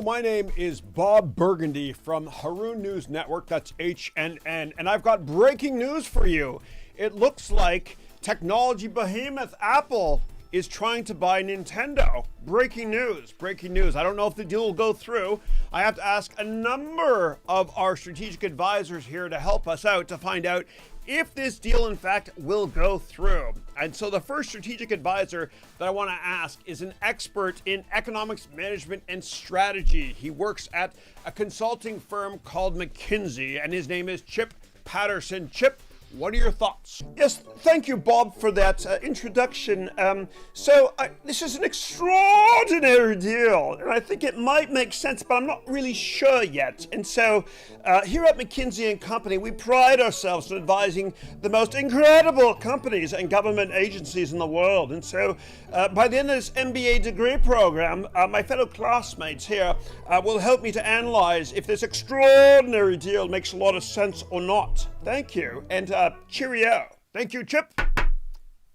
Hello, my name is Bob Burgundy from Haroun News Network, that's HNN, and I've got breaking news for you. It looks like technology behemoth Apple is trying to buy Nintendo. Breaking news, breaking news. I don't know if the deal will go through. I have to ask a number of our strategic advisors here to help us out to find out if this deal in fact will go through. And so the first strategic advisor that I want to ask is an expert in economics management and strategy. He works at a consulting firm called McKinsey, and his name is Chip Patterson. Chip, what are your thoughts? Yes, thank you, Bob, for that introduction. This is an extraordinary deal, and I think it might make sense, but I'm not really sure yet. And so here at McKinsey & Company, we pride ourselves in advising the most incredible companies and government agencies in the world. And so by the end of this MBA degree program, my fellow classmates here will help me to analyze if this extraordinary deal makes a lot of sense or not. Thank you, and cheerio. Thank you, Chip.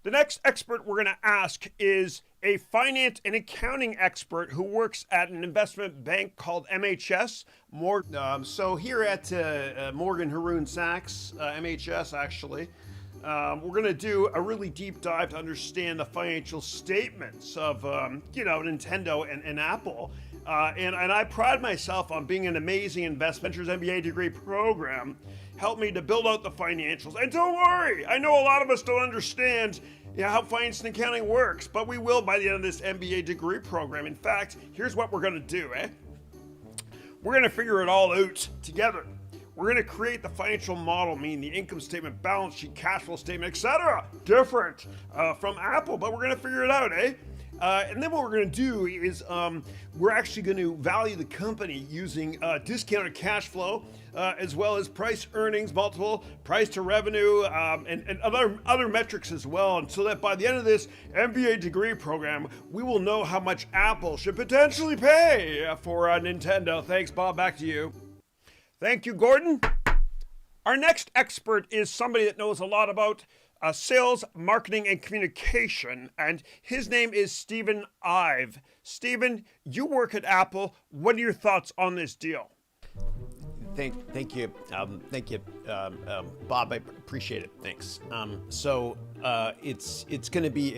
The next expert we're going to ask is a finance and accounting expert who works at an investment bank called MHS. So here at Morgan Haroun Sachs, MHS actually, we're going to do a really deep dive to understand the financial statements of, Nintendo and Apple. And I pride myself on being an amazing investmenters MBA degree program. Help me to build out the financials. And don't worry, I know a lot of us don't understand how finance and accounting works, but we will by the end of this MBA degree program. In fact, here's what we're going to do, We're going to figure it all out together. We're going to create the financial model, meaning the income statement, balance sheet, cash flow statement, etc. Different from Apple, but we're going to figure it out, And then what we're going to do is we're actually going to value the company using discounted cash flow, as well as price earnings multiple, price to revenue, and other metrics as well. And so that by the end of this MBA degree program, we will know how much Apple should potentially pay for Nintendo. Thanks, Bob. Back to you. Thank you, Gordon. Our next expert is somebody that knows a lot about sales, marketing, and communication, and his name is Stephen Ive. Stephen, you work at Apple. What are your thoughts on this deal? Thank you, Bob. I appreciate it. Thanks. It's going to be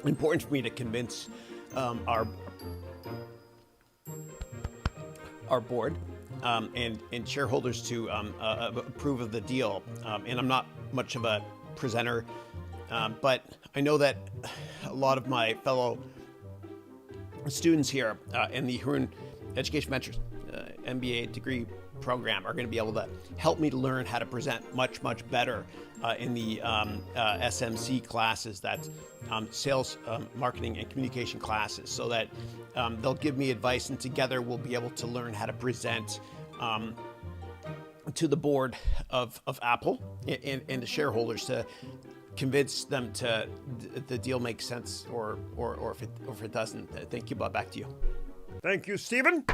important for me to convince our board and shareholders to approve of the deal. And I'm not much of a presenter, but I know that a lot of my fellow students here in the Haroun Education Ventures MBA degree program are going to be able to help me to learn how to present much better in the SMC classes, that's sales, marketing, and communication classes, so that they'll give me advice, and together we'll be able to learn how to present to the board of Apple and the shareholders to convince them to the deal makes sense or if it doesn't. Thank you, Bob. Back to you. Thank you, Stephen.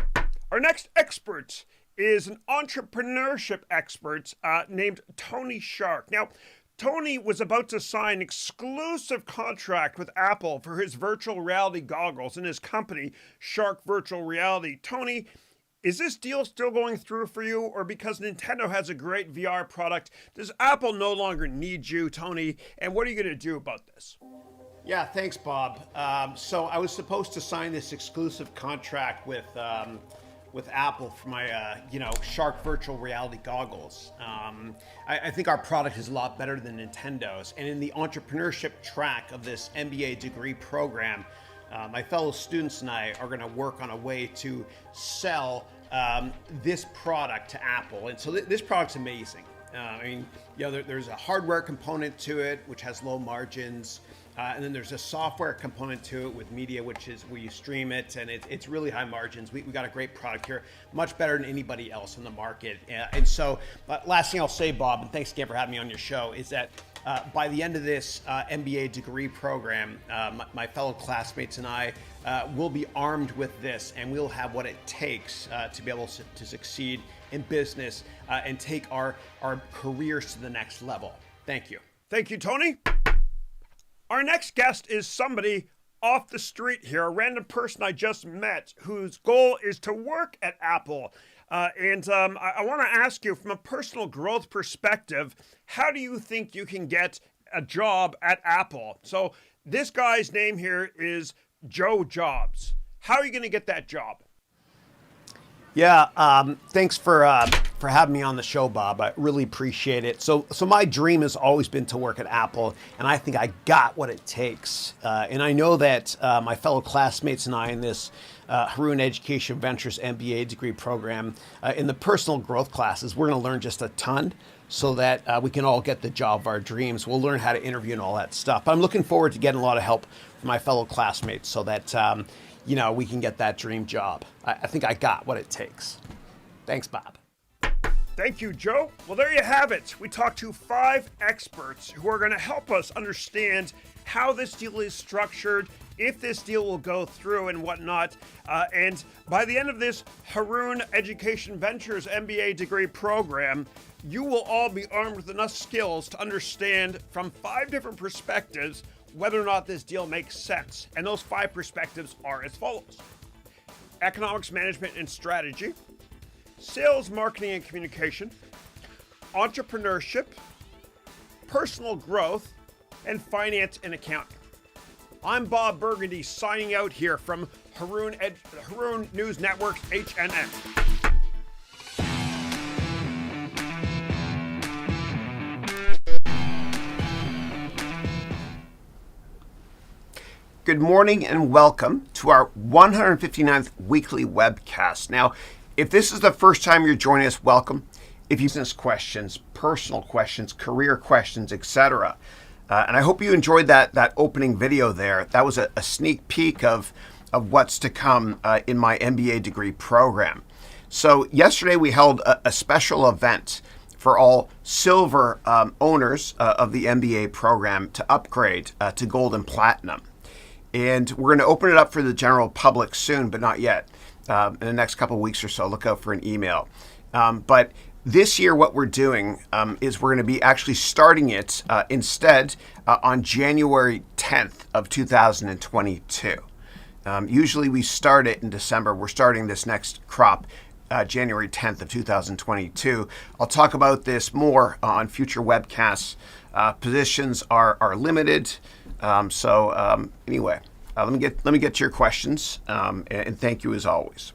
Our next expert is an entrepreneurship expert named Tony Shark. Now, Tony was about to sign an exclusive contract with Apple for his virtual reality goggles and his company, Shark Virtual Reality. Tony, is this deal still going through for you, or because Nintendo has a great VR product, does Apple no longer need you, Tony? And what are you going to do about this? Yeah, thanks, Bob. So I was supposed to sign this exclusive contract with Apple for my, Shark virtual reality goggles. I think our product is a lot better than Nintendo's. And in the entrepreneurship track of this MBA degree program, my fellow students and I are going to work on a way to sell this product to Apple. And so this product's amazing. There's a hardware component to it, which has low margins. And then there's a software component to it with media, which is where you stream it, and it's really high margins. We got a great product here, much better than anybody else in the market. And so, last thing I'll say, Bob, and thanks again for having me on your show, is that by the end of this MBA degree program, my fellow classmates and I will be armed with this, and we'll have what it takes to be able to succeed in business and take our careers to the next level. Thank you. Thank you, Tony. Our next guest is somebody off the street here, a random person I just met whose goal is to work at Apple. I want to ask you, from a personal growth perspective, how do you think you can get a job at Apple? So this guy's name here is Joe Jobs. How are you going to get that job? Yeah, thanks for having me on the show, Bob. I really appreciate it. So my dream has always been to work at Apple, and I think I got what it takes. And I know that my fellow classmates and I in this Haroun Education Ventures MBA degree program, in the personal growth classes, we're going to learn just a ton so that we can all get the job of our dreams. We'll learn how to interview and all that stuff. I'm looking forward to getting a lot of help from my fellow classmates so that we can get that dream job. I think I got what it takes. Thanks, Bob. Thank you, Joe. Well, there you have it. We talked to 5 experts who are going to help us understand how this deal is structured, if this deal will go through and whatnot. And by the end of this Haroun Education Ventures MBA degree program, you will all be armed with enough skills to understand from 5 different perspectives whether or not this deal makes sense. And those 5 perspectives are as follows: economics management and strategy, sales, marketing and communication, entrepreneurship, personal growth, and finance and accounting. I'm Bob Burgundy signing out here from Haroun News Network's HNN. Good morning and welcome to our 159th weekly webcast. Now, if this is the first time you're joining us, welcome. If you have business questions, personal questions, career questions, etc. And I hope you enjoyed that opening video there. That was a sneak peek of what's to come in my MBA degree program. So yesterday we held a special event for all silver owners of the MBA program to upgrade to gold and platinum. And we're going to open it up for the general public soon, but not yet. In the next couple of weeks or so, look out for an email. But this year, what we're doing is we're going to be actually starting it instead on January 10th of 2022. Usually we start it in December. We're starting this next crop January 10th of 2022. I'll talk about this more on future webcasts. Positions are limited. Anyway, let me get to your questions, and thank you as always.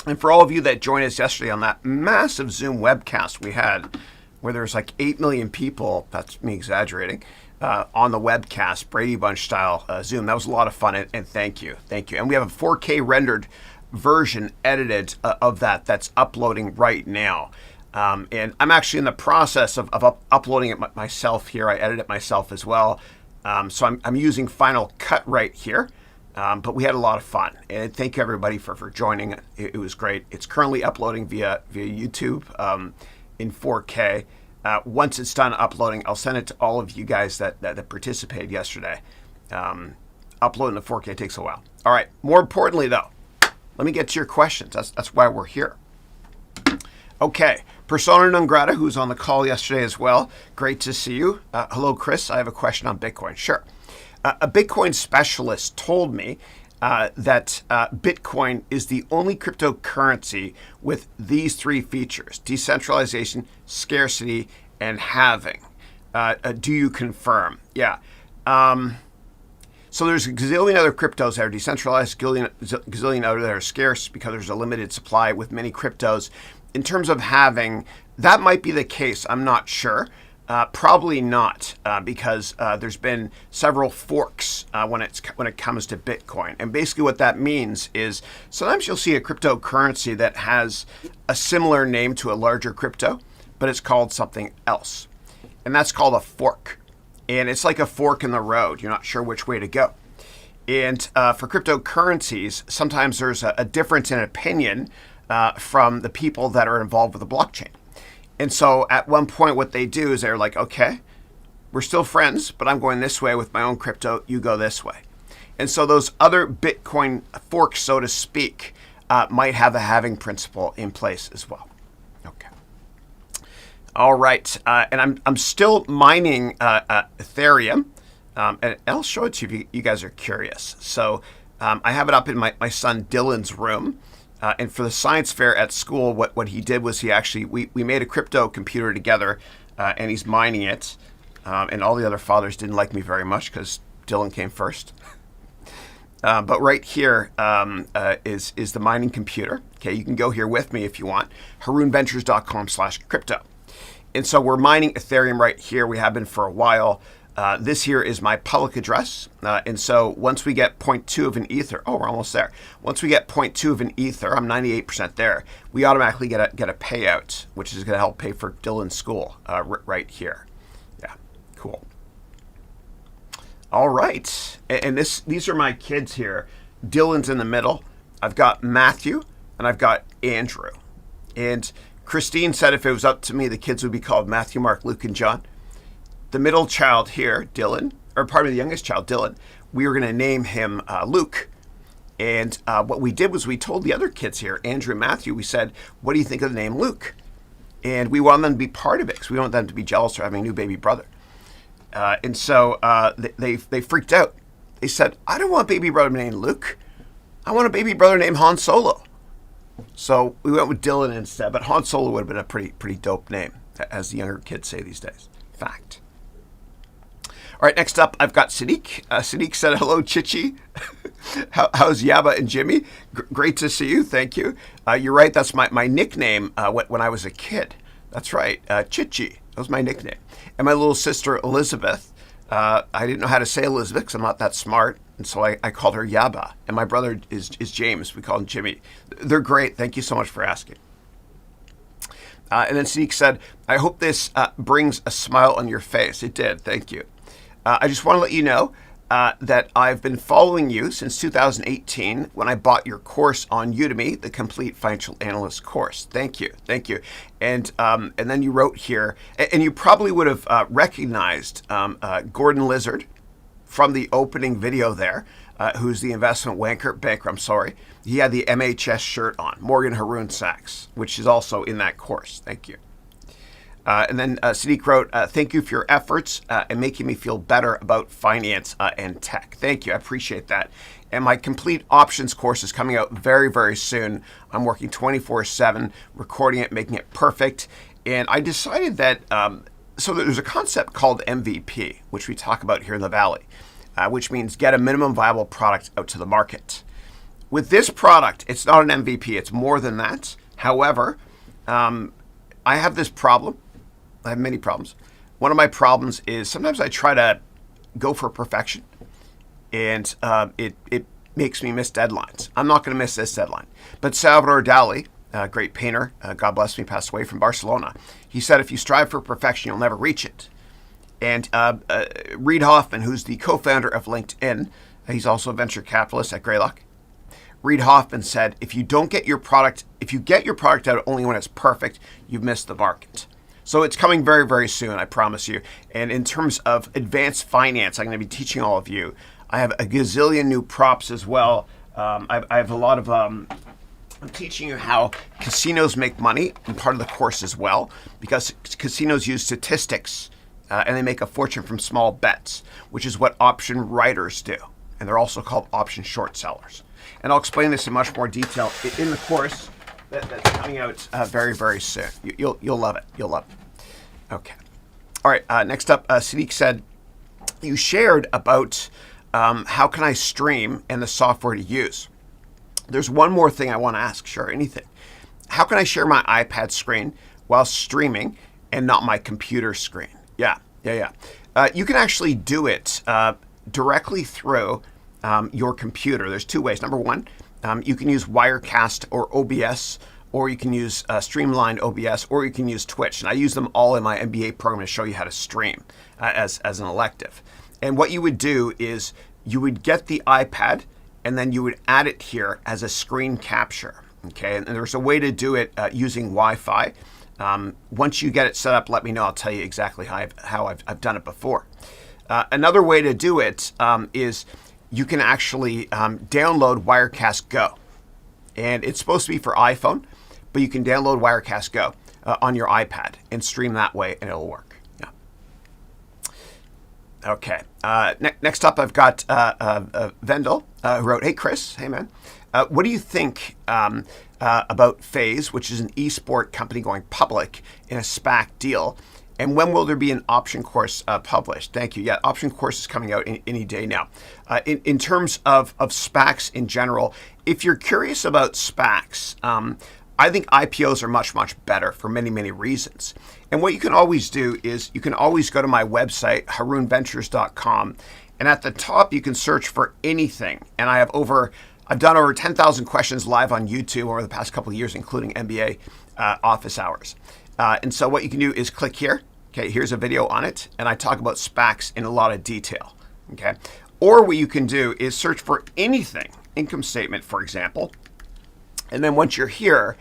And for all of you that joined us yesterday on that massive Zoom webcast we had, where there was like 8 million people, that's me exaggerating, on the webcast, Brady Bunch style Zoom. That was a lot of fun, and thank you. And we have a 4K rendered version edited of that's uploading right now. And I'm actually in the process of uploading it myself here. I edit it myself as well. So I'm using Final Cut right here, but we had a lot of fun. And thank you everybody for joining. It was great. It's currently uploading via YouTube in 4K. Once it's done uploading, I'll send it to all of you guys that participated yesterday. Uploading to 4K takes a while. All right. More importantly, though, let me get to your questions. That's why we're here. Okay, persona non grata, who's on the call yesterday as well. Great to see you. Hello, Chris. I have a question on Bitcoin. Sure. A Bitcoin specialist told me that Bitcoin is the only cryptocurrency with these 3 features: decentralization, scarcity, and halving. Do you confirm? Yeah. So there's a gazillion other cryptos that are decentralized, gazillion other that are scarce because there's a limited supply with many cryptos. In terms of halving, that might be the case. I'm not sure. Probably not, because there's been several forks when it comes to Bitcoin. And basically what that means is sometimes you'll see a cryptocurrency that has a similar name to a larger crypto, but it's called something else. And that's called a fork. And it's like a fork in the road. You're not sure which way to go. And for cryptocurrencies, sometimes there's a difference in opinion from the people that are involved with the blockchain. And so at one point, what they do is they're like, okay, we're still friends, but I'm going this way with my own crypto. You go this way. And so those other Bitcoin forks, so to speak, might have a halving principle in place as well. Okay. All right. And I'm still mining Ethereum. and I'll show it to you if you guys are curious. So I have it up in my son Dylan's room. And for the science fair at school, what he did was we made a crypto computer together, and he's mining it. And all the other fathers didn't like me very much because Dylan came first. But right here is the mining computer. Okay, you can go here with me if you want. HarounVentures.com/crypto. And so we're mining Ethereum right here. We have been for a while. This here is my public address. And so once we get 0.2 of an ether, oh, we're almost there. Once we get 0.2 of an ether, I'm 98% there. We automatically get a payout, which is going to help pay for Dylan's school right here. Yeah, cool. All right. And these are my kids here. Dylan's in the middle. I've got Matthew and I've got Andrew. And Christine said if it was up to me, the kids would be called Matthew, Mark, Luke, and John. The middle child here, Dylan, or pardon me, the youngest child, Dylan, we were going to name him Luke. And what we did was we told the other kids here, Andrew and Matthew, we said, what do you think of the name Luke? And we want them to be part of it because we don't want them to be jealous of having a new baby brother. And so they freaked out. They said, I don't want a baby brother named Luke. I want a baby brother named Han Solo. So we went with Dylan instead, but Han Solo would have been a pretty dope name, as the younger kids say these days. Fact. All right, next up, I've got Sadiq. Sadiq said, hello, Chichi. How's Yaba and Jimmy? Great to see you. Thank you. You're right. That's my nickname when I was a kid. That's right. Chichi. That was my nickname. And my little sister, Elizabeth, I didn't know how to say Elizabeth because I'm not that smart. And so I called her Yaba. And my brother is James. We call him Jimmy. They're great. Thank you so much for asking. And then Sadiq said, I hope this brings a smile on your face. It did. Thank you. I just want to let you know that I've been following you since 2018 when I bought your course on Udemy, the Complete Financial Analyst course. Thank you. Thank you. And then you wrote here, and you probably would have recognized Gordon Lizard from the opening video there, who's the investment banker, I'm sorry. He had the MHS shirt on, Morgan Haroun Sachs, which is also in that course. Thank you. And then Sadiq wrote, thank you for your efforts and making me feel better about finance and tech. Thank you. I appreciate that. And my complete options course is coming out very, very soon. I'm working 24/7, recording it, making it perfect. And I decided that, so there's a concept called MVP, which we talk about here in the Valley, which means get a minimum viable product out to the market. With this product, it's not an MVP. It's more than that. However, I have this problem. I have many problems. One of my problems is sometimes I try to go for perfection, and it makes me miss deadlines. I'm not going to miss this deadline. But Salvador Dali, a great painter, God bless me, passed away from Barcelona. He said, if you strive for perfection, you'll never reach it. And Reid Hoffman, who's the co-founder of LinkedIn, he's also a venture capitalist at Greylock. Reid Hoffman said, if you get your product out only when it's perfect, you've missed the market. So it's coming very, very soon, I promise you. And in terms of advanced finance, I'm going to be teaching all of you. I have a gazillion new props as well. I have a lot of, I'm teaching you how casinos make money in part of the course as well, because casinos use statistics and they make a fortune from small bets, which is what option writers do. And they're also called option short sellers. And I'll explain this in much more detail in the course that's coming out very, very soon. You'll love it. You'll love it. Okay. All right. Next up, Sadiq said, you shared about how can I stream and the software to use. There's one more thing I want to ask. Sure, anything. How can I share my iPad screen while streaming and not my computer screen? Yeah. You can actually do it directly through your computer. There's two ways. Number one, you can use Wirecast or OBS, or you can use Streamline OBS, or you can use Twitch. And I use them all in my MBA program to show you how to stream as an elective. And what you would do is you would get the iPad and then you would add it here as a screen capture. Okay, and there's a way to do it using Wi-Fi. Once you get it set up, let me know. I'll tell you exactly how I've done it before. Another way to do it is you can actually download Wirecast Go. And it's supposed to be for iPhone, but you can download Wirecast Go on your iPad and stream that way, and it'll work. Yeah. Okay. Next up, I've got Vendel, who wrote, "Hey, Chris. Hey, man. What do you think about FaZe, which is an esport company going public in a SPAC deal? And when will there be an option course published?" Thank you. Yeah, option course is coming out any day now. In terms of SPACs in general, if you're curious about SPACs, I think IPOs are much, much better for many, many reasons. And what you can always do is you can always go to my website, harounventures.com, and at the top you can search for anything. And I've done over 10,000 questions live on YouTube over the past couple of years, including MBA office hours. And so what you can do is click here. Okay, here's a video on it, and I talk about SPACs in a lot of detail. Okay, or what you can do is search for anything, income statement, for example. And then once you're here,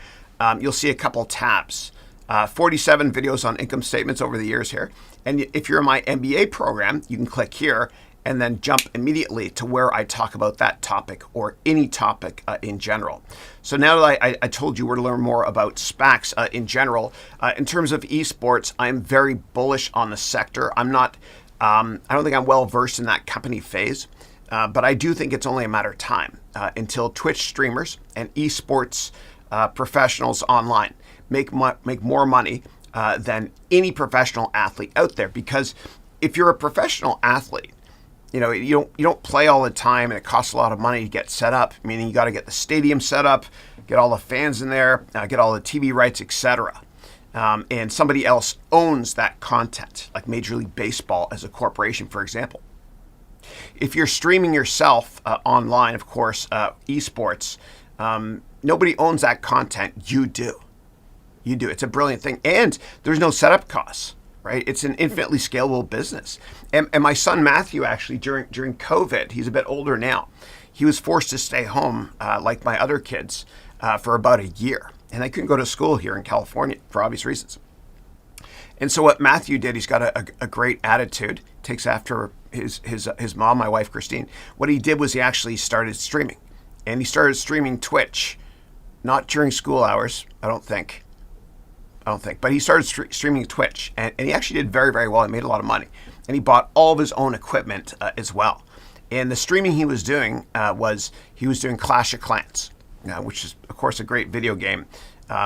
you'll see a couple tabs. 47 videos on income statements over the years here. And if you're in my MBA program, you can click here and then jump immediately to where I talk about that topic or any topic in general. So now that I told you where to learn more about SPACs in general, in terms of esports, I'm very bullish on the sector. I don't think I'm well versed in that company FaZe, but I do think it's only a matter of time until Twitch streamers and esports professionals online make more money than any professional athlete out there. Because if you're a professional athlete, you don't play all the time, and it costs a lot of money to get set up. Meaning you got to get the stadium set up, get all the fans in there, get all the TV rights, etc. And somebody else owns that content, like Major League Baseball as a corporation, for example. If you're streaming yourself online, of course, esports, nobody owns that content. You do. You do. It's a brilliant thing, and there's no setup costs. Right? It's an infinitely scalable business. And my son Matthew, actually, during COVID, he's a bit older now, he was forced to stay home like my other kids for about a year. And they couldn't go to school here in California for obvious reasons. And so what Matthew did, he's got a great attitude, takes after his mom, my wife, Christine. What he did was he actually started streaming. And he started streaming Twitch, not during school hours, I don't think, but he started streaming Twitch, and he actually did very, very well. He made a lot of money, and he bought all of his own equipment as well. And the streaming he was doing Clash of Clans, which is, of course, a great video game.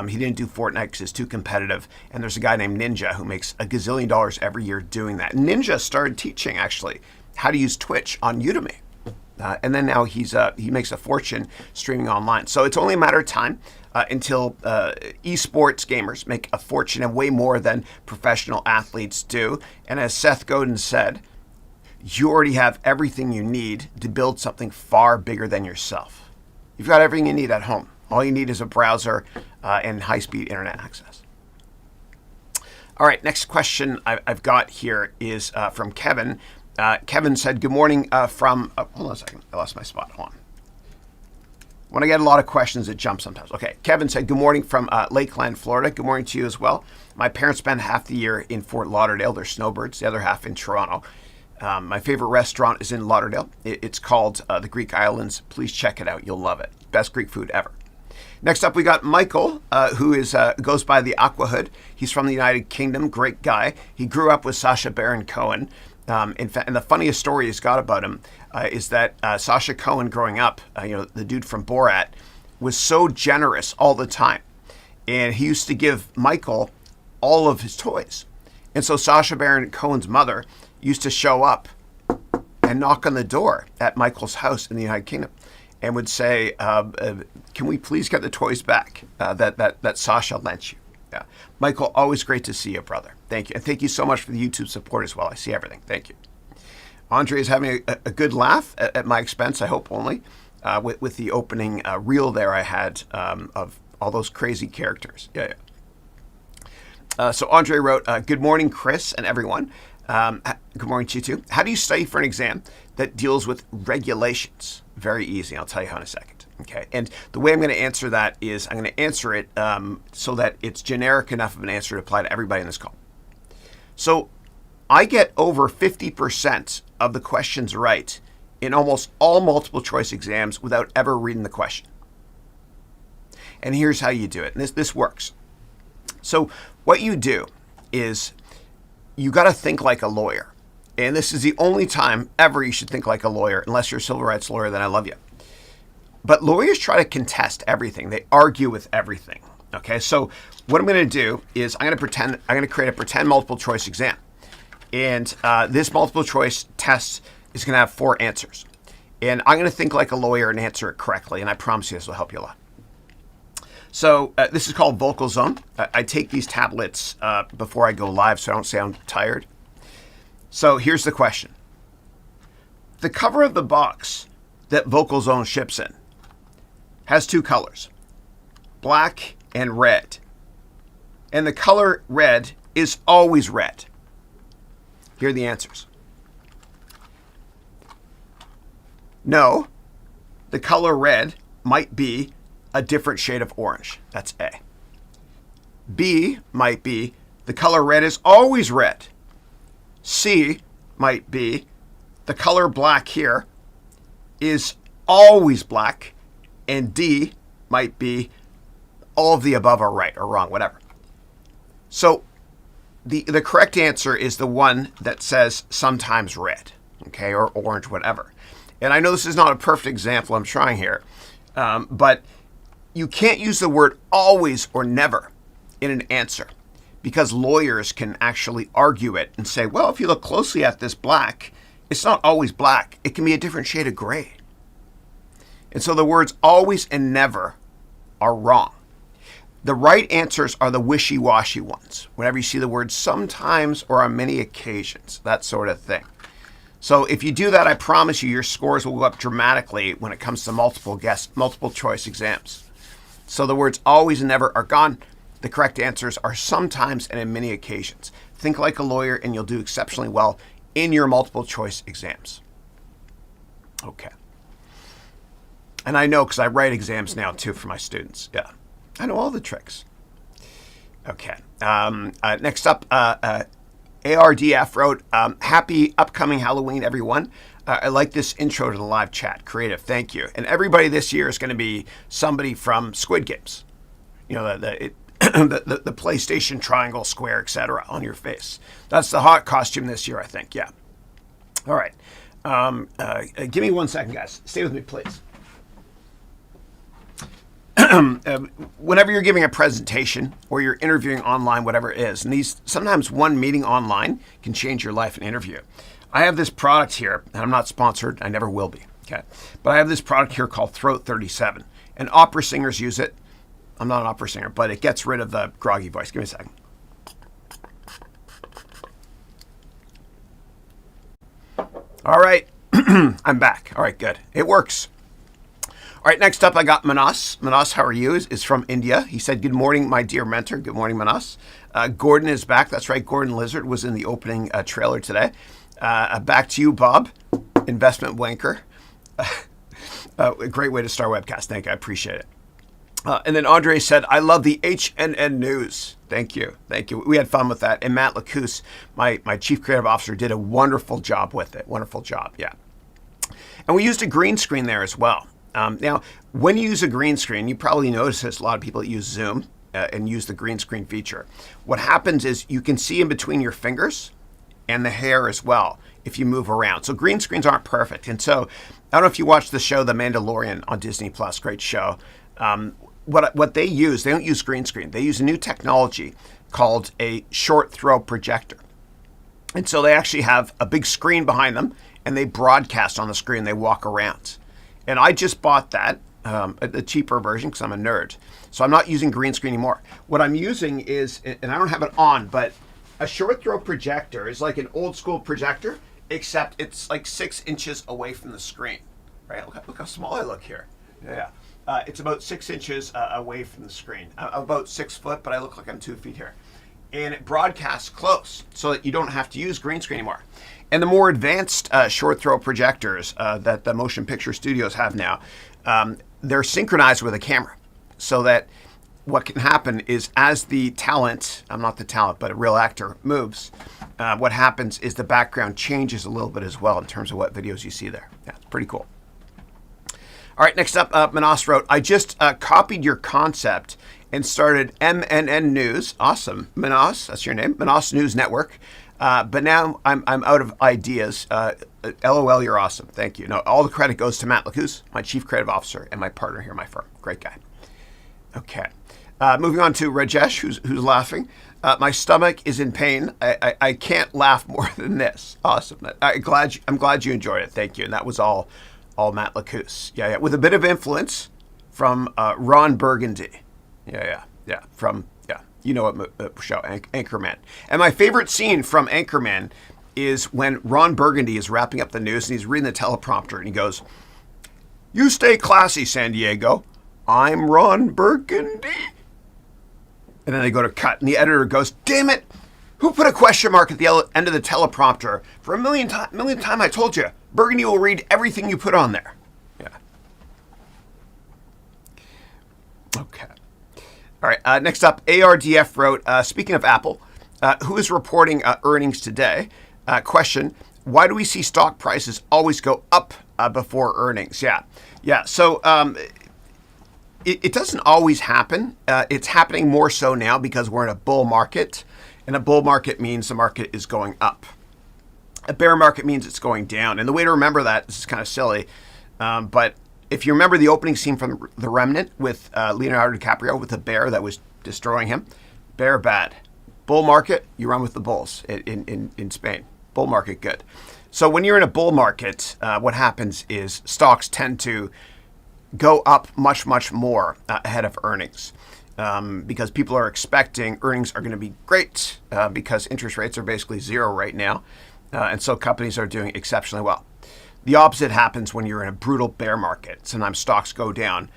He didn't do Fortnite because it's too competitive. And there's a guy named Ninja who makes $1 gazillion every year doing that. Ninja started teaching, actually, how to use Twitch on Udemy. And then now he makes a fortune streaming online. So it's only a matter of time until esports gamers make a fortune, and way more than professional athletes do. And as Seth Godin said, you already have everything you need to build something far bigger than yourself. You've got everything you need at home. All you need is a browser and high-speed internet access. All right, next question I've got here is from Kevin. Kevin said, "Good morning from..." hold on a second. I lost my spot. Hold on. When I get a lot of questions, it jumps sometimes. Okay. Kevin said, "Good morning from Lakeland, Florida." Good morning to you as well. "My parents spend half the year in Fort Lauderdale. They're snowbirds. The other half in Toronto. My favorite restaurant is in Lauderdale. It's called the Greek Islands. Please check it out. You'll love it. Best Greek food ever." Next up, we got Michael, who goes by the Aqua Hood. He's from the United Kingdom. Great guy. He grew up with Sacha Baron Cohen. In fact, and the funniest story he's got about him is that Sacha Cohen, growing up, the dude from Borat, was so generous all the time. And he used to give Michael all of his toys. And so Sacha Baron Cohen's mother used to show up and knock on the door at Michael's house in the United Kingdom and would say, "Can we please get the toys back that Sacha lent you?" Yeah. Michael, always great to see you, brother. Thank you. And thank you so much for the YouTube support as well. I see everything. Thank you. Andre is having a good laugh at my expense, I hope only, with the opening reel there I had of all those crazy characters. Yeah. So Andre wrote, "Good morning, Chris and everyone." Good morning to you too. "How do you study for an exam that deals with regulations?" Very easy. I'll tell you how in a second. Okay. And the way I'm going to answer that is I'm going to answer it so that it's generic enough of an answer to apply to everybody in this call. So I get over 50% of the questions right in almost all multiple choice exams without ever reading the question. And here's how you do it. And this works. So what you do is you got to think like a lawyer. and this is the only time ever you should think like a lawyer, unless you're a civil rights lawyer, then I love you. But lawyers try to contest everything. They argue with everything. Okay, so what I'm going to do is I'm going to create a pretend multiple choice exam. And this multiple choice test is going to have 4 answers. And I'm going to think like a lawyer and answer it correctly. And I promise you this will help you a lot. So this is called Vocal Zone. I take these tablets before I go live so I don't sound tired. So here's the question. The cover of the box that Vocal Zone ships in has 2 colors, black and red. And the color red is always red. Here are the answers. No, the color red might be a different shade of orange. That's A. B might be the color red is always red. C might be the color black here is always black. And D might be all of the above are right or wrong, whatever. So the correct answer is the one that says sometimes red, okay, or orange, whatever. And I know this is not a perfect example I'm trying here, but you can't use the word always or never in an answer because lawyers can actually argue it and say, well, if you look closely at this black, it's not always black. It can be a different shade of gray. And so the words always and never are wrong. The right answers are the wishy-washy ones. Whenever you see the word sometimes or on many occasions, that sort of thing. So if you do that, I promise you your scores will go up dramatically when it comes to multiple choice exams. So the words always and never are gone. The correct answers are sometimes and in many occasions. Think like a lawyer and you'll do exceptionally well in your multiple choice exams. Okay. And I know because I write exams now too for my students. Yeah. I know all the tricks. Okay. Next up, ARDF wrote, happy upcoming Halloween, everyone. I like this intro to the live chat. Creative. Thank you. And everybody this year is going to be somebody from Squid Games. You know, the PlayStation triangle, square, etc. on your face. That's the hot costume this year, I think. Yeah. All right. Give me 1 second, guys. Stay with me, please. Whenever you're giving a presentation or you're interviewing online, whatever it is, and sometimes one meeting online can change your life in an interview. I have this product here, and I'm not sponsored. I never will be. Okay, but I have this product here called Throat 37, and opera singers use it. I'm not an opera singer, but it gets rid of the groggy voice. Give me a second. All right, I'm back. All right, good. It works. All right, next up, I got Manas. Manas, how are you? Is from India. He said, good morning, my dear mentor. Good morning, Manas. Gordon is back. That's right. Gordon Lizard was in the opening trailer today. Back to you, Bob, investment wanker. A great way to start webcast. Thank you. I appreciate it. And then Andre said, I love the HNN news. Thank you. Thank you. We had fun with that. And Matt Lacousse, my chief creative officer, did a wonderful job with it. Wonderful job. Yeah. And we used a green screen there as well. Now, when you use a green screen, you probably notice this. A lot of people use Zoom and use the green screen feature. What happens is you can see in between your fingers and the hair as well if you move around. So green screens aren't perfect. And so I don't know if you watched the show The Mandalorian on Disney Plus. Great show. What they use, they don't use green screen. They use a new technology called a short throw projector. And so they actually have a big screen behind them and they broadcast on the screen. They walk around. And I just bought that, a cheaper version because I'm a nerd. So I'm not using green screen anymore. What I'm using is, and I don't have it on, but a short throw projector is like an old school projector, except it's like 6 inches away from the screen. Right? Look how small I look here. Yeah. It's about 6 inches away from the screen. I'm about 6 foot, but I look like I'm 2 feet here. And it broadcasts close so that you don't have to use green screen anymore. And the more advanced short throw projectors that the motion picture studios have now, they're synchronized with a camera so that what can happen is as the talent, I'm not the talent, but a real actor moves, what happens is the background changes a little bit as well in terms of what videos you see there. Yeah, it's pretty cool. All right, next up, Manas wrote, I just copied your concept and started MNN News. Awesome. Manas, that's your name. Manas News Network. But now I'm out of ideas. LOL, you're awesome. Thank you. No, all the credit goes to Matt Lacuse, my chief creative officer and my partner here in my firm. Great guy. Okay. Moving on to Rajesh, who's laughing. My stomach is in pain. I can't laugh more than this. Awesome. I'm glad you enjoyed it. Thank you. And that was all Matt Lacuse. Yeah. With a bit of influence from Ron Burgundy. Yeah. From you know what show, Anchorman. And my favorite scene from Anchorman is when Ron Burgundy is wrapping up the news and he's reading the teleprompter and he goes, "You stay classy, San Diego. I'm Ron Burgundy." And then they go to cut and the editor goes, "Damn it. Who put a question mark at the end of the teleprompter? For a millionth time I told you, Burgundy will read everything you put on there." Yeah. Okay. All right. Next up, ARDF wrote, speaking of Apple, who is reporting earnings today? Question, why do we see stock prices always go up before earnings? Yeah. So it doesn't always happen. It's happening more so now because we're in a bull market. And a bull market means the market is going up. A bear market means it's going down. And the way to remember that, this is kind of silly, but if you remember the opening scene from The Remnant with Leonardo DiCaprio with the bear that was destroying him, bear bad. Bull market, you run with the bulls in Spain. Bull market, good. So when you're in a bull market, what happens is stocks tend to go up much, much more ahead of earnings because people are expecting earnings are going to be great because interest rates are basically zero right now. And so companies are doing exceptionally well. The opposite happens when you're in a brutal bear market. Sometimes stocks go down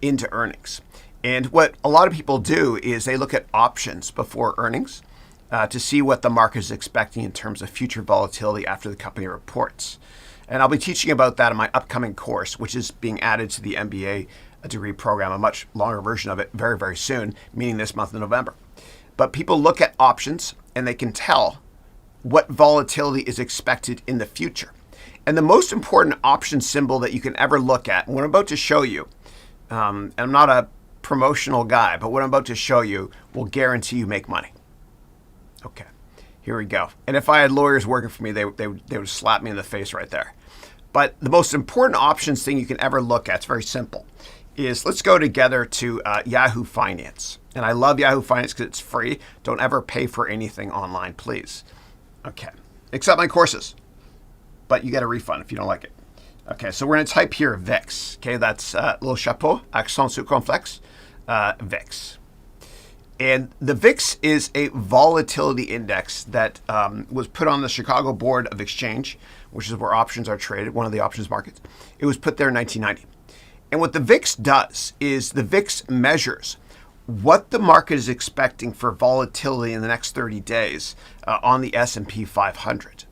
into earnings. And what a lot of people do is they look at options before earnings to see what the market is expecting in terms of future volatility after the company reports. And I'll be teaching about that in my upcoming course, which is being added to the MBA degree program, a much longer version of it very, very soon, meaning this month of November. But people look at options and they can tell what volatility is expected in the future. And the most important option symbol that you can ever look at, and what I'm about to show you, and I'm not a promotional guy, but what I'm about to show you will guarantee you make money. Okay, here we go. And if I had lawyers working for me, they would slap me in the face right there. But the most important options thing you can ever look at, it's very simple, is let's go together to Yahoo Finance. And I love Yahoo Finance because it's free. Don't ever pay for anything online, please. Okay, except my courses. But you get a refund if you don't like it. Okay, so we're going to type here VIX. Okay, that's little chapeau, accent circonflexe, VIX. And the VIX is a volatility index that was put on the Chicago Board of Exchange, which is where options are traded, one of the options markets. It was put there in 1990. And what the VIX does is the VIX measures what the market is expecting for volatility in the next 30 days on the S&P 500.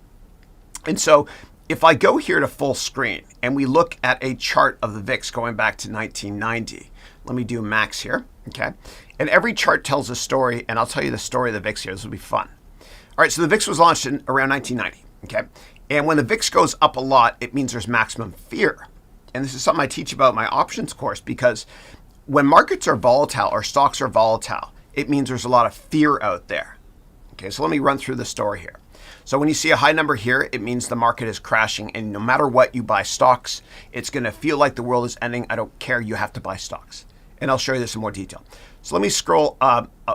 And so if I go here to full screen and we look at a chart of the VIX going back to 1990, let me do max here, okay? And every chart tells a story, and I'll tell you the story of the VIX here. This will be fun. All right, so the VIX was launched in around 1990, okay? And when the VIX goes up a lot, it means there's maximum fear. And this is something I teach about in my options course because when markets are volatile or stocks are volatile, it means there's a lot of fear out there. Okay, so let me run through the story here. So when you see a high number here, it means the market is crashing, and no matter what you buy stocks, it's going to feel like the world is ending. I don't care. You have to buy stocks. And I'll show you this in more detail. So let me scroll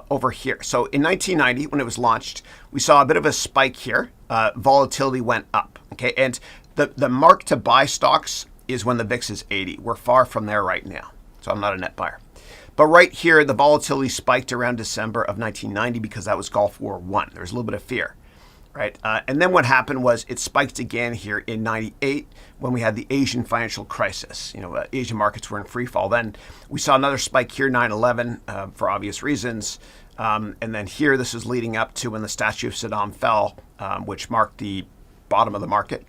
over here. So in 1990, when it was launched, we saw a bit of a spike here. Volatility went up. Okay, and the mark to buy stocks is when the VIX is 80. We're far from there right now. So I'm not a net buyer. But right here, the volatility spiked around December of 1990 because that was Gulf War I. There was a little bit of fear. Right, and then what happened was it spiked again here in 98 when we had the Asian financial crisis. You know, Asian markets were in free fall. Then we saw another spike here, 9/11, for obvious reasons. And then here, this is leading up to when the statue of Saddam fell, which marked the bottom of the market.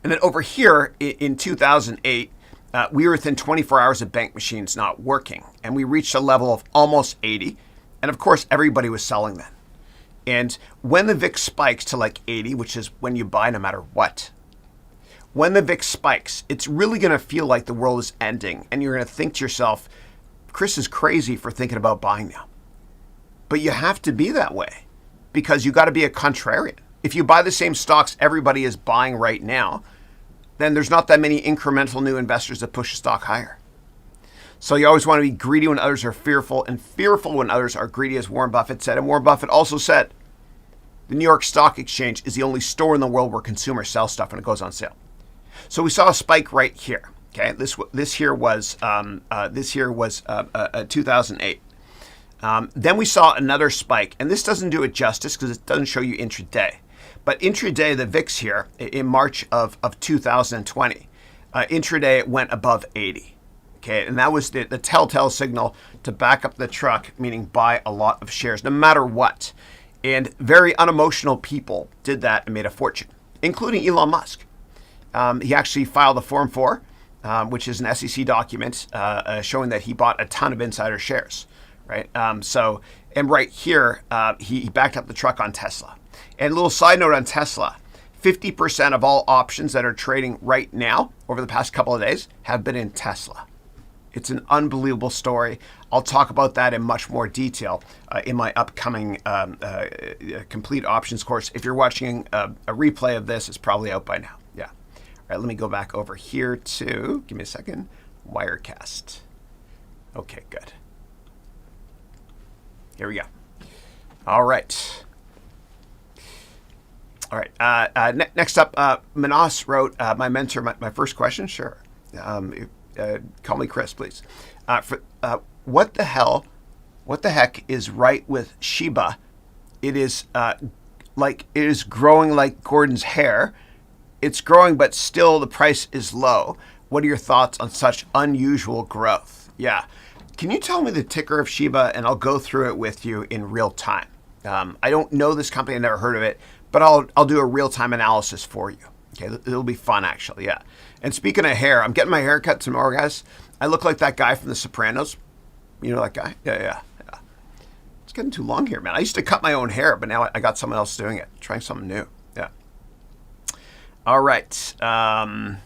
And then over here in 2008, we were within 24 hours of bank machines not working, and we reached a level of almost 80. And of course, everybody was selling then. And when the VIX spikes to like 80, which is when you buy no matter what, when the VIX spikes, it's really going to feel like the world is ending. And you're going to think to yourself, Chris is crazy for thinking about buying now. But you have to be that way because you got to be a contrarian. If you buy the same stocks everybody is buying right now, then there's not that many incremental new investors that push the stock higher. So you always want to be greedy when others are fearful, and fearful when others are greedy, as Warren Buffett said. And Warren Buffett also said, the New York Stock Exchange is the only store in the world where consumers sell stuff when it goes on sale. So we saw a spike right here. Okay, this here was 2008. Then we saw another spike, and this doesn't do it justice because it doesn't show you intraday. But intraday, the VIX here in March of 2020, intraday it went above 80. Okay, and that was the telltale signal to back up the truck, meaning buy a lot of shares, no matter what. And very unemotional people did that and made a fortune, including Elon Musk. He actually filed a Form 4, which is an SEC document showing that he bought a ton of insider shares, right? And right here, he backed up the truck on Tesla. And a little side note on Tesla, 50% of all options that are trading right now over the past couple of days have been in Tesla. It's an unbelievable story. I'll talk about that in much more detail in my upcoming complete options course. If you're watching a replay of this, it's probably out by now. Yeah. All right, let me go back over here to, give me a second, Wirecast. Okay, good. Here we go. All right. All right. Next up, Manas wrote, my mentor, my first question. Sure. Call me Chris, please. What the heck is right with Shiba? It is growing like Gordon's hair. It's growing, but still the price is low. What are your thoughts on such unusual growth? Yeah. Can you tell me the ticker of Shiba, and I'll go through it with you in real time. I don't know this company. I've never heard of it, but I'll do a real-time analysis for you. Okay, it'll be fun, actually, yeah. And speaking of hair, I'm getting my hair cut tomorrow, guys. I look like that guy from The Sopranos. You know that guy? Yeah. It's getting too long here, man. I used to cut my own hair, but now I got someone else doing it, trying something new. Yeah. All right. And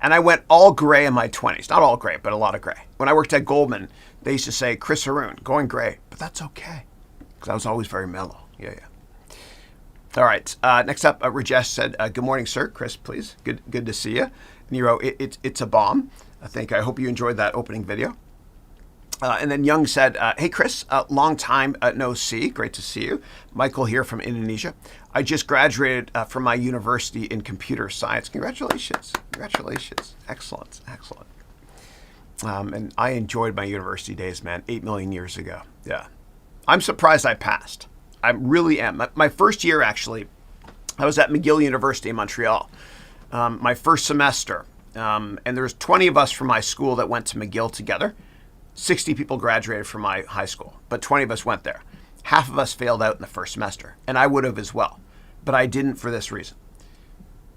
I went all gray in my 20s. Not all gray, but a lot of gray. When I worked at Goldman, they used to say, Chris Haroun, going gray. But that's okay, because I was always very mellow. Yeah. All right. Next up, Rajesh said, good morning, sir. Chris, please. Good to see you. Nero, it's a bomb. I hope you enjoyed that opening video. And then Young said, hey, Chris, long time no see. Great to see you. Michael here from Indonesia. I just graduated from my university in computer science. Congratulations. Excellent. And I enjoyed my university days, man, 8 million years ago. Yeah. I'm surprised I passed. I really am. My first year, actually, I was at McGill University in Montreal. My first semester, and there was 20 of us from my school that went to McGill together. 60 people graduated from my high school, but 20 of us went there. Half of us failed out in the first semester, and I would have as well, but I didn't for this reason.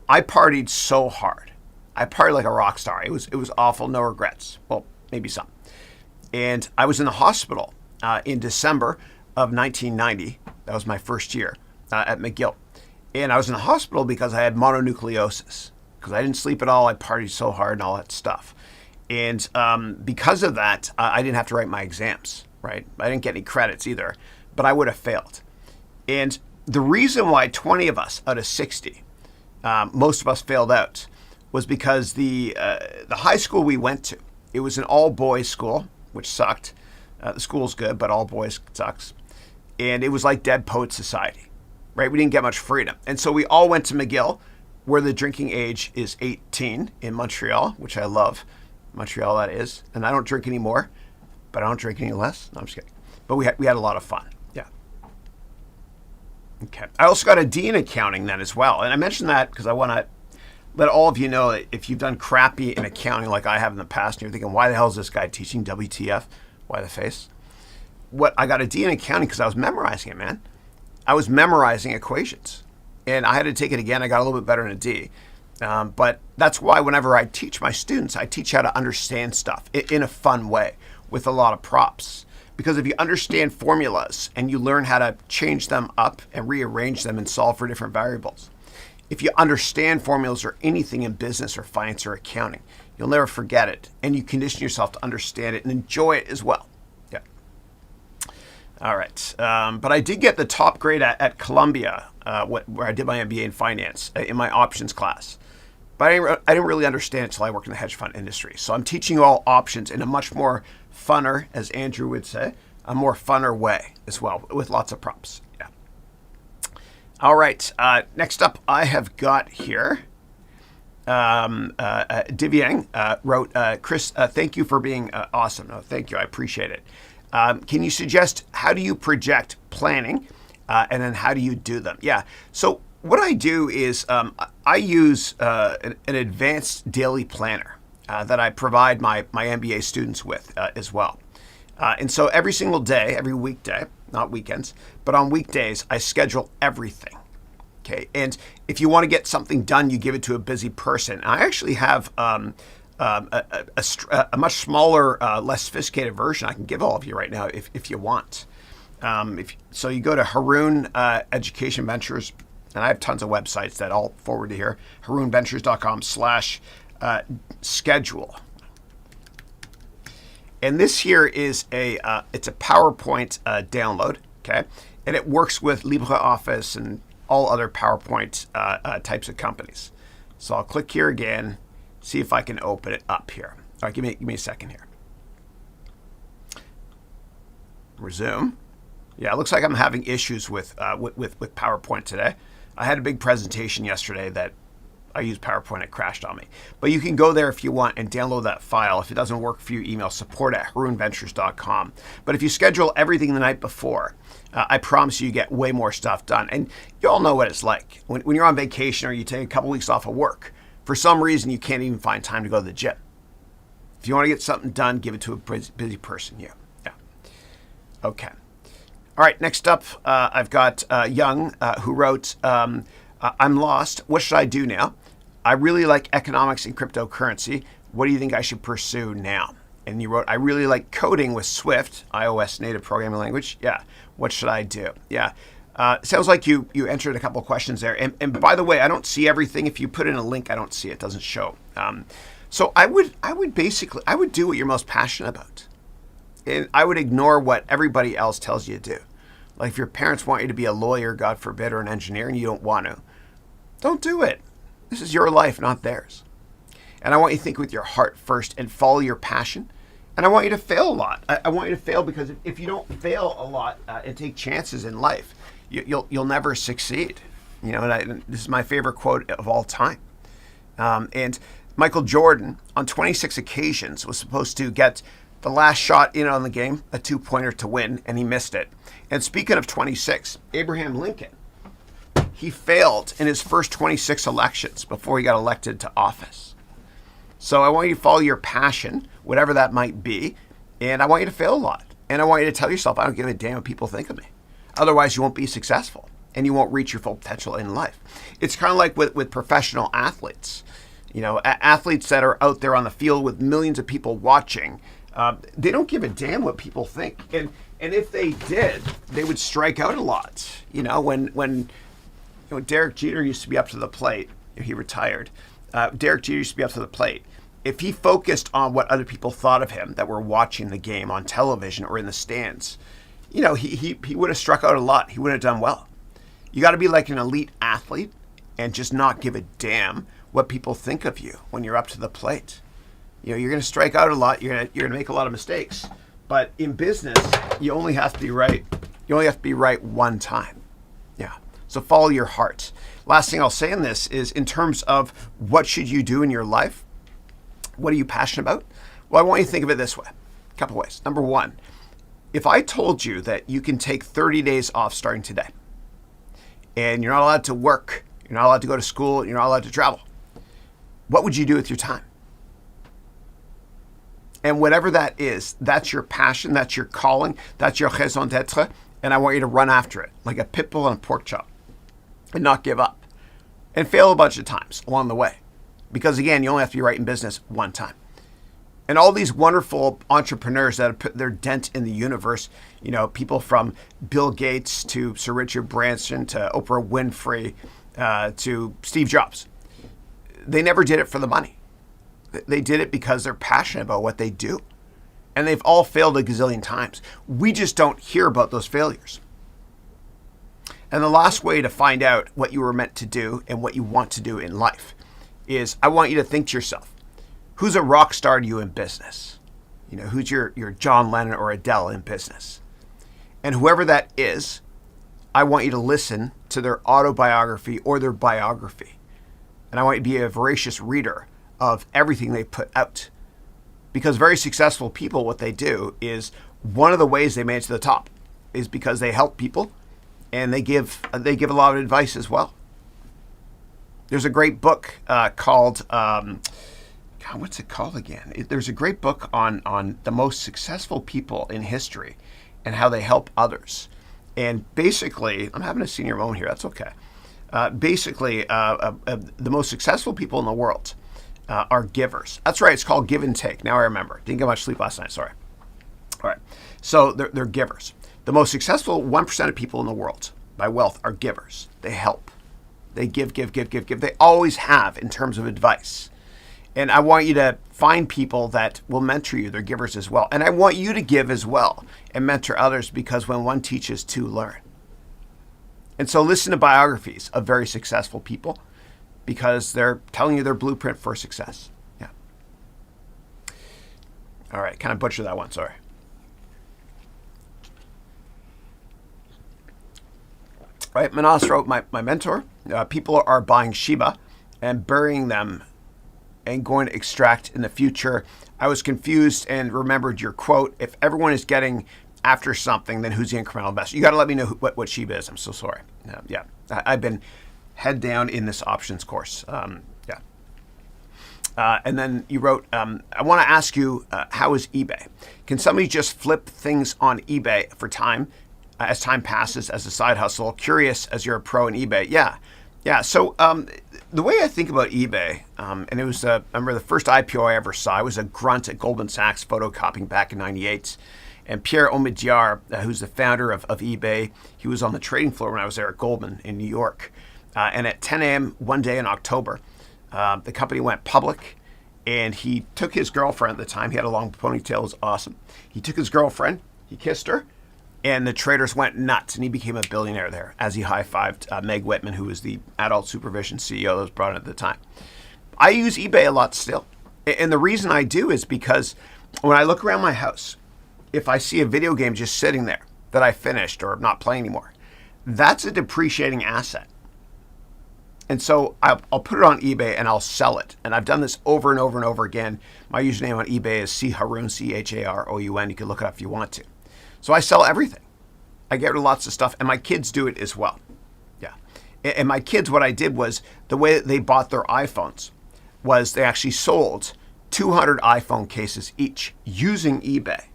I partied so hard. I partied like a rock star. It was awful, no regrets. Well, maybe some. And I was in the hospital in December of 1990. That was my first year at McGill. And I was in the hospital because I had mononucleosis, because I didn't sleep at all. I partied so hard and all that stuff. And because of that, I didn't have to write my exams, right? I didn't get any credits either, but I would have failed. And the reason why 20 of us out of 60, most of us failed out, was because the high school we went to, it was an all-boys school, which sucked. The school's good, but all boys sucks. And it was like Dead Poet Society, right? We didn't get much freedom. And so we all went to McGill, where the drinking age is 18 in Montreal, which I love. Montreal, that is. And I don't drink anymore, but I don't drink any less. No, I'm just kidding. But we had a lot of fun. Yeah. Okay. I also got a D in accounting then as well. And I mentioned that because I want to let all of you know that if you've done crappy in accounting like I have in the past, and you're thinking, why the hell is this guy teaching WTF? Why the face? I got a D in accounting because I was memorizing it, man. I was memorizing equations. And I had to take it again. I got a little bit better in a D. But that's why whenever I teach my students, I teach how to understand stuff in a fun way with a lot of props. Because if you understand formulas and you learn how to change them up and rearrange them and solve for different variables, if you understand formulas or anything in business or finance or accounting, you'll never forget it. And you condition yourself to understand it and enjoy it as well. Yeah. All right. But I did get the top grade at Columbia, where I did my MBA in finance in my options class. But I didn't really understand it until I worked in the hedge fund industry. So I'm teaching you all options in a much more funner, as Andrew would say, a more funner way as well, with lots of props. Yeah. All right. Next up, I have got here. Divyang wrote, Chris, thank you for being awesome. No, thank you. I appreciate it. Can you suggest how do you project planning and then how do you do them? Yeah. So what I do is I use an advanced daily planner that I provide my MBA students with as well. And so every single day, every weekday, not weekends, but on weekdays, I schedule everything. Okay. And if you want to get something done, you give it to a busy person. I actually have a much smaller, less sophisticated version I can give all of you right now if you want. So you go to Haroun Education Ventures, and I have tons of websites that I'll forward to here. HarounVentures.com/schedule. And this here is it's a PowerPoint download, okay? And it works with LibreOffice and all other PowerPoint types of companies. So I'll click here again, see if I can open it up here. All right, give me a second here. Resume. Yeah, it looks like I'm having issues with PowerPoint today. I had a big presentation yesterday that I used PowerPoint, it crashed on me. But you can go there if you want and download that file. If it doesn't work for you, email support@harounventures.com. But if you schedule everything the night before, I promise you get way more stuff done. And you all know what it's like. When you're on vacation or you take a couple weeks off of work, for some reason you can't even find time to go to the gym. If you want to get something done, give it to a busy person. Yeah. Okay. All right, next up, I've got Young, who wrote, I'm lost. What should I do now? I really like economics and cryptocurrency. What do you think I should pursue now? And you wrote, I really like coding with Swift, iOS native programming language. Yeah. What should I do? Yeah. Sounds like you entered a couple of questions there. And by the way, I don't see everything. If you put in a link, I don't see it. It doesn't show. So I would do what you're most passionate about. And I would ignore what everybody else tells you to do. Like if your parents want you to be a lawyer, God forbid, or an engineer, and you don't want to, don't do it. This is your life, not theirs. And I want you to think with your heart first and follow your passion. And I want you to fail a lot. I want you to fail because if you don't fail a lot and take chances in life, you'll never succeed. You know, and this is my favorite quote of all time. And Michael Jordan, on 26 occasions, was supposed to get the last shot in on the game, a two-pointer to win, and he missed it. And speaking of 26, Abraham Lincoln, he failed in his first 26 elections before he got elected to office. So I want you to follow your passion, whatever that might be, and I want you to fail a lot. And I want you to tell yourself, I don't give a damn what people think of me. Otherwise, you won't be successful, and you won't reach your full potential in life. It's kind of like with professional athletes. You know, athletes that are out there on the field with millions of people watching, they don't give a damn what people think. And if they did, they would strike out a lot. You know, when Derek Jeter used to be up to the plate, he retired. Derek Jeter used to be up to the plate. If he focused on what other people thought of him that were watching the game on television or in the stands, you know, he would have struck out a lot. He would have done well. You got to be like an elite athlete and just not give a damn what people think of you when you're up to the plate. You know, you're going to strike out a lot. You're going to make a lot of mistakes. But in business, you only have to be right. You only have to be right one time. Yeah. So follow your heart. Last thing I'll say in this is in terms of what should you do in your life? What are you passionate about? Well, I want you to think of it this way. A couple ways. Number one, if I told you that you can take 30 days off starting today, and you're not allowed to work, you're not allowed to go to school, you're not allowed to travel, what would you do with your time? And whatever that is, that's your passion, that's your calling, that's your raison d'etre, and I want you to run after it like a pit bull and a pork chop and not give up and fail a bunch of times along the way. Because again, you only have to be right in business one time. And all these wonderful entrepreneurs that have put their dent in the universe, you know, people from Bill Gates to Sir Richard Branson to Oprah Winfrey to Steve Jobs, they never did it for the money. They did it because they're passionate about what they do. And they've all failed a gazillion times. We just don't hear about those failures. And the last way to find out what you were meant to do and what you want to do in life is, I want you to think to yourself, who's a rock star to you in business? You know, who's your John Lennon or Adele in business? And whoever that is, I want you to listen to their autobiography or their biography. And I want you to be a voracious reader of everything they put out. Because very successful people, what they do is, one of the ways they made it to the top is because they help people, and they give a lot of advice as well. There's a great book called, what's it called again? There's a great book on the most successful people in history and how they help others. And basically, I'm having a senior moment here, that's okay. The most successful people in the world are givers. That's right, it's called Give and Take. Now I remember. Didn't get much sleep last night, sorry. All right, so they're givers. The most successful 1% of people in the world by wealth are givers. They help. They give. They always have in terms of advice. And I want you to find people that will mentor you. They're givers as well. And I want you to give as well and mentor others, because when one teaches, two learn. And so listen to biographies of very successful people, because they're telling you their blueprint for success. Yeah. All right, kind of butchered that one, sorry. Right, Manas wrote, my mentor, people are buying Shiba and burying them and going to extract in the future. I was confused and remembered your quote, if everyone is getting after something, then who's the incremental investor? You got to let me know what Shiba is. I'm so sorry. Yeah, I've been head down in this options course. And then you wrote, I want to ask you, how is eBay? Can somebody just flip things on eBay for time, as time passes, as a side hustle? Curious as you're a pro in eBay. Yeah. So the way I think about eBay, and it was, I remember the first IPO I ever saw, I was a grunt at Goldman Sachs photocopying back in '98. And Pierre Omidyar, who's the founder of eBay, he was on the trading floor when I was there at Goldman in New York. And at 10 a.m. one day in October, the company went public, and he took his girlfriend at the time. He had a long ponytail, it was awesome. He took his girlfriend, he kissed her, and the traders went nuts, and he became a billionaire there as he high-fived Meg Whitman, who was the adult supervision CEO that was brought in at the time. I use eBay a lot still. And the reason I do is because when I look around my house, if I see a video game just sitting there that I finished or not playing anymore, that's a depreciating asset. And so I'll put it on eBay and I'll sell it. And I've done this over and over and over again. My username on eBay is Haroun, Charoun. You can look it up if you want to. So I sell everything. I get rid of lots of stuff, and my kids do it as well. Yeah. And my kids, what I did was, the way that they bought their iPhones was they actually sold 200 iPhone cases each using eBay.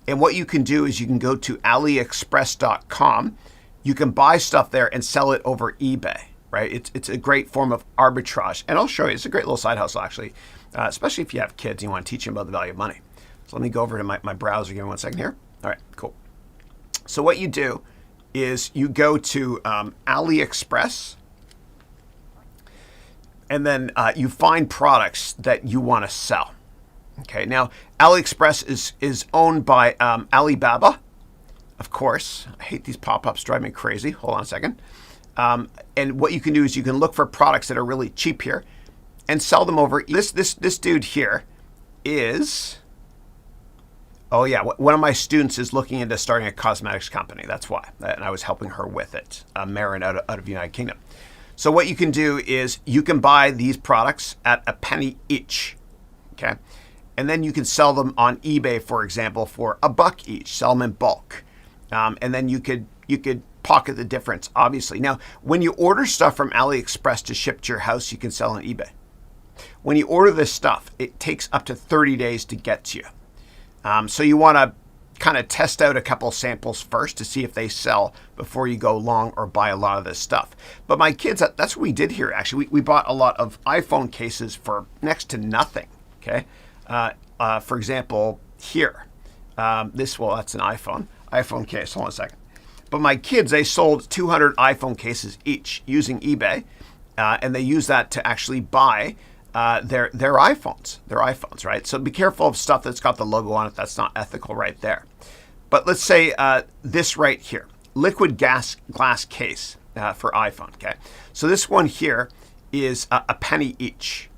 And what you can do is you can go to aliexpress.com. You can buy stuff there and sell it over eBay, right? It's a great form of arbitrage. And I'll show you, it's a great little side hustle, actually, especially if you have kids and you want to teach them about the value of money. So let me go over to my browser. Give me 1 second here. All right, cool. So what you do is you go to AliExpress, and then you find products that you want to sell. Okay, now AliExpress is owned by Alibaba, of course. I hate these pop-ups, drive me crazy. Hold on a second. And what you can do is you can look for products that are really cheap here and sell them over. This dude here is, oh yeah, one of my students is looking into starting a cosmetics company. That's why, and I was helping her with it, Marin out of the United Kingdom. So what you can do is you can buy these products at a penny each, okay? And then you can sell them on eBay, for example, for $1 each. Sell them in bulk, and then you could pocket the difference, obviously. Now, when you order stuff from AliExpress to ship to your house, you can sell on eBay. When you order this stuff, it takes up to 30 days to get to you. So you want to kind of test out a couple samples first to see if they sell before you go long or buy a lot of this stuff. But my kids, that's what we did here, actually. We bought a lot of iPhone cases for next to nothing, okay? For example, here, that's an iPhone case. Hold on a second. But my kids, they sold 200 iPhone cases each using eBay, and they use that to actually buy they're iPhones. They're iPhones, right? So be careful of stuff that's got the logo on it. That's not ethical right there. But let's say this right here, liquid glass case for iPhone, okay? So this one here is a penny each,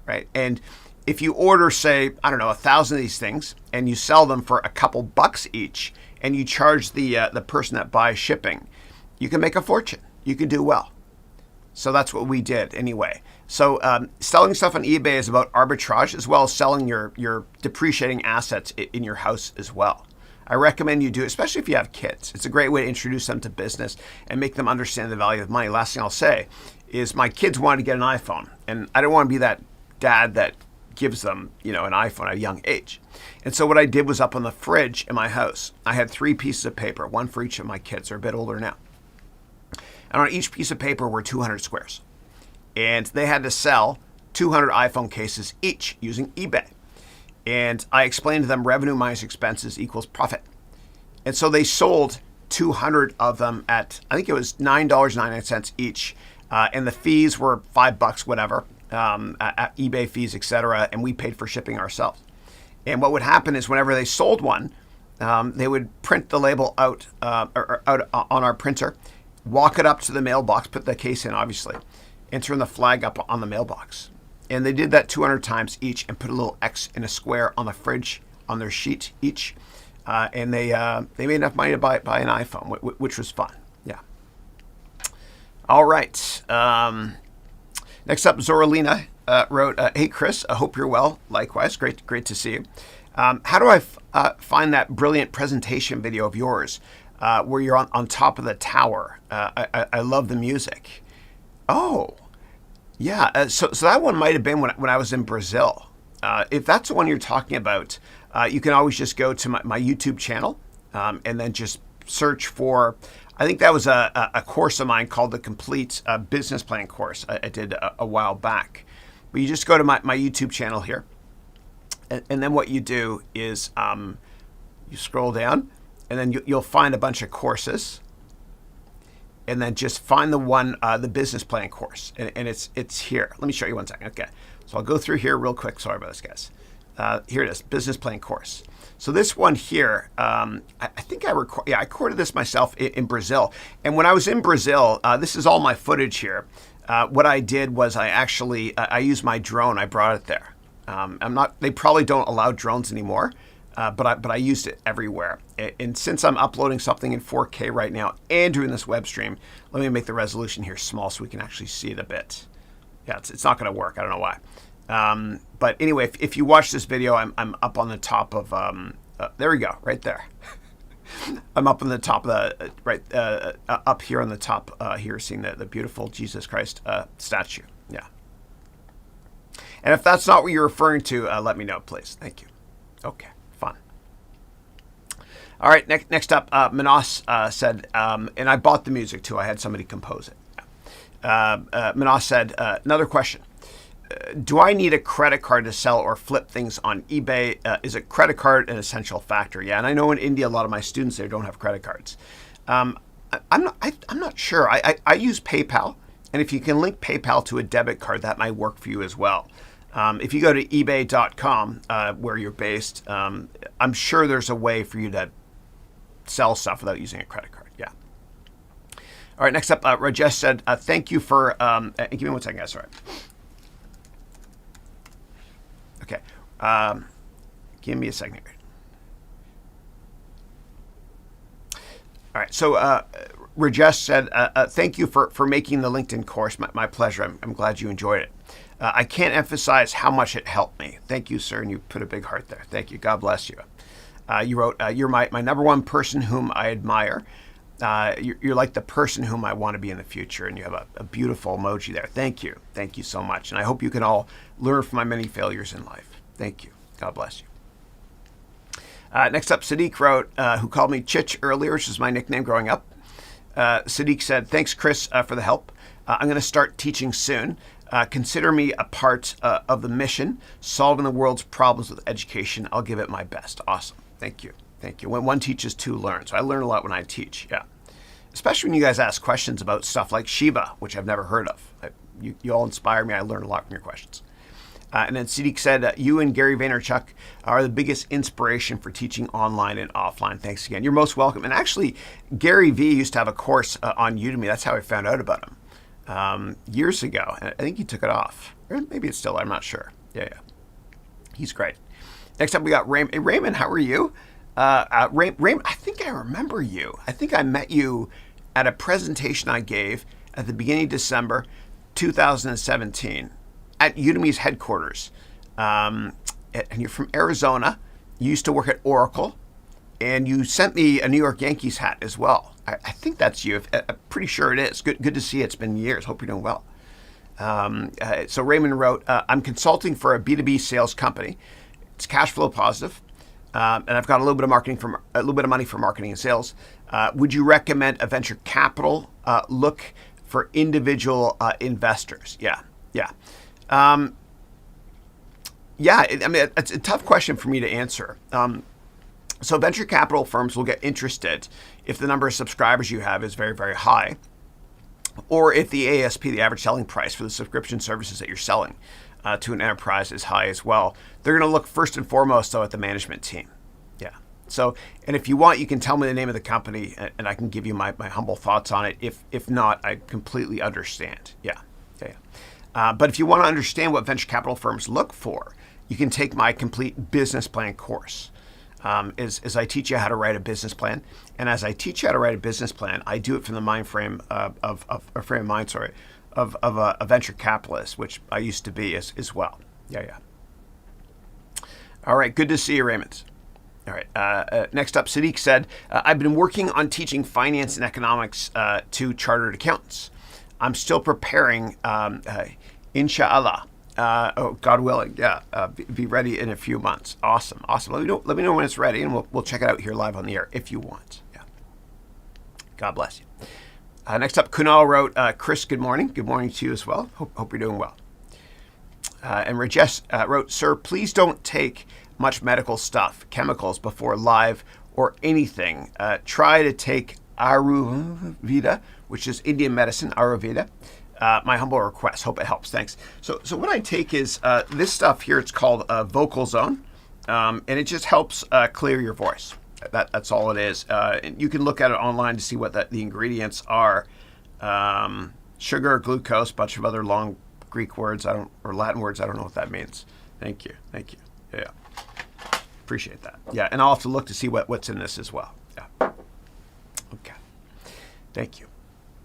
right? And if you order, say, I don't know, 1,000 of these things, and you sell them for a couple bucks each, and you charge the person that buys shipping, you can make a fortune. You can do well. So that's what we did anyway. So selling stuff on eBay is about arbitrage as well as selling your depreciating assets in your house as well. I recommend you do it, especially if you have kids. It's a great way to introduce them to business and make them understand the value of money. Last thing I'll say is my kids wanted to get an iPhone, and I don't want to be that dad that gives them, an iPhone at a young age. And so what I did was up on the fridge in my house, I had 3 pieces of paper, one for each of my kids. They're a bit older now. And on each piece of paper were 200 squares. And they had to sell 200 iPhone cases each using eBay. And I explained to them revenue minus expenses equals profit. And so they sold 200 of them at, I think it was $9.99 each. And the fees were $5, whatever, at eBay fees, etc. And we paid for shipping ourselves. And what would happen is whenever they sold one, they would print the label out on our printer, walk it up to the mailbox, put the case in, obviously, and turn the flag up on the mailbox. And they did that 200 times each and put a little X in a square on the fridge on their sheet each. And they made enough money to buy an iPhone, which was fun. Yeah. All right. Next up, Zoralina wrote, "Hey, Chris, I hope you're well. Likewise. Great to see you. How do I find that brilliant presentation video of yours where you're on top of the tower? I love the music." Oh, yeah. So that one might have been when I was in Brazil. If that's the one you're talking about, you can always just go to my YouTube channel and then just search for, I think that was a course of mine called the Complete Business Plan course I did a while back. But you just go to my YouTube channel here. And then what you do is you scroll down and then you'll find a bunch of courses. And then just find the one, the business plan course. And it's here. Let me show you one second. Okay. So I'll go through here real quick. Sorry about this, guys. Here it is, business plan course. So this one here, I think I recorded this myself in Brazil. And when I was in Brazil, this is all my footage here. What I did was I used my drone. I brought it there. They probably don't allow drones anymore. But I used it everywhere. And since I'm uploading something in 4K right now and doing this web stream, let me make the resolution here small so we can actually see it a bit. Yeah, it's not going to work. I don't know why. But anyway, if you watch this video, I'm up on the top of, there we go, right there. I'm up on the top of the, up here on the top here, seeing the beautiful Jesus Christ statue. Yeah. And if that's not what you're referring to, let me know, please. Thank you. Okay. All right, next up, Manos said, and I bought the music too. I had somebody compose it. Manos said, another question. Do I need a credit card to sell or flip things on eBay? Is a credit card an essential factor? Yeah, and I know in India, a lot of my students there don't have credit cards. I'm not sure. I use PayPal, and if you can link PayPal to a debit card, that might work for you as well. If you go to ebay.com, where you're based, I'm sure there's a way for you to sell stuff without using a credit card. Yeah. All right. Next up, Rajesh said, "Thank you for." Give me 1 second, guys. Sorry. Okay. Give me a second here. All right. So Rajesh said, "Thank you for making the LinkedIn course. My pleasure. I'm glad you enjoyed it. I can't emphasize how much it helped me. Thank you, sir." And you put a big heart there. Thank you. God bless you. You wrote, "You're my number one person whom I admire. You're like the person whom I want to be in the future." And you have a beautiful emoji there. Thank you. Thank you so much. And I hope you can all learn from my many failures in life. Thank you. God bless you. Next up, Sadiq wrote, who called me Chich earlier, which is my nickname growing up. Sadiq said, "Thanks, Chris, for the help. I'm going to start teaching soon. Consider me a part of the mission, solving the world's problems with education. I'll give it my best." Awesome. Thank you. Thank you. When one teaches, two learn. So I learn a lot when I teach. Yeah. Especially when you guys ask questions about stuff like Shiba, which I've never heard of. You all inspire me. I learn a lot from your questions. And then Siddiq said, you and Gary Vaynerchuk are the biggest inspiration for teaching online and offline. Thanks again. You're most welcome. And actually, Gary V used to have a course on Udemy. That's how I found out about him years ago. I think he took it off. Or maybe it's still, I'm not sure. Yeah. He's great. Next up, we got Raymond. Hey, Raymond, how are you? Raymond, I think I remember you. I think I met you at a presentation I gave at the beginning of December 2017 at Udemy's headquarters. And you're from Arizona. You used to work at Oracle, and you sent me a New York Yankees hat as well. I think that's you. I'm pretty sure it is. Good to see you. It's been years. Hope you're doing well. So Raymond wrote, I'm consulting for a B2B sales company. It's cash flow positive. And I've got a little bit of money for marketing and sales. Would you recommend a venture capital look for individual investors? Yeah. I mean, it's a tough question for me to answer. So venture capital firms will get interested if the number of subscribers you have is very, very high, or if the ASP, the average selling price for the subscription services that you're selling to an enterprise, is high as well. They're going to look first and foremost, though, at the management team. Yeah. So, and if you want, you can tell me the name of the company, and I can give you my humble thoughts on it. If not, I completely understand. Yeah. But if you want to understand what venture capital firms look for, you can take my complete business plan course. As I teach you how to write a business plan, and as I teach you how to write a business plan, I do it from the mind frame of a venture capitalist, which I used to be as well. Yeah. All right, good to see you, Raymond. All right, next up, Siddiq said, I've been working on teaching finance and economics to chartered accountants. I'm still preparing, inshallah. God willing, be ready in a few months. Awesome. Let me know when it's ready, and we'll check it out here live on the air if you want. Yeah. God bless you. Next up, Kunal wrote, Chris, good morning. Good morning to you as well. Hope you're doing well. And Rajesh wrote, sir, please don't take much medical stuff, chemicals before live or anything. Try to take Ayurveda, which is Indian medicine, Ayurveda. My humble request. Hope it helps. Thanks. So what I take is this stuff here. It's called Vocal Zone, and it just helps clear your voice. That's all it is. And you can look at it online to see what the ingredients are. Sugar, glucose, bunch of other long Greek words. Or Latin words. I don't know what that means. Thank you. Yeah. Appreciate that. Yeah, and I'll have to look to see what's in this as well. Yeah. Okay. Thank you.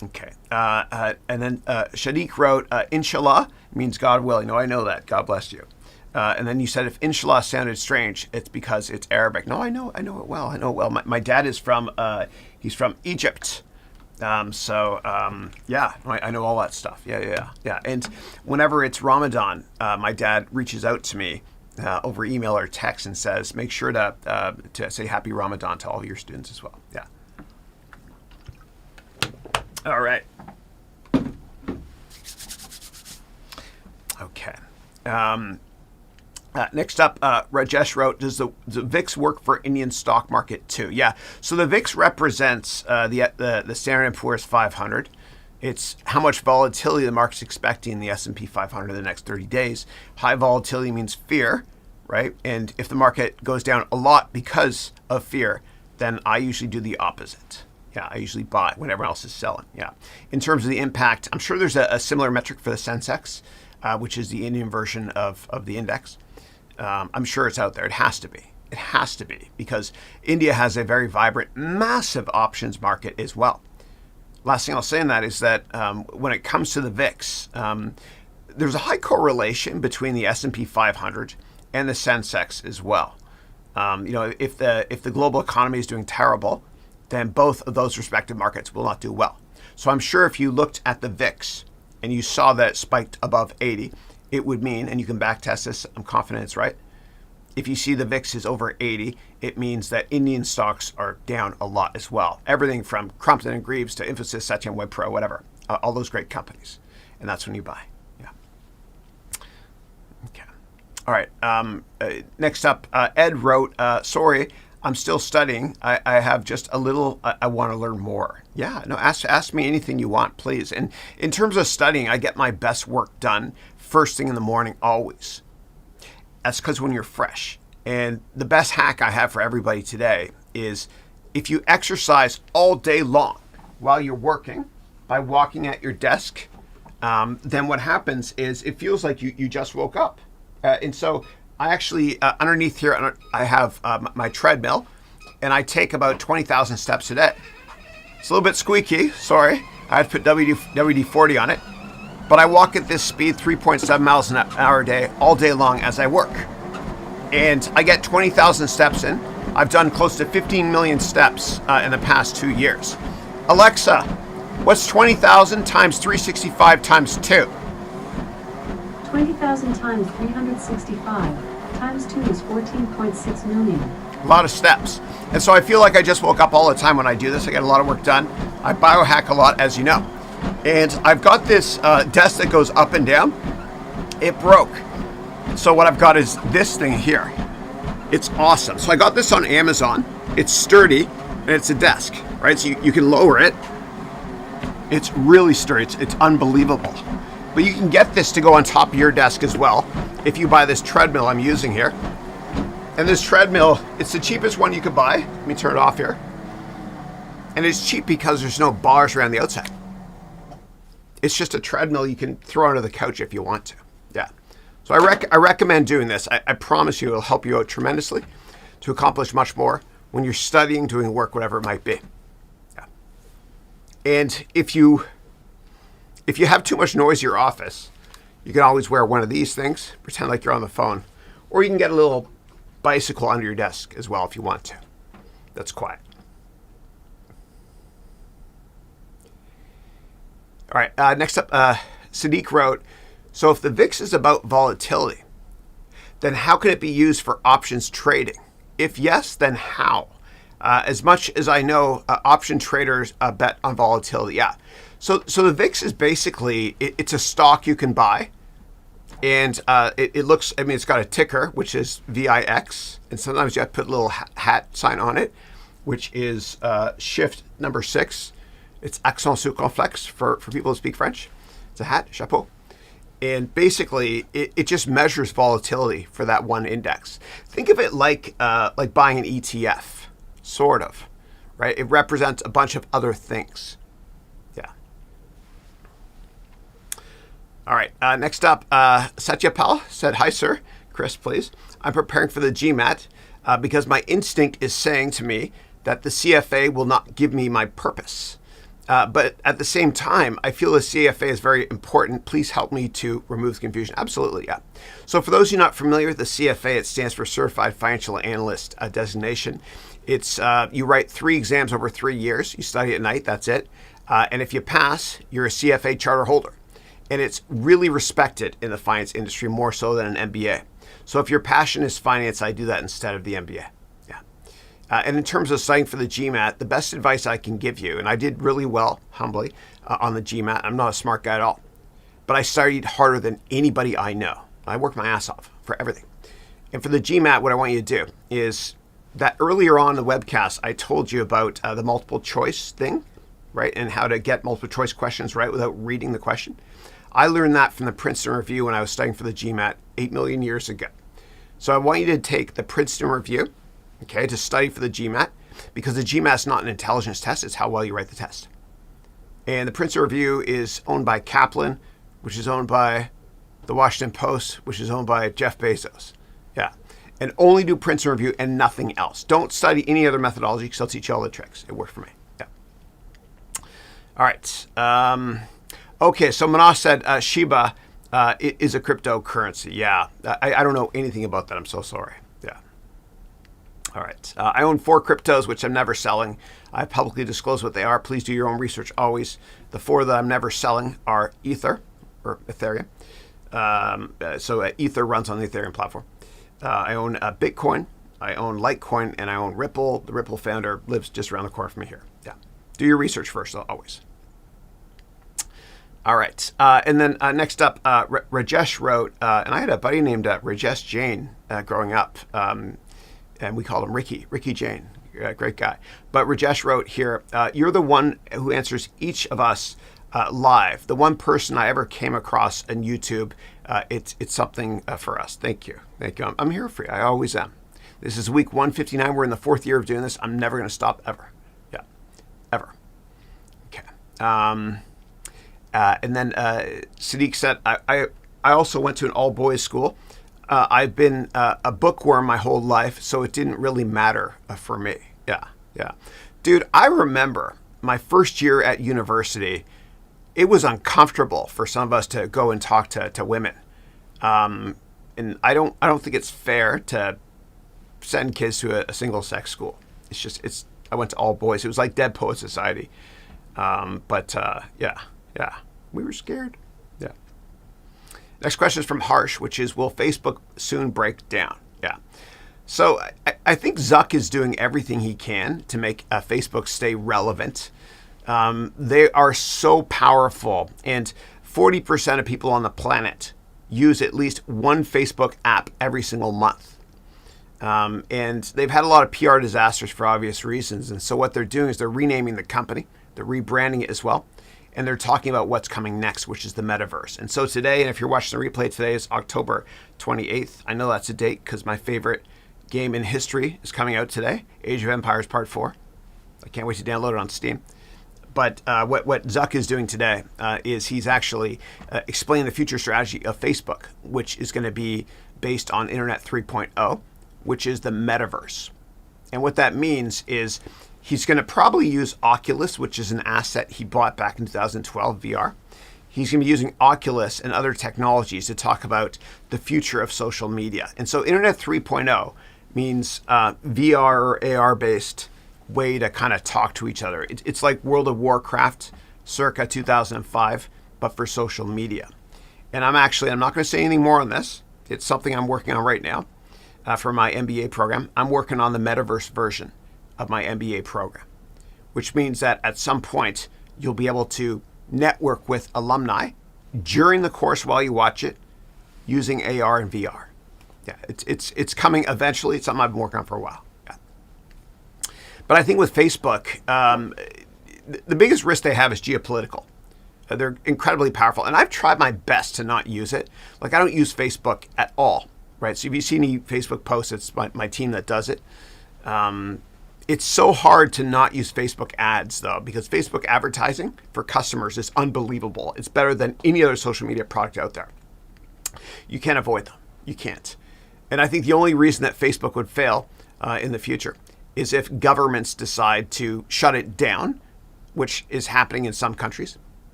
Okay. And then Shadiq wrote, Inshallah means God willing. No, I know that. God bless you. And then you said if Inshallah sounded strange, it's because it's Arabic. No, I know it well. My dad is from, he's from Egypt. I know all that stuff. Yeah. And whenever it's Ramadan, my dad reaches out to me over email or text and says, make sure to say Happy Ramadan to all your students as well. Yeah. All right. Okay. Next up, Rajesh wrote, does the VIX work for Indian stock market too? Yeah. So the VIX represents the Standard & Poor's 500. It's how much volatility the market's expecting in the S&P 500 in the next 30 days. High volatility means fear, right? And if the market goes down a lot because of fear, then I usually do the opposite. Yeah, I usually buy when everyone else is selling. Yeah. In terms of the impact, I'm sure there's a similar metric for the Sensex, which is the Indian version of the index. I'm sure it's out there. It has to be. It has to be because India has a very vibrant, massive options market as well. Last thing I'll say on that is that when it comes to the VIX, there's a high correlation between the S&P 500 and the Sensex as well. If the global economy is doing terrible, then both of those respective markets will not do well. So I'm sure if you looked at the VIX and you saw that it spiked above 80, it would mean, and you can backtest this, I'm confident it's right. If you see the VIX is over 80, it means that Indian stocks are down a lot as well. Everything from Crompton and Greaves to Infosys, Satya and Wipro, whatever. All those great companies. And that's when you buy. Yeah. Okay. All right. Next up, Ed wrote, sorry, I'm still studying. I have just a little, I want to learn more. Yeah, no, ask me anything you want, please. And in terms of studying, I get my best work done first thing in the morning, always. That's because when you're fresh. And the best hack I have for everybody today is if you exercise all day long while you're working by walking at your desk, then what happens is it feels like you just woke up. And so I actually, underneath here, I have my treadmill, and I take about 20,000 steps a day. It's a little bit squeaky, sorry. I had to put WD-40 on it. But I walk at this speed, 3.7 miles an hour a day, all day long as I work. And I get 20,000 steps in. I've done close to 15 million steps in the past 2 years. Alexa, what's 20,000 times 365 times 2? 20,000 times 365 times 2 is 14.6 million. A lot of steps. And so I feel like I just woke up all the time when I do this. I get a lot of work done. I biohack a lot, as you know. And I've got this desk that goes up and down. It broke. So what I've got is this thing here. It's awesome. So I got this on Amazon. It's sturdy, and it's a desk, right? So you can lower it. It's really sturdy. It's unbelievable. But you can get this to go on top of your desk as well if you buy this treadmill I'm using here. And this treadmill, it's the cheapest one you could buy. Let me turn it off here. And it's cheap because there's no bars around the outside. It's just a treadmill you can throw under the couch if you want to. Yeah. So I recommend doing this. I promise you it'll help you out tremendously to accomplish much more when you're studying, doing work, whatever it might be. Yeah. And if you have too much noise in your office, you can always wear one of these things, pretend like you're on the phone, or you can get a little bicycle under your desk as well if you want to. That's quiet. All right, next up, Sadiq wrote, so if the VIX is about volatility, then how can it be used for options trading? If yes, then how? As much as I know, option traders bet on volatility. Yeah. So the VIX is basically, it's a stock you can buy. And it looks, I mean, it's got a ticker, which is VIX. And sometimes you have to put a little hat sign on it, which is shift number 6. It's accent circonflexe for people who speak French. It's a hat, chapeau. And basically, it just measures volatility for that one index. Think of it like buying an ETF, sort of, right? It represents a bunch of other things. Yeah. All right. Next up, Satyapal said, "Hi, sir. Chris, please. I'm preparing for the GMAT because my instinct is saying to me that the CFA will not give me my purpose. But at the same time, I feel the CFA is very important. Please help me to remove the confusion." Absolutely, yeah. So for those of you not familiar with the CFA, it stands for Certified Financial Analyst designation. It's you write 3 exams over 3 years. You study at night, that's it. And if you pass, you're a CFA charter holder. And it's really respected in the finance industry, more so than an MBA. So if your passion is finance, I do that instead of the MBA. And in terms of studying for the GMAT, the best advice I can give you, and I did really well, humbly, on the GMAT. I'm not a smart guy at all, but I studied harder than anybody I know. I worked my ass off for everything. And for the GMAT, what I want you to do is that earlier on in the webcast, I told you about the multiple choice thing, right? And how to get multiple choice questions right without reading the question. I learned that from the Princeton Review when I was studying for the GMAT 8 million years ago. So I want you to take the Princeton Review, okay, to study for the GMAT, because the GMAT is not an intelligence test, it's how well you write the test. And the Princeton Review is owned by Kaplan, which is owned by the Washington Post, which is owned by Jeff Bezos. Yeah. And only do Princeton Review and nothing else. Don't study any other methodology because I'll teach you all the tricks. It worked for me. Yeah. All right. Okay, so Manas said Shiba is a cryptocurrency. Yeah. I don't know anything about that. I'm so sorry. Yeah. All right. I own 4 cryptos, which I'm never selling. I publicly disclose what they are. Please do your own research always. The 4 that I'm never selling are Ether, or Ethereum. So Ether runs on the Ethereum platform. I own Bitcoin, I own Litecoin, and I own Ripple. The Ripple founder lives just around the corner from me here. Yeah. Do your research first, always. All right. And then next up, Rajesh wrote, and I had a buddy named Rajesh Jain growing up. And we called him Ricky Jain, great guy. But Rajesh wrote here, "You're the one who answers each of us live. The one person I ever came across on YouTube, it's something for us. Thank you. Thank you. I'm here for you. I always am. This is week 159. We're in the 4th year of doing this. I'm never going to stop ever. Yeah, ever. Okay. And then Sadiq said, I also went to an all-boys school. I've been a bookworm my whole life, so it didn't really matter for me. Yeah. Dude, I remember my first year at university, it was uncomfortable for some of us to go and talk to women. And I don't think it's fair to send kids to a single-sex school. I went to all boys. It was like Dead Poet Society. Yeah. We were scared. Yeah. Next question is from Harsh, which is, will Facebook soon break down? Yeah. So I think Zuck is doing everything he can to make Facebook stay relevant. They are so powerful, and 40% of people on the planet use at least one Facebook app every single month. And they've had a lot of PR disasters for obvious reasons. And so what they're doing is they're renaming the company, they're rebranding it as well, and they're talking about what's coming next, which is the metaverse. And so today, and if you're watching the replay today, is October 28th. I know that's a date because my favorite game in history is coming out today, Age of Empires Part 4. I can't wait to download it on Steam. But what Zuck is doing today is he's actually explaining the future strategy of Facebook, which is going to be based on Internet 3.0, which is the metaverse. And what that means is he's going to probably use Oculus, which is an asset he bought back in 2012, VR. He's going to be using Oculus and other technologies to talk about the future of social media. And so Internet 3.0 means VR or AR-based way to kind of talk to each other. It's like World of Warcraft circa 2005, but for social media. And I'm not going to say anything more on this. It's something I'm working on right now for my MBA program. I'm working on the metaverse version of my MBA program, which means that at some point you'll be able to network with alumni during the course while you watch it using AR and VR. Yeah, it's coming eventually. It's something I've been working on for a while. Yeah. But I think with Facebook, the biggest risk they have is geopolitical. They're incredibly powerful. And I've tried my best to not use it. Like, I don't use Facebook at all, right? So if you see any Facebook posts, it's my team that does it. It's so hard to not use Facebook ads, though, because Facebook advertising for customers is unbelievable. It's better than any other social media product out there. You can't avoid them. You can't. And I think the only reason that Facebook would fail in the future is if governments decide to shut it down, which is happening in some countries,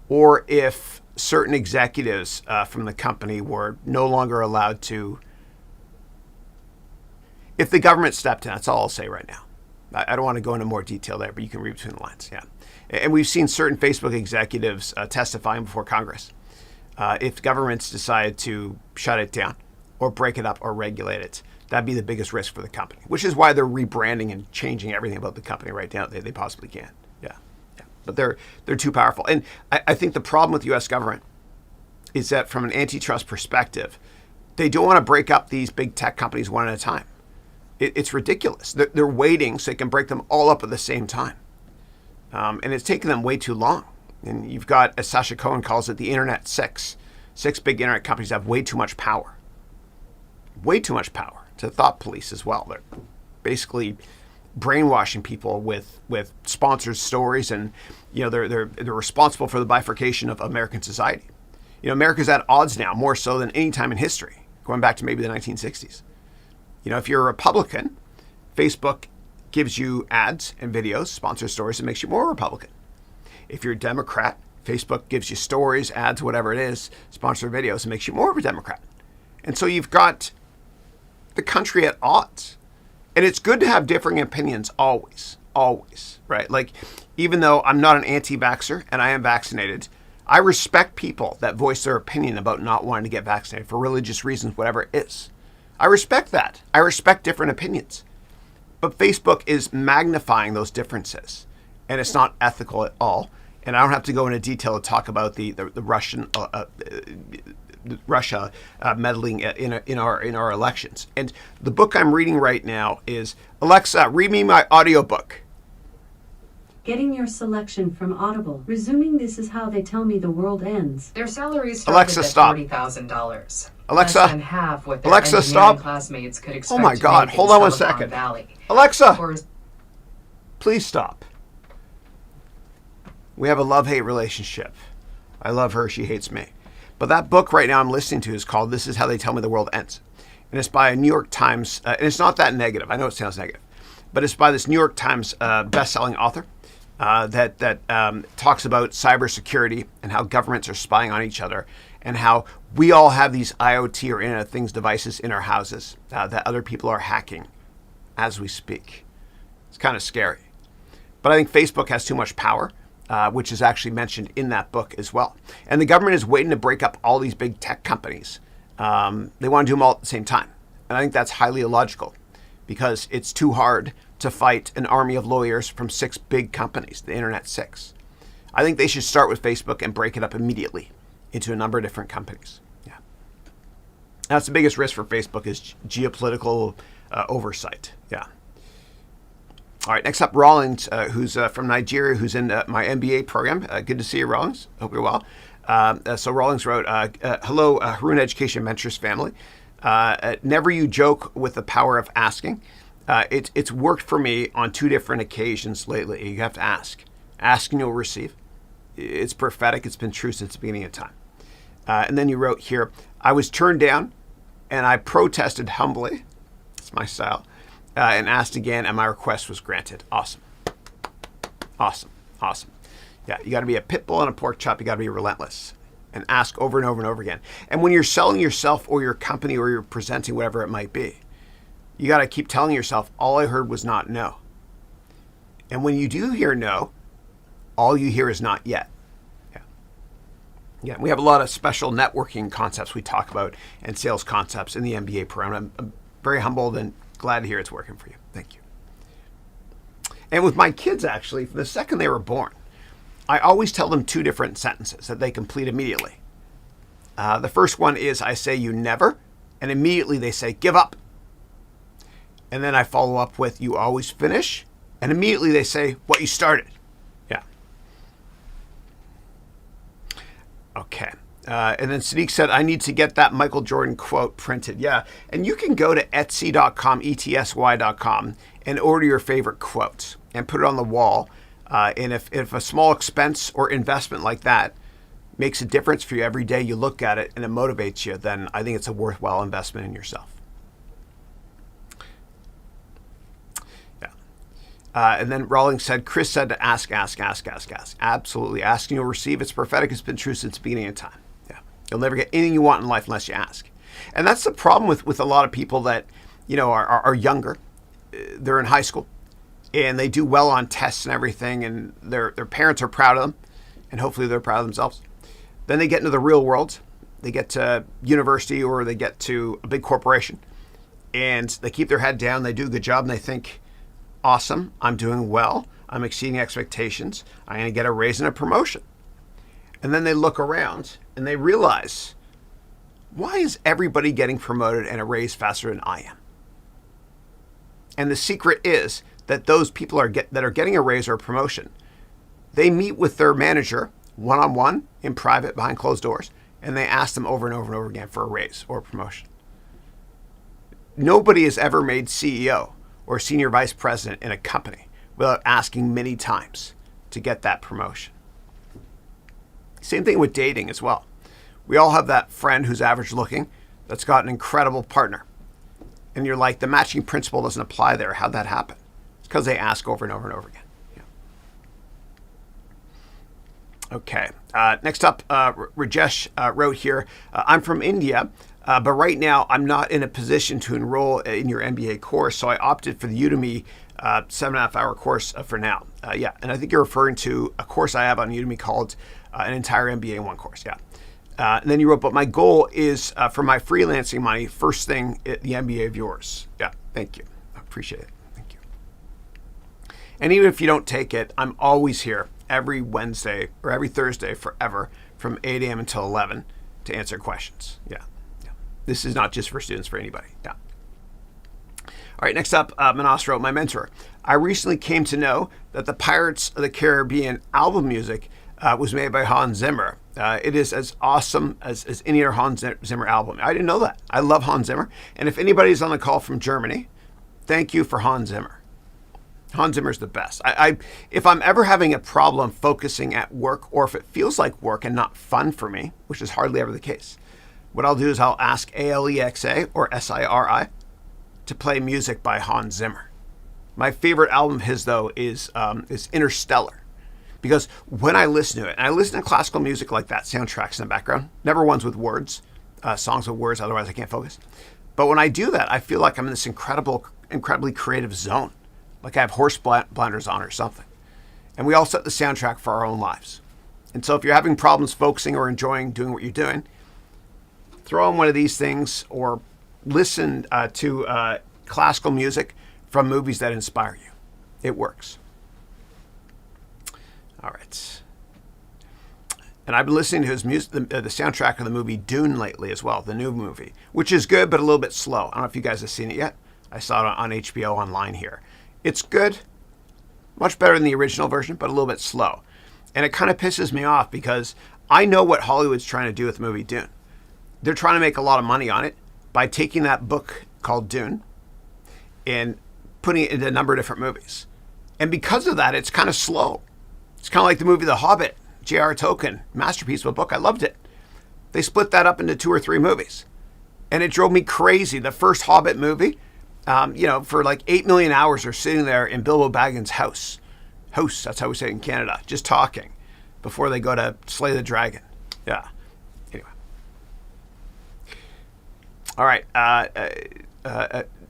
or if certain executives from the company were no longer allowed to. If the government stepped in, that's all I'll say right now. I don't want to go into more detail there, but you can read between the lines. Yeah. And we've seen certain Facebook executives testifying before Congress. If governments decide to shut it down or break it up or regulate it, that'd be the biggest risk for the company, which is why they're rebranding and changing everything about the company right now they possibly can. Yeah. But they're too powerful. And I think the problem with the U.S. government is that from an antitrust perspective, they don't want to break up these big tech companies one at a time. It's ridiculous. They're waiting so they can break them all up at the same time. And it's taken them way too long. And you've got, as Sasha Cohen calls it, the Internet Six. 6 big internet companies have way too much power. Way too much power. To thought police as well. They're basically brainwashing people with sponsored stories, and they're responsible for the bifurcation of American society. America's at odds now more so than any time in history, going back to maybe the 1960s. If you're a Republican, Facebook gives you ads and videos, sponsored stories, and makes you more Republican. If you're a Democrat, Facebook gives you stories, ads, whatever it is, sponsored videos, and makes you more of a Democrat. And so you've got the country at odds. And it's good to have differing opinions always, right? Like, even though I'm not an anti-vaxxer and I am vaccinated, I respect people that voice their opinion about not wanting to get vaccinated for religious reasons, whatever it is. I respect that. I respect different opinions. But Facebook is magnifying those differences, and it's not ethical at all. And I don't have to go into detail to talk about the Russian Russia meddling in our elections. And the book I'm reading right now is, Alexa, read me my audiobook. Getting your selection from Audible. Resuming This Is How They Tell Me the World Ends. Their salaries started Alexa, at stop. $40,000. Alexa. Less than half what their Alexa, engineering stop. classmates could expect Oh my to God, make hold in on one Silicon second. Valley. Alexa, Or please stop. We have a love-hate relationship. I love her, she hates me. But that book right now I'm listening to is called This Is How They Tell Me the World Ends. And it's by a New York Times, and it's not that negative. I know it sounds negative. But it's by this New York Times best-selling author that talks about cybersecurity and how governments are spying on each other and how we all have these IoT or Internet of Things devices in our houses that other people are hacking as we speak. It's kind of scary. But I think Facebook has too much power, which is actually mentioned in that book as well. And the government is waiting to break up all these big tech companies. They want to do them all at the same time. And I think that's highly illogical because it's too hard to fight an army of lawyers from 6 big companies, the Internet 6. I think they should start with Facebook and break it up immediately into a number of different companies. Yeah. That's the biggest risk for Facebook is geopolitical oversight. Yeah. All right, next up, Rawlings, who's from Nigeria, who's in my MBA program. Good to see you, Rawlings. Hope you're well. So Rawlings wrote, hello, Haroun Education Mentors family. Never you joke with the power of asking. It's worked for me on 2 different occasions lately. You have to ask. Ask and you'll receive. It's prophetic. It's been true since the beginning of time. And then you wrote here, I was turned down and I protested humbly. It's my style. And asked again, and my request was granted. Awesome. Awesome. Awesome. Yeah, you got to be a pit bull and a pork chop. You got to be relentless and ask over and over and over again. And when you're selling yourself or your company or you're presenting whatever it might be, you got to keep telling yourself, all I heard was not no. And when you do hear no, all you hear is not yet. Yeah. Yeah, we have a lot of special networking concepts we talk about and sales concepts in the MBA program. I'm very humbled and glad to hear it's working for you. Thank you. And with my kids, actually, from the second they were born, I always tell them 2 different sentences that they complete immediately. The first one is, I say you never, and immediately they say, give up. And then I follow up with, you always finish, and immediately they say, what you started. Yeah. Okay. And then Sadiq said, I need to get that Michael Jordan quote printed. Yeah. And you can go to etsy.com, ETSY.com, and order your favorite quotes and put it on the wall. And if a small expense or investment like that makes a difference for you every day, you look at it and it motivates you, then I think it's a worthwhile investment in yourself. Yeah. And then Rawlings said, Chris said to ask. Absolutely. Ask and you'll receive. It's prophetic. It's been true since the beginning of time. Yeah. You'll never get anything you want in life unless you ask. And that's the problem with a lot of people that, you know, are younger. They're in high school and they do well on tests and everything, and their parents are proud of them, and hopefully they're proud of themselves. Then they get into the real world. They get to university or they get to a big corporation, and they keep their head down. They do a good job, and they think, awesome, I'm doing well. I'm exceeding expectations. I'm going to get a raise and a promotion. And then they look around and they realize, why is everybody getting promoted and a raise faster than I am? And the secret is that those people that are getting a raise or a promotion, they meet with their manager one-on-one in private behind closed doors, and they ask them over and over and over again for a raise or a promotion. Nobody has ever made CEO or senior vice president in a company without asking many times to get that promotion. Same thing with dating as well. We all have that friend who's average looking that's got an incredible partner. And you're like, the matching principle doesn't apply there. How'd that happen? It's because they ask over and over and over again. Yeah. Okay. Next up, Rajesh wrote here, I'm from India, but right now I'm not in a position to enroll in your MBA course, so I opted for the Udemy 7.5-hour course for now. Yeah, and I think you're referring to a course I have on Udemy called an entire MBA in one course. Yeah. And then you wrote, but my goal is for my freelancing money, first thing, the MBA of yours. Yeah, thank you. I appreciate it. Thank you. And even if you don't take it, I'm always here every Wednesday or every Thursday forever from 8 a.m. until 11 to answer questions. Yeah. This is not just for students, for anybody. Yeah. All right, next up, Manas wrote, my mentor. I recently came to know that the Pirates of the Caribbean album music was made by Hans Zimmer. It is as awesome as any other Hans Zimmer album. I didn't know that. I love Hans Zimmer. And if anybody's on the call from Germany, thank you for Hans Zimmer. Hans Zimmer's the best. If I'm ever having a problem focusing at work, or if it feels like work and not fun for me, which is hardly ever the case, what I'll do is I'll ask Alexa or Siri to play music by Hans Zimmer. My favorite album of his, though, is Interstellar. Because when I listen to it, and I listen to classical music like that, soundtracks in the background, never ones with words, songs with words, otherwise I can't focus. But when I do that, I feel like I'm in this incredibly creative zone. Like I have horse blinders on or something. And we all set the soundtrack for our own lives. And so if you're having problems focusing or enjoying doing what you're doing, throw on one of these things or listen to classical music from movies that inspire you. It works. All right. And I've been listening to his music, the soundtrack of the movie Dune lately as well, the new movie, which is good, but a little bit slow. I don't know if you guys have seen it yet. I saw it on HBO online here. It's good, much better than the original version, but a little bit slow. And it kind of pisses me off because I know what Hollywood's trying to do with the movie Dune. They're trying to make a lot of money on it by taking that book called Dune and putting it into a number of different movies. And because of that, it's kind of slow. It's kind of like the movie The Hobbit, J.R. Tolkien, masterpiece of a book. I loved it. They split that up into 2 or 3 movies. And it drove me crazy. The first Hobbit movie, for like 8 million hours, they're sitting there in Bilbo Baggins' house. House, that's how we say it in Canada, just talking before they go to slay the dragon. Yeah. Anyway. All right.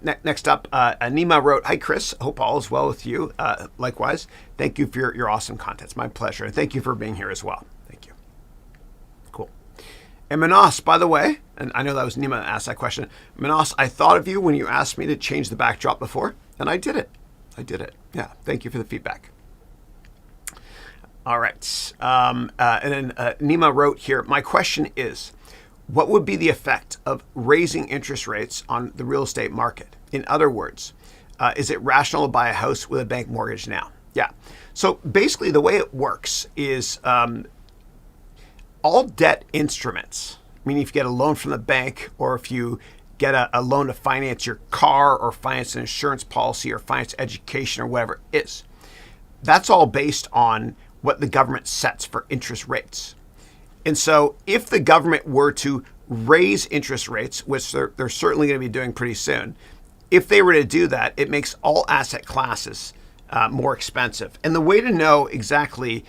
Next up, Nima wrote, hi, Chris. Hope all is well with you. Likewise, thank you for your awesome content. It's my pleasure. And thank you for being here as well. Thank you. Cool. And Manas, by the way, and I know that was Nima that asked that question. Manas, I thought of you when you asked me to change the backdrop before, and I did it. Yeah, thank you for the feedback. All right. And then Nima wrote here, my question is, what would be the effect of raising interest rates on the real estate market? In other words, is it rational to buy a house with a bank mortgage now? Yeah. So basically the way it works is all debt instruments, meaning if you get a loan from the bank or if you get a loan to finance your car or finance an insurance policy or finance education or whatever it is, that's all based on what the government sets for interest rates. And so if the government were to raise interest rates, which they're certainly going to be doing pretty soon, if they were to do that, it makes all asset classes more expensive. And the way to know exactly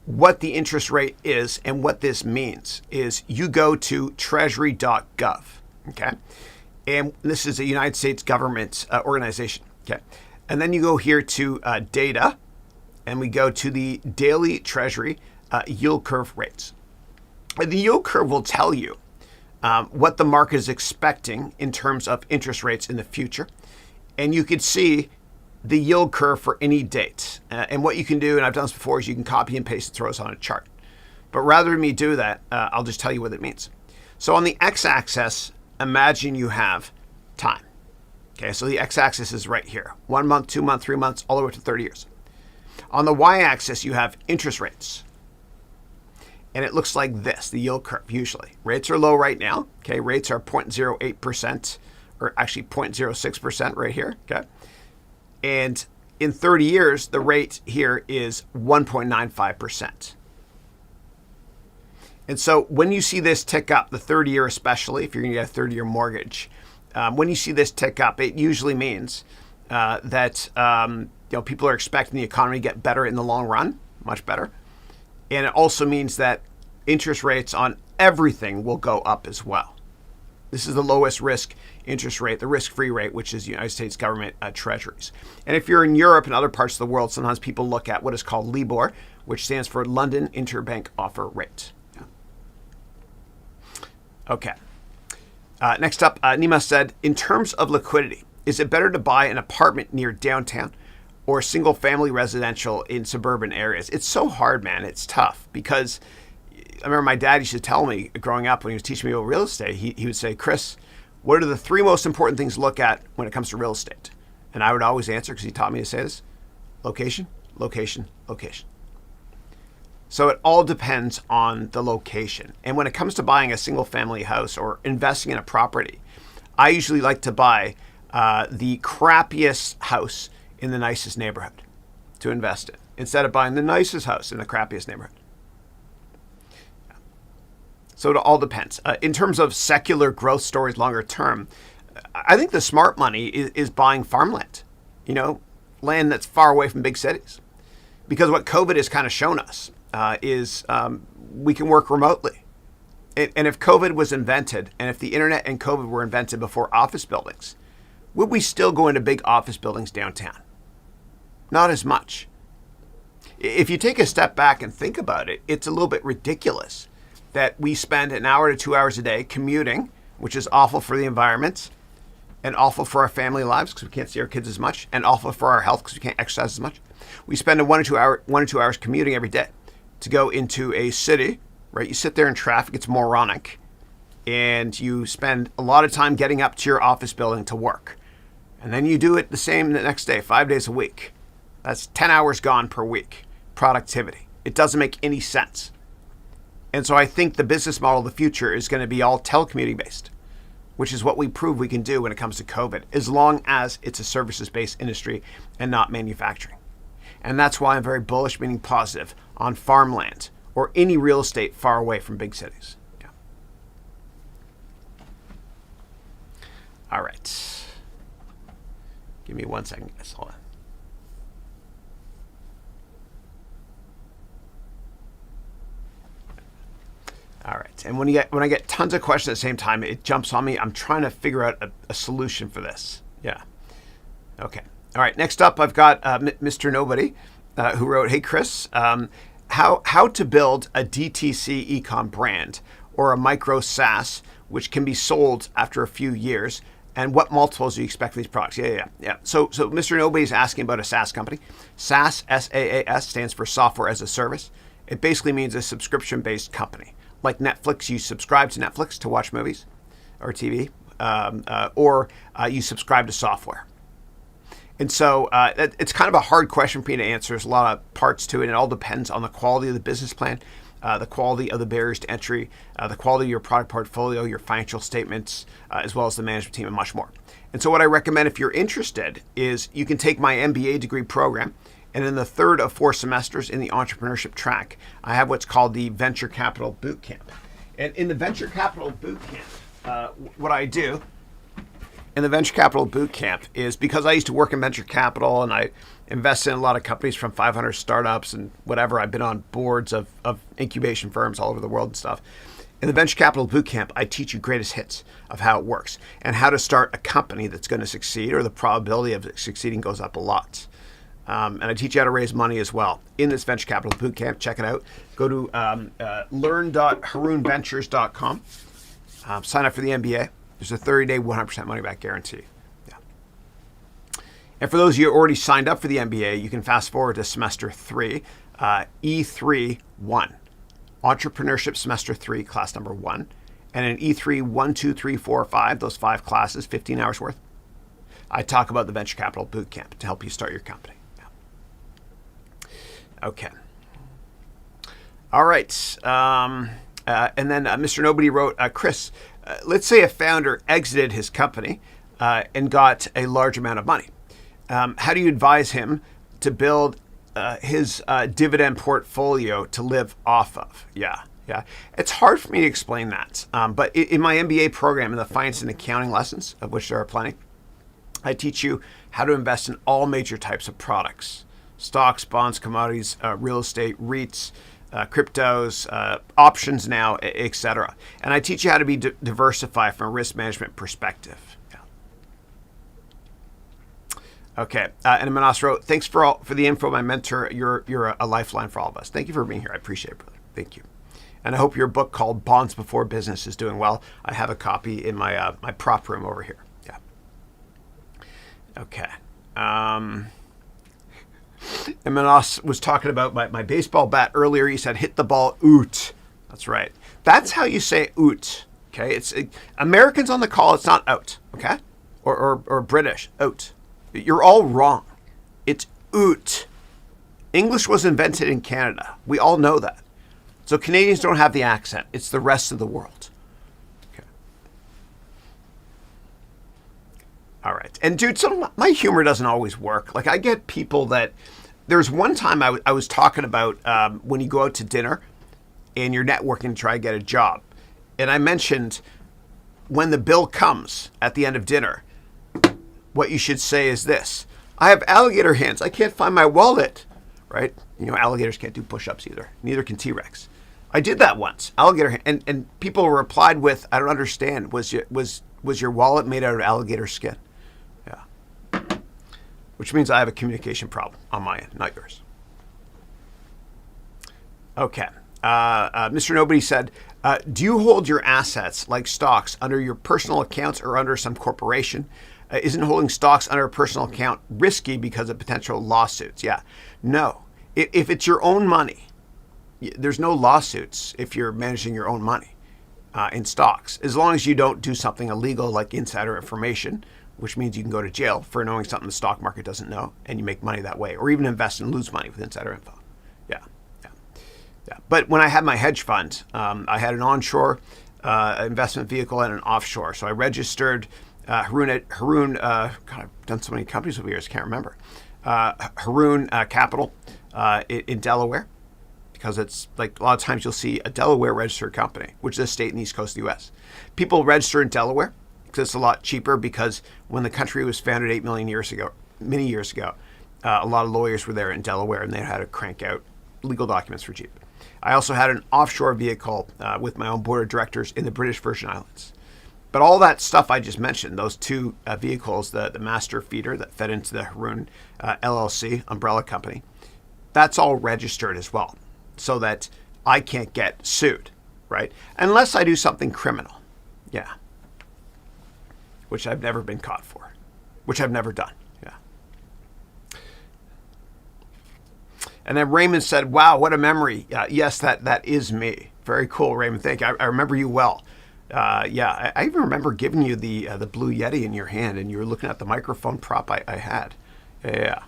what the interest rate is and what this means is you go to treasury.gov, okay? And this is a United States government organization, okay? And then you go here to data, and we go to the daily treasury yield curve rates. And the yield curve will tell you what the market is expecting in terms of interest rates in the future. And you can see the yield curve for any date. And what you can do, and I've done this before, is you can copy and paste and throw this on a chart. But rather than me do that, I'll just tell you what it means. So on the x-axis, imagine you have time. Okay, so the x-axis is right here. 1 month, 2 months, 3 months, all the way to 30 years. On the y-axis, you have interest rates. And it looks like this, the yield curve, usually. Rates are low right now. Okay, rates are 0.08%, or actually 0.06% right here. Okay. And in 30 years, the rate here is 1.95%. And so when you see this tick up, the 30-year especially, if you're going to get a 30-year mortgage, when you see this tick up, it usually means that people are expecting the economy to get better in the long run, much better. And it also means that interest rates on everything will go up as well. This is the lowest risk interest rate, the risk-free rate, which is United States government treasuries. And if you're in Europe and other parts of the world, sometimes people look at what is called LIBOR, which stands for London Interbank Offer Rate. Yeah. Okay. Next up, Nima said, in terms of liquidity, is it better to buy an apartment near downtown or single-family residential in suburban areas? It's so hard, man. It's tough because I remember my dad used to tell me growing up when he was teaching me about real estate, he would say, Chris, what are the three most important things to look at when it comes to real estate? And I would always answer, because he taught me to say this, location, location, location. So it all depends on the location. And when it comes to buying a single family house or investing in a property, I usually like to buy the crappiest house in the nicest neighborhood to invest in, instead of buying the nicest house in the crappiest neighborhood. So it all depends. In terms of secular growth stories longer term, I think the smart money is buying farmland, land that's far away from big cities. Because what COVID has kind of shown us is we can work remotely. And if COVID was invented, and if the internet and COVID were invented before office buildings, would we still go into big office buildings downtown? Not as much. If you take a step back and think about it, it's a little bit ridiculous that we spend an hour to 2 hours a day commuting, which is awful for the environment and awful for our family lives because we can't see our kids as much, and awful for our health because we can't exercise as much. We spend 1 to 2 hours commuting every day to go into a city, right? You sit there in traffic, it's moronic, and you spend a lot of time getting up to your office building to work. And then you do it the same the next day, 5 days a week. That's 10 hours gone per week. Productivity. It doesn't make any sense. And so I think the business model of the future is going to be all telecommuting based, which is what we prove we can do when it comes to COVID, as long as it's a services-based industry and not manufacturing. And that's why I'm very bullish, meaning positive, on farmland or any real estate far away from big cities. Yeah. All right. Give me 1 second, guys. Hold on. All right. And when I get tons of questions at the same time, it jumps on me. I'm trying to figure out a solution for this. Yeah. Okay. All right. Next up, I've got Mr. Nobody, who wrote, "Hey Chris, how to build a DTC e-com brand or a micro SaaS which can be sold after a few years, and what multiples do you expect for these products?" Yeah. So Mr. Nobody is asking about a SaaS company. SaaS, SaaS, stands for software as a service. It basically means a subscription-based company. Like Netflix, you subscribe to Netflix to watch movies or TV, or you subscribe to software. And so it's kind of a hard question for me to answer. There's a lot of parts to it. It all depends on the quality of the business plan, the quality of the barriers to entry, the quality of your product portfolio, your financial statements, as well as the management team and much more. And so what I recommend if you're interested is you can take my MBA degree program. And in the third of 4 semesters in the entrepreneurship track, I have what's called the Venture Capital Bootcamp. And in the Venture Capital Bootcamp, what I do in the Venture Capital Bootcamp is, because I used to work in venture capital and I invested in a lot of companies from 500 startups and whatever. I've been on boards of incubation firms all over the world and stuff. In the Venture Capital Bootcamp, I teach you greatest hits of how it works and how to start a company that's going to succeed, or the probability of succeeding goes up a lot. And I teach you how to raise money as well in this Venture Capital Bootcamp. Check it out. Go to learn.harounventures.com. Sign up for the MBA. There's a 30-day, 100% money-back guarantee. Yeah. And for those of you who already signed up for the MBA, you can fast forward to semester 3, E3-1. Entrepreneurship semester 3, class number 1. And in E3, 1, 2, 3, 4, 5, those 5 classes, 15 hours worth, I talk about the Venture Capital Bootcamp to help you start your company. Okay. All right. And then Mr. Nobody wrote, Chris, let's say a founder exited his company and got a large amount of money. How do you advise him to build his dividend portfolio to live off of? Yeah. It's hard for me to explain that. But in my MBA program, in the finance and accounting lessons, of which there are plenty, I teach you how to invest in all major types of products: stocks, bonds, commodities, real estate, REITs, cryptos, options now, etc. And I teach you how to be diversified from a risk management perspective. Yeah. Okay. And Manas wrote, "Thanks for the info, my mentor. You're a lifeline for all of us." Thank you for being here. I appreciate it, brother. Thank you. And I hope your book called Bonds Before Business is doing well. I have a copy in my my prop room over here. Yeah. Okay. And Manas was talking about my baseball bat earlier. He said, "Hit the ball, oot." That's right. That's how you say oot Okay, Americans on the call. It's not out. Okay, or British out. You're all wrong. It's oot. English was invented in Canada. We all know that. So Canadians don't have the accent. It's the rest of the world. Okay. All right. And dude, my humor doesn't always work. Like I get people that, there's one time I was talking about when you go out to dinner and you're networking to try to get a job. And I mentioned when the bill comes at the end of dinner, what you should say is this: I have alligator hands. I can't find my wallet. Right? You know, alligators can't do push-ups either. Neither can T-Rex. I did that once. Alligator, and people replied with, "I don't understand. Was your wallet made out of alligator skin?" Yeah. Which means I have a communication problem on my end, not yours. Okay. Mr. Nobody said, "Do you hold your assets like stocks under your personal accounts or under some corporation? Isn't holding stocks under a personal account risky because of potential lawsuits?" Yeah. No. If it's your own money, there's no lawsuits if you're managing your own money in stocks, as long as you don't do something illegal like insider information, which means you can go to jail for knowing something the stock market doesn't know, and you make money that way, or even invest and lose money with insider info. Yeah. But when I had my hedge fund, I had an onshore investment vehicle and an offshore. So I registered Haroun. God, I've done so many companies over the years, I can't remember. Haroun Capital in Delaware, because it's like a lot of times you'll see a Delaware registered company, which is a state in the East Coast of the U.S. People register in Delaware because it's a lot cheaper, because when the country was founded 8 million years ago, many years ago, a lot of lawyers were there in Delaware and they had to crank out legal documents for cheap. I also had an offshore vehicle with my own board of directors in the British Virgin Islands. But all that stuff I just mentioned, those two vehicles, the master feeder that fed into the Haroun LLC umbrella company, that's all registered as well, so that I can't get sued, right? Unless I do something criminal. Yeah. Which I've never been caught for, which I've never done. Yeah. And then Raymond said, "Wow, what a memory." Yes, that is me. Very cool, Raymond. Thank you. I remember you well. Yeah, I even remember giving you the Blue Yeti in your hand, and you were looking at the microphone prop I had. Yeah.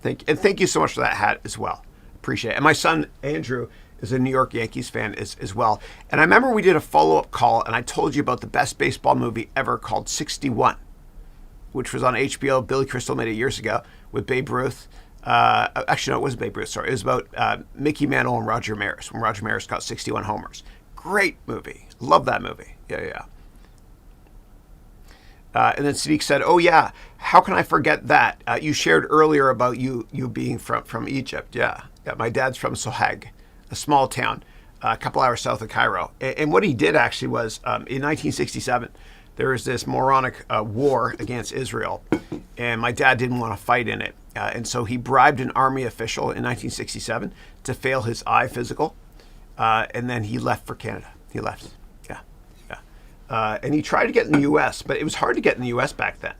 Thank you so much for that hat as well. Appreciate it. And my son Andrew is a New York Yankees fan as well. And I remember we did a follow-up call, and I told you about the best baseball movie ever called 61, which was on HBO. Billy Crystal made it years ago with Babe Ruth. Actually, no, it wasn't Babe Ruth. Sorry, it was about Mickey Mantle and Roger Maris when Roger Maris got 61 homers. Great movie. Love that movie. Yeah. And then Sadiq said, "Oh yeah, how can I forget that? You shared earlier about you being from Egypt." Yeah. My dad's from Sohag, a small town a couple hours south of Cairo. And what he did actually was, in 1967, there was this moronic war against Israel, and my dad didn't want to fight in it. And so he bribed an army official in 1967 to fail his eye physical, and then he left for Canada. He left. And he tried to get in the U.S., but it was hard to get in the U.S. back then.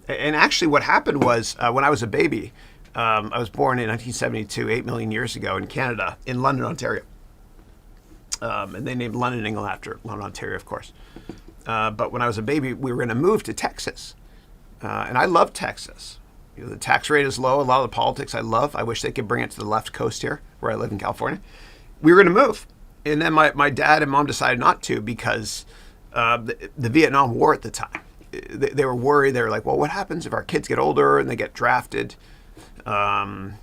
And actually what happened was, when I was a baby, I was born in 1972, 8 million years ago in Canada, in London, Ontario. And they named London, England after London, Ontario, of course. But when I was a baby, we were going to move to Texas. And I love Texas. You know, the tax rate is low. A lot of the politics I love. I wish they could bring it to the left coast here, where I live in California. We were going to move. And then my dad and mom decided not to, because the Vietnam War at the time. They were worried. They were like, well, what happens if our kids get older and they get drafted? But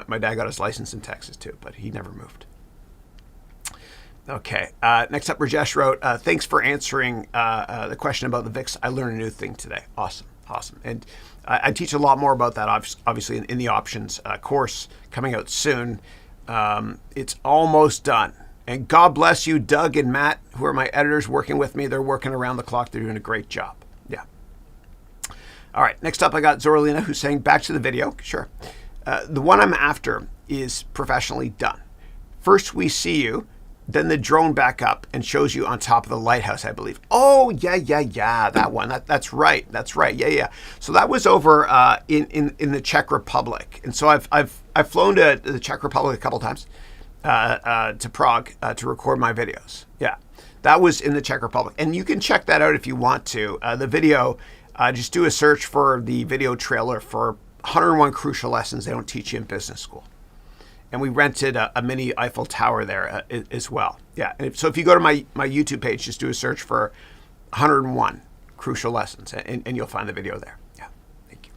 my dad got his license in Texas too, but he never moved. Okay. Next up, Rajesh wrote, "Thanks for answering the question about the VIX. I learned a new thing today." Awesome. And I teach a lot more about that, obviously, in the options course coming out soon. It's almost done. And God bless you, Doug and Matt, who are my editors working with me. They're working around the clock. They're doing a great job. Yeah. All right. Next up, I got Zorlina, who's saying, back to the video. Sure. The one I'm after is professionally done. First, we see you. Then the drone back up and shows you on top of the lighthouse, I believe. Oh, yeah. That one. That's right. Yeah. So that was over in the Czech Republic. And so I've flown to the Czech Republic a couple times. To Prague to record my videos. Yeah, That was in the Czech Republic. And you can check that out if you want to. The video, just do a search for the video trailer for 101 crucial lessons they don't teach you in business school. And we rented a mini Eiffel Tower there as well. Yeah, and so if you go to my YouTube page, just do a search for 101 crucial lessons, and you'll find the video there. Yeah, thank you.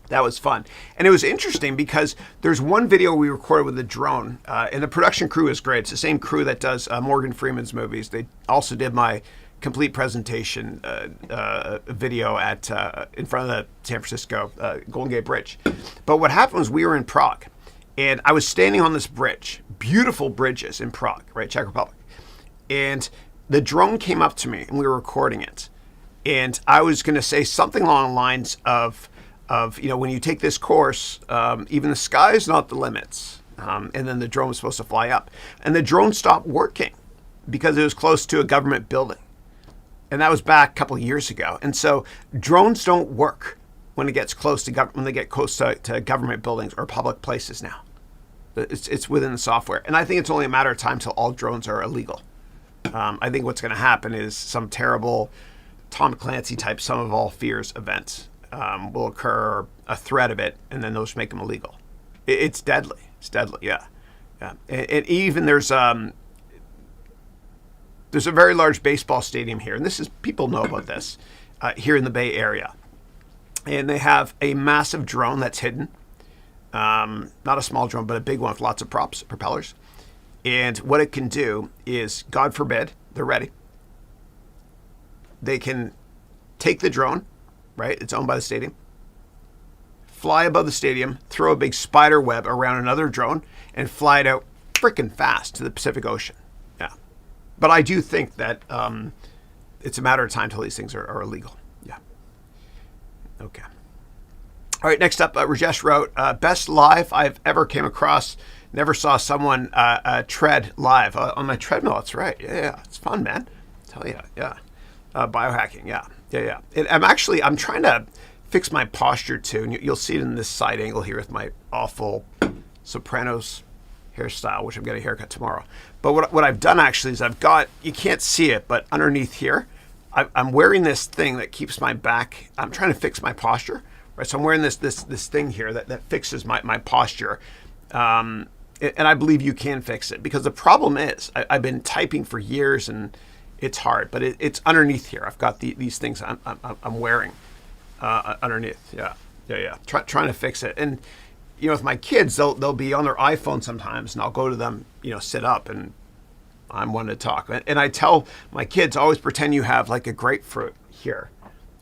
That was fun. And it was interesting because there's one video we recorded with a drone, and the production crew is great. It's the same crew that does Morgan Freeman's movies. They also did my complete presentation video at in front of the San Francisco Golden Gate Bridge. But what happened was we were in Prague, and I was standing on this bridge, beautiful bridges in Prague, right, Czech Republic. And the drone came up to me, and we were recording it. And I was going to say something along the lines of when you take this course, even the sky is not the limits. And then the drone was supposed to fly up. And the drone stopped working because it was close to a government building. And that was back a couple of years ago. And so drones don't work when it gets close to when they get close to government buildings or public places now. It's within the software. And I think it's only a matter of time till all drones are illegal. I think what's going to happen is some terrible Tom Clancy type Sum of All Fears event will occur, a threat of it, and then those make them illegal. It's deadly. It's deadly, yeah. And even there's a very large baseball stadium here, and people know about this, here in the Bay Area. And they have a massive drone that's hidden. Not a small drone, but a big one with lots of props, propellers. And what it can do is, God forbid, they're ready. They can take the drone, right? It's owned by the stadium. Fly above the stadium, throw a big spider web around another drone, and fly it out freaking fast to the Pacific Ocean. Yeah. But I do think that it's a matter of time till these things are illegal. Yeah. Okay. All right, next up, Rajesh wrote, best live I've ever came across. Never saw someone tread live on my treadmill. That's right. Yeah. It's fun, man. I tell you. Yeah. Biohacking. Yeah. I'm trying to fix my posture too. And you'll see it in this side angle here with my awful Sopranos hairstyle, which I'm getting a haircut tomorrow. But what I've done actually is you can't see it, but underneath here, I'm wearing this thing that keeps my back. I'm trying to fix my posture. Right, so I'm wearing this thing here that fixes my posture, and I believe you can fix it, because the problem is I've been typing for years and it's hard, but it's underneath here. I've got these things I'm wearing underneath. Yeah. Trying to fix it, and with my kids, they'll be on their iPhone sometimes, and I'll go to them, sit up, and I'm one to talk, and I tell my kids, always pretend you have like a grapefruit here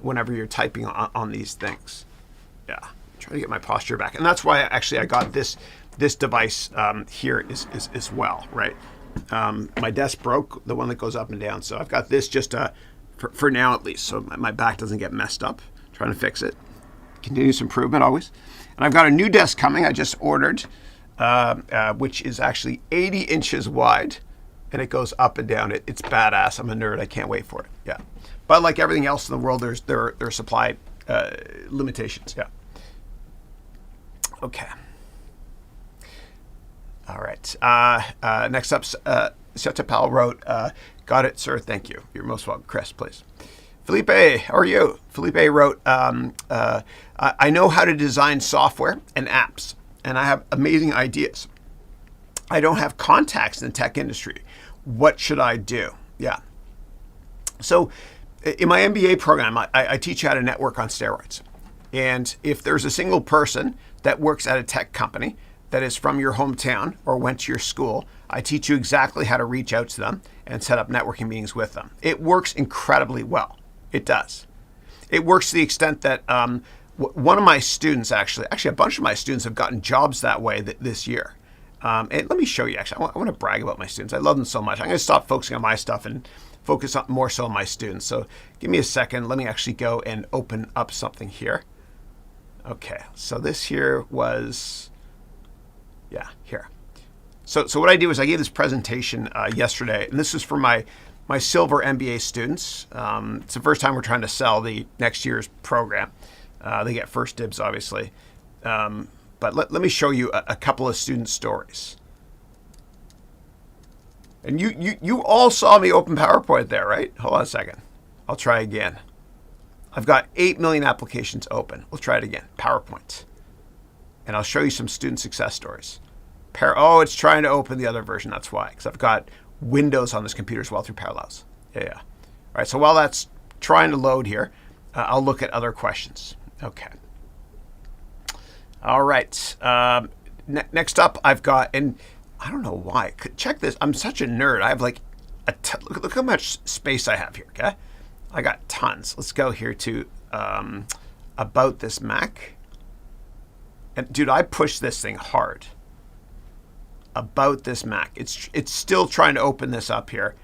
whenever you're typing on these things. Yeah, trying to get my posture back, and that's why I got this device here as well, right? My desk broke, the one that goes up and down, so I've got this just for now at least, so my back doesn't get messed up. Trying to fix it. Continuous improvement always. And I've got a new desk coming. I just ordered, which is actually 80 inches wide, and it goes up and down. It's badass. I'm a nerd. I can't wait for it. Yeah, but like everything else in the world, there are supply limitations. Yeah. Okay. All right. Next up, Setapal wrote, got it, sir. Thank you. You're most welcome. Chris, please. Felipe, how are you? Felipe wrote, I know how to design software and apps, and I have amazing ideas. I don't have contacts in the tech industry. What should I do? Yeah. So in my MBA program, I teach you how to network on steroids. And if there's a single person that works at a tech company that is from your hometown or went to your school, I teach you exactly how to reach out to them and set up networking meetings with them. It works incredibly well. It does. It works to the extent that one of my students, actually a bunch of my students have gotten jobs that way this year. And let me show you, actually. I want to brag about my students. I love them so much. I'm going to stop focusing on my stuff and focus on more so on my students. So give me a second. Let me actually go and open up something here. Okay, so this here was, here. So what I did was I gave this presentation yesterday, and this is for my silver MBA students. It's the first time we're trying to sell the next year's program. They get first dibs, obviously. But let me show you a couple of student stories. And you all saw me open PowerPoint there, right? Hold on a second. I'll try again. I've got 8 million applications open. We'll try it again. PowerPoint. And I'll show you some student success stories. Oh, it's trying to open the other version. That's why. Because I've got Windows on this computer as well through Parallels. Yeah. All right. So while that's trying to load here, I'll look at other questions. Okay. All right. Next up, I've got, and I don't know why. Check this. I'm such a nerd. I have like look how much space I have here. Okay. I got tons. Let's go here to about this Mac. And dude, I pushed this thing hard. About this Mac. It's still trying to open this up here.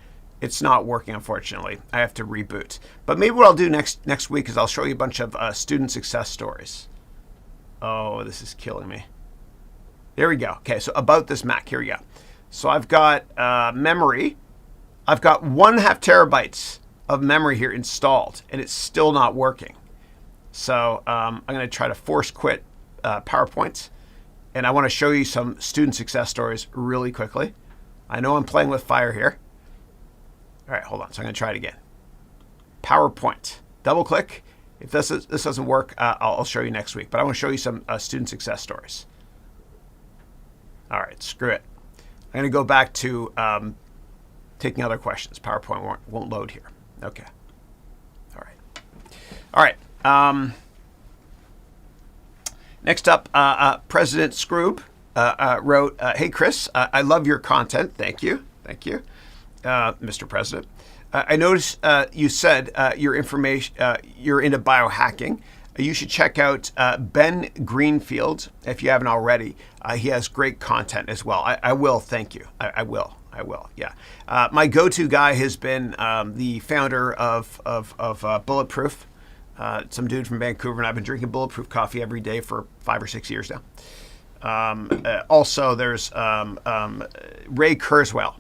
It's not working, unfortunately. I have to reboot. But maybe what I'll do next week is I'll show you a bunch of student success stories. Oh, this is killing me. There we go. Okay, so about this Mac. Here we go. So I've got memory. I've got 1.5 terabytes of memory here installed, and it's still not working. So I'm going to try to force quit PowerPoint, and I want to show you some student success stories really quickly. I know I'm playing with fire here. All right, hold on. So I'm going to try it again. PowerPoint. Double click. If this doesn't work, I'll show you next week. But I want to show you some student success stories. All right, screw it. I'm going to go back to taking other questions. PowerPoint won't load here. Okay. All right. Next up, President Scroob wrote, "Hey Chris, I love your content. Thank you, Mr. President. I noticed you said you're into biohacking. You should check out Ben Greenfield if you haven't already. He has great content as well. I will. Thank you. I will. Yeah. My go-to guy has been the founder of Bulletproof. Some dude from Vancouver, and I've been drinking Bulletproof coffee every day for 5 or 6 years now. Also, there's Ray Kurzweil.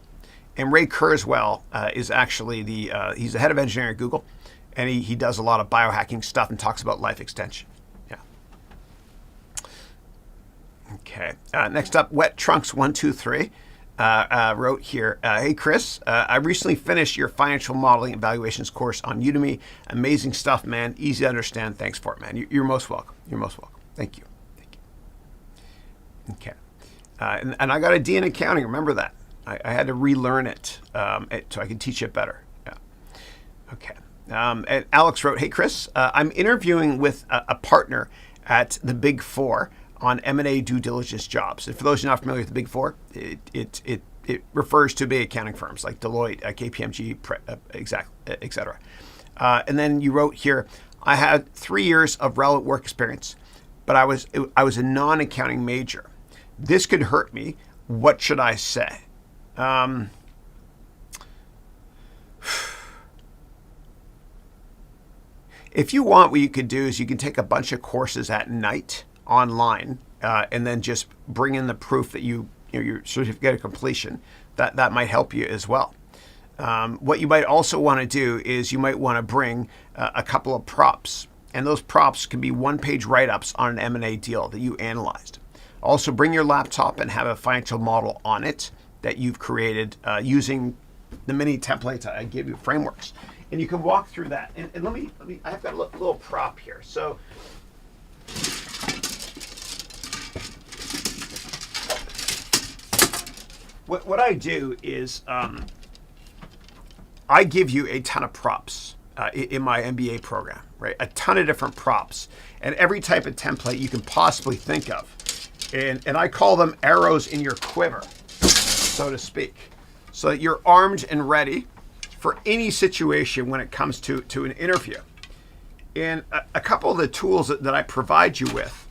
And Ray Kurzweil is actually he's the head of engineering at Google, and he does a lot of biohacking stuff and talks about life extension. Yeah. Okay. Next up, Wet Trunks 123 wrote here, "Hey Chris, I recently finished your financial modeling and valuations course on Udemy. Amazing stuff, man. Easy to understand. Thanks for it, man. You're most welcome. Thank you. Okay. And I got a D in accounting. Remember that. I had to relearn it so I could teach it better. Yeah. Okay. And Alex wrote, "Hey Chris, I'm interviewing with a partner at the Big Four on M&A due diligence jobs." And for those who are not familiar with the Big Four, it refers to big accounting firms like Deloitte, KPMG, etc. And then you wrote here, "I had 3 years of relevant work experience, but I was a non-accounting major. This could hurt me. What should I say?" If you want, what you could do is you can take a bunch of courses at night online, and then just bring in the proof that your certificate of completion. That might help you as well. What you might also want to do is you might want to bring a couple of props, and those props can be one-page write-ups on an M&A deal that you analyzed. Also, bring your laptop and have a financial model on it that you've created using the mini templates I give you, frameworks. And you can walk through that. And let me I've got a little prop here. So what I do is I give you a ton of props in my MBA program, right? A ton of different props and every type of template you can possibly think of. And I call them arrows in your quiver, so to speak, so that you're armed and ready for any situation when it comes to an interview. And a couple of the tools that I provide you with,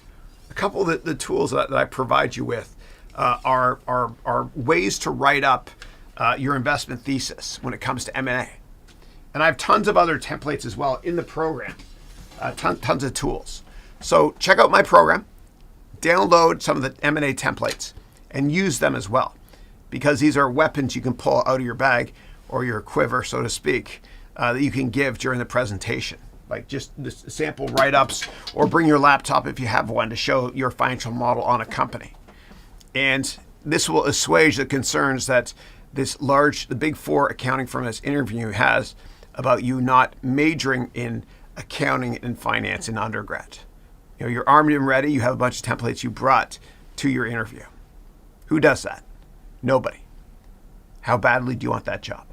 are ways to write up your investment thesis when it comes to M&A. And I have tons of other templates as well in the program, tons of tools. So check out my program, download some of the M&A templates, and use them as well, because these are weapons you can pull out of your bag or your quiver, so to speak, that you can give during the presentation, like just the sample write-ups, or bring your laptop if you have one to show your financial model on a company. And this will assuage the concerns that the big four accounting firm this interview has about you not majoring in accounting and finance in undergrad. You're armed and ready. You have a bunch of templates you brought to your interview. Who does that? Nobody. How badly do you want that job?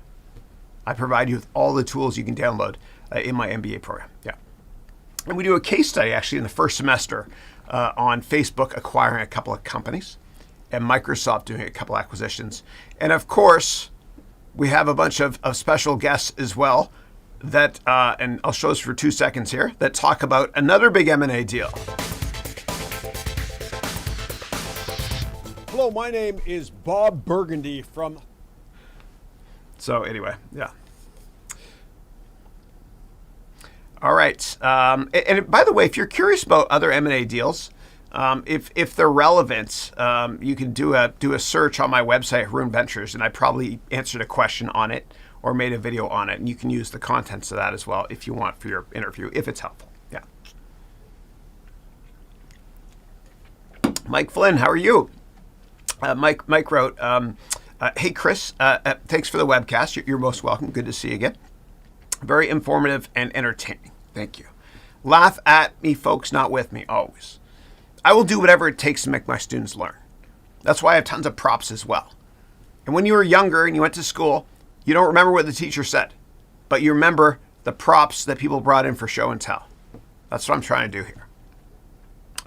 I provide you with all the tools you can download in my MBA program. Yeah. And we do a case study actually in the first semester on Facebook acquiring a couple of companies and Microsoft doing a couple acquisitions. And of course, we have a bunch of special guests as well that, and I'll show this for 2 seconds here, that talk about another big M&A deal. Hello, my name is Bob Burgundy from... So anyway, yeah. All right. And by the way, if you're curious about other M&A deals, if they're relevant, you can do a search on my website, Haroun Ventures, and I probably answered a question on it or made a video on it, and you can use the contents of that as well if you want for your interview, if it's helpful. Yeah. Mike Flynn, how are you? Mike wrote, hey, Chris, thanks for the webcast. You're most welcome. Good to see you again. Very informative and entertaining. Thank you. Laugh at me, folks, not with me, always. I will do whatever it takes to make my students learn. That's why I have tons of props as well. And when you were younger and you went to school, you don't remember what the teacher said, but you remember the props that people brought in for show and tell. That's what I'm trying to do here.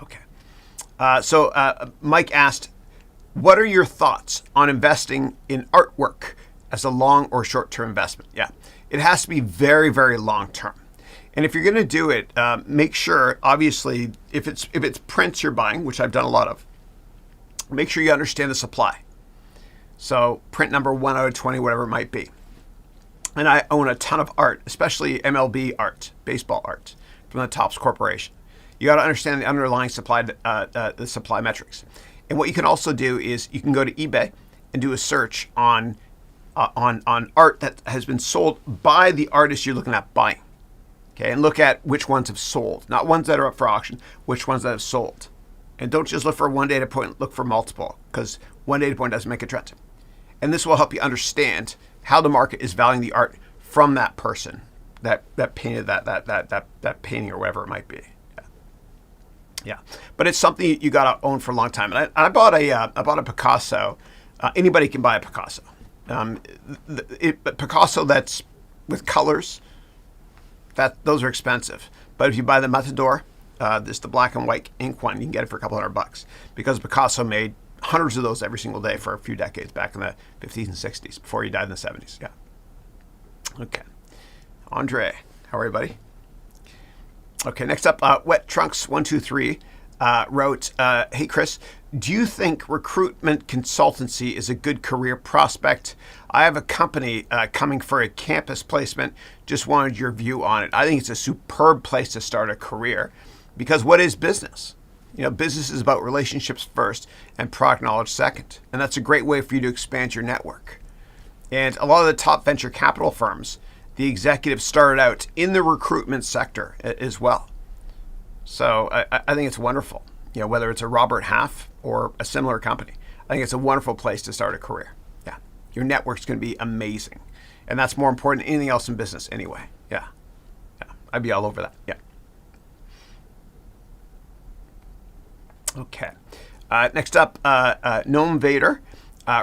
Okay. So Mike asked, what are your thoughts on investing in artwork as a long or short-term investment? Yeah, it has to be very, very long-term. And if you're going to do it, make sure, obviously, if it's prints you're buying, which I've done a lot of, make sure you understand the supply. So print number 1 out of 20, whatever it might be. And I own a ton of art, especially MLB art, baseball art, from the Topps Corporation. You got to understand the underlying supply, the supply metrics. And what you can also do is you can go to eBay and do a search on art that has been sold by the artist you're looking at buying. Okay, and look at which ones have sold, not ones that are up for auction, which ones that have sold. And don't just look for one data point, look for multiple, because one data point doesn't make a trend. And this will help you understand how the market is valuing the art from that person that painted that painting or whatever it might be. Yeah, but it's something you got to own for a long time. And I bought a Picasso. Anybody can buy a Picasso. Picasso that's with colors, those are expensive. But if you buy the Matador, the black and white ink one, you can get it for a couple $100 because Picasso made hundreds of those every single day for a few decades back in the 50s and 60s before he died in the 70s. Yeah. Okay. Andre, how are you, buddy? Okay, next up, Wet Trunks 123 wrote, hey, Chris, do you think recruitment consultancy is a good career prospect? I have a company coming for a campus placement. Just wanted your view on it. I think it's a superb place to start a career because what is business? Business is about relationships first and product knowledge second. And that's a great way for you to expand your network. And a lot of the top venture capital firms, the executives started out in the recruitment sector as well. So I think it's wonderful, whether it's a Robert Half or a similar company. I think it's a wonderful place to start a career. Yeah. Your network's going to be amazing. And that's more important than anything else in business anyway. Yeah. I'd be all over that. Yeah. Okay. Next up, Gnome Vader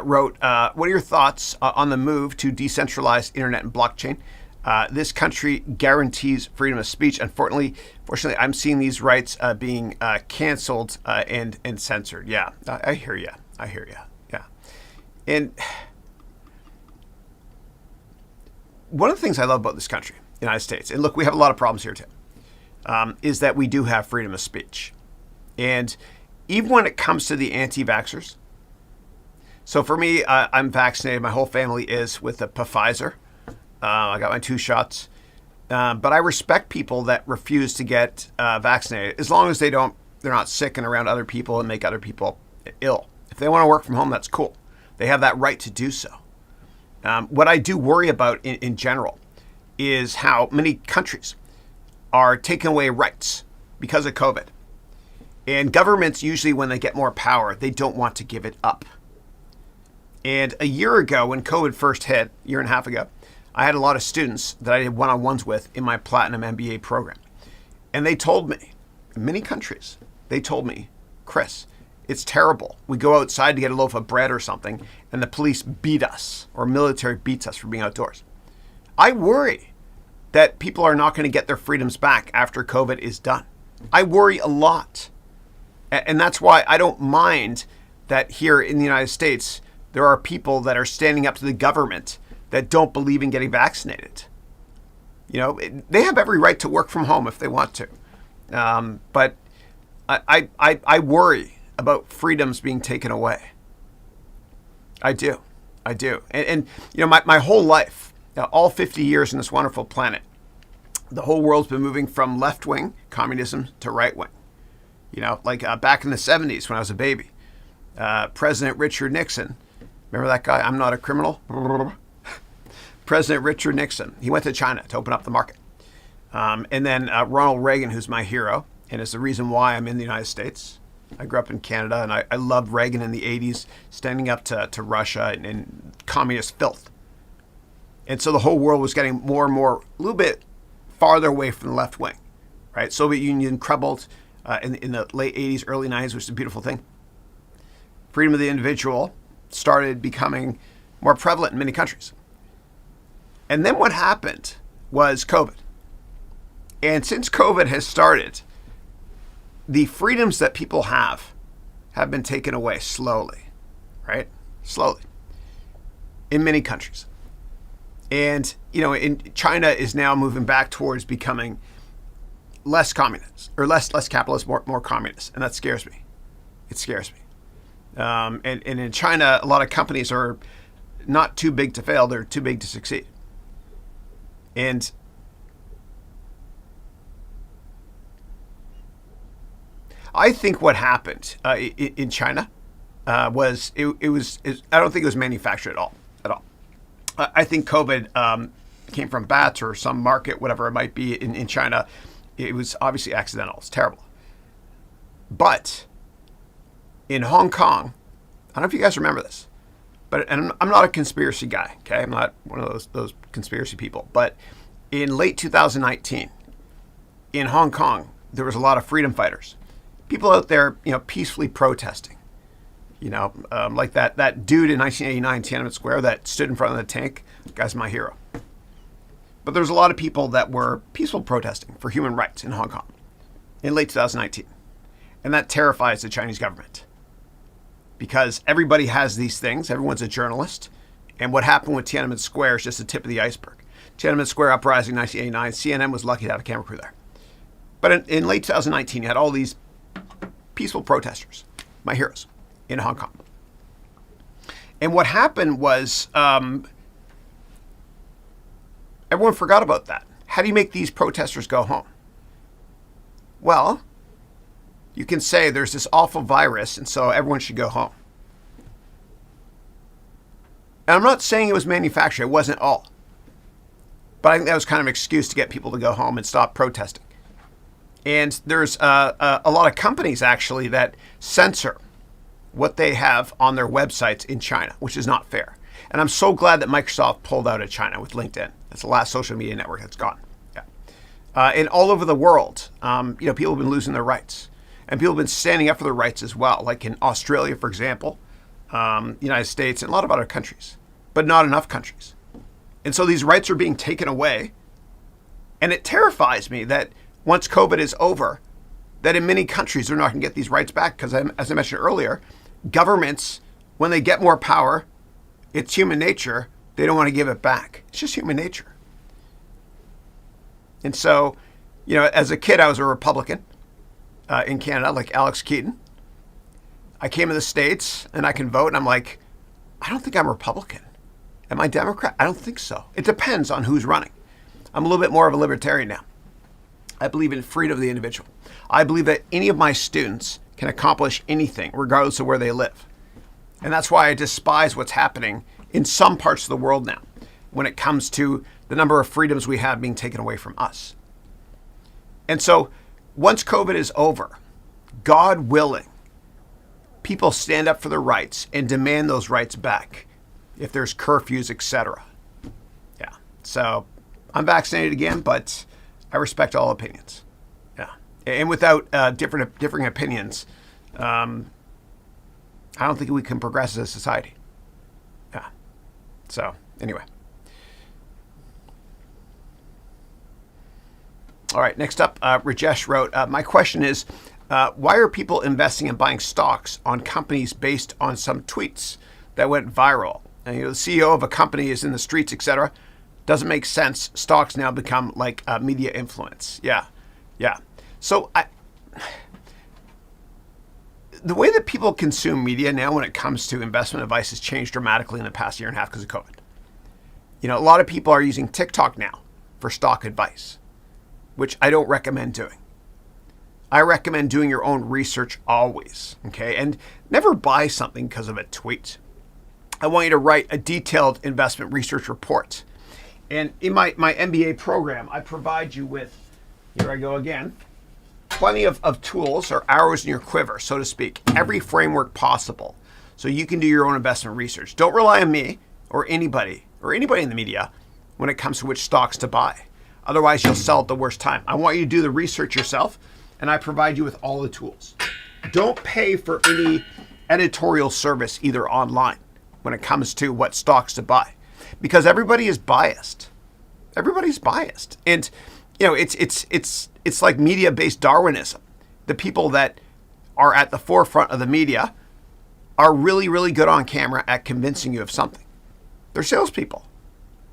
wrote, what are your thoughts on the move to decentralized internet and blockchain? This country guarantees freedom of speech. Unfortunately, I'm seeing these rights being canceled and censored. Yeah, I hear you. Yeah. And one of the things I love about this country, United States, and look, we have a lot of problems here too, is that we do have freedom of speech. And even when it comes to the anti-vaxxers, so for me, I'm vaccinated. My whole family is with the Pfizer. I got my 2 shots. But I respect people that refuse to get vaccinated as long as they're not sick and around other people and make other people ill. If they want to work from home, that's cool. They have that right to do so. What I do worry about in general is how many countries are taking away rights because of COVID. And governments usually, when they get more power, they don't want to give it up. And a year ago, when COVID first hit, a year and a half ago, I had a lot of students that I did one-on-ones with in my Platinum MBA program. And they told me, in many countries, they told me, Chris, it's terrible. We go outside to get a loaf of bread or something, and the police beat us, or military beats us for being outdoors. I worry that people are not going to get their freedoms back after COVID is done. I worry a lot. And that's why I don't mind that here in the United States, there are people that are standing up to the government that don't believe in getting vaccinated. You know, they have every right to work from home if they want to. But I worry about freedoms being taken away. I do. And you know, my whole life, all 50 years in this wonderful planet, the whole world's been moving from left-wing communism to right-wing. You know, like back in the 70s when I was a baby, President Richard Nixon, remember that guy? I'm not a criminal. President Richard Nixon, he went to China to open up the market. And then Ronald Reagan, who's my hero, and is the reason why I'm in the United States. I grew up in Canada, and I loved Reagan in the 80s, standing up to Russia and communist filth. And so the whole world was getting more and more, a little bit farther away from the left wing, right? Soviet Union crumbled in the late 80s, early 90s, which is a beautiful thing. Freedom of the individual started becoming more prevalent in many countries. And then what happened was COVID. And since COVID has started, the freedoms that people have been taken away slowly, right? Slowly. In many countries. And, you know, China is now moving back towards becoming less communist, or less capitalist, more communist. And that scares me. It scares me. And in China, a lot of companies are not too big to fail. They're too big to succeed. And I think what happened in China was I don't think it was manufactured at all. I think COVID came from bats or some market, whatever it might be in China. It was obviously accidental. It's terrible. But in Hong Kong, I don't know if you guys remember this, and I'm not a conspiracy guy, okay? I'm not one of those conspiracy people. But in late 2019, in Hong Kong, there was a lot of freedom fighters. People out there, you know, peacefully protesting. You know, like that dude in 1989 Tiananmen Square that stood in front of the tank. That guy's my hero. But there's a lot of people that were peaceful protesting for human rights in Hong Kong in late 2019. And that terrifies the Chinese government. Because everybody has these things. Everyone's a journalist. And what happened with Tiananmen Square is just the tip of the iceberg. Tiananmen Square uprising 1989. CNN was lucky to have a camera crew there. But in late 2019, you had all these peaceful protesters, my heroes, in Hong Kong. And what happened was everyone forgot about that. How do you make these protesters go home? Well, you can say there's this awful virus, and so everyone should go home. And I'm not saying it was manufactured. It wasn't all. But I think that was kind of an excuse to get people to go home and stop protesting. And there's a lot of companies, actually, that censor what they have on their websites in China, which is not fair. And I'm so glad that Microsoft pulled out of China with LinkedIn. That's the last social media network that's gone. Yeah. And all over the world, you know, people have been losing their rights. And people have been standing up for their rights as well, like in Australia, for example, United States, and a lot of other countries, but not enough countries. And so these rights are being taken away. And it terrifies me that once COVID is over, that in many countries they're not going to get these rights back because, as I mentioned earlier, governments, when they get more power, it's human nature, they don't want to give it back. It's just human nature. And so, you know, as a kid, I was a Republican in Canada, like Alex Keaton. I came to the States and I can vote, and I'm like, I don't think I'm Republican. Am I Democrat? I don't think so. It depends on who's running. I'm a little bit more of a libertarian now. I believe in freedom of the individual. I believe that any of my students can accomplish anything, regardless of where they live. And that's why I despise what's happening in some parts of the world now when it comes to the number of freedoms we have being taken away from us. And so once COVID is over, God willing, people stand up for their rights and demand those rights back. if there's curfews, etc. Yeah. So I'm vaccinated again, but I respect all opinions. Yeah. And without differing opinions, I don't think we can progress as a society. Yeah. So anyway. All right, next up, Rajesh wrote, my question is, why are people investing and buying stocks on companies based on some tweets that went viral? And, the CEO of a company is in the streets, etc. Doesn't make sense. Stocks now become like media influence. Yeah. So the way that people consume media now when it comes to investment advice has changed dramatically in the past year and a half because of COVID. A lot of people are using TikTok now for stock advice, which I don't recommend doing. I recommend doing your own research always, okay? And never buy something because of a tweet. I want you to write a detailed investment research report. And in my MBA program, I provide you with, here I go again, plenty of tools or arrows in your quiver, so to speak, every framework possible, so you can do your own investment research. Don't rely on me or anybody in the media when it comes to which stocks to buy. Otherwise, you'll sell at the worst time. I want you to do the research yourself, and I provide you with all the tools. Don't pay for any editorial service either online when it comes to what stocks to buy, because everybody is biased. Everybody's biased, and it's like media-based Darwinism. The people that are at the forefront of the media are really, really good on camera at convincing you of something. They're salespeople,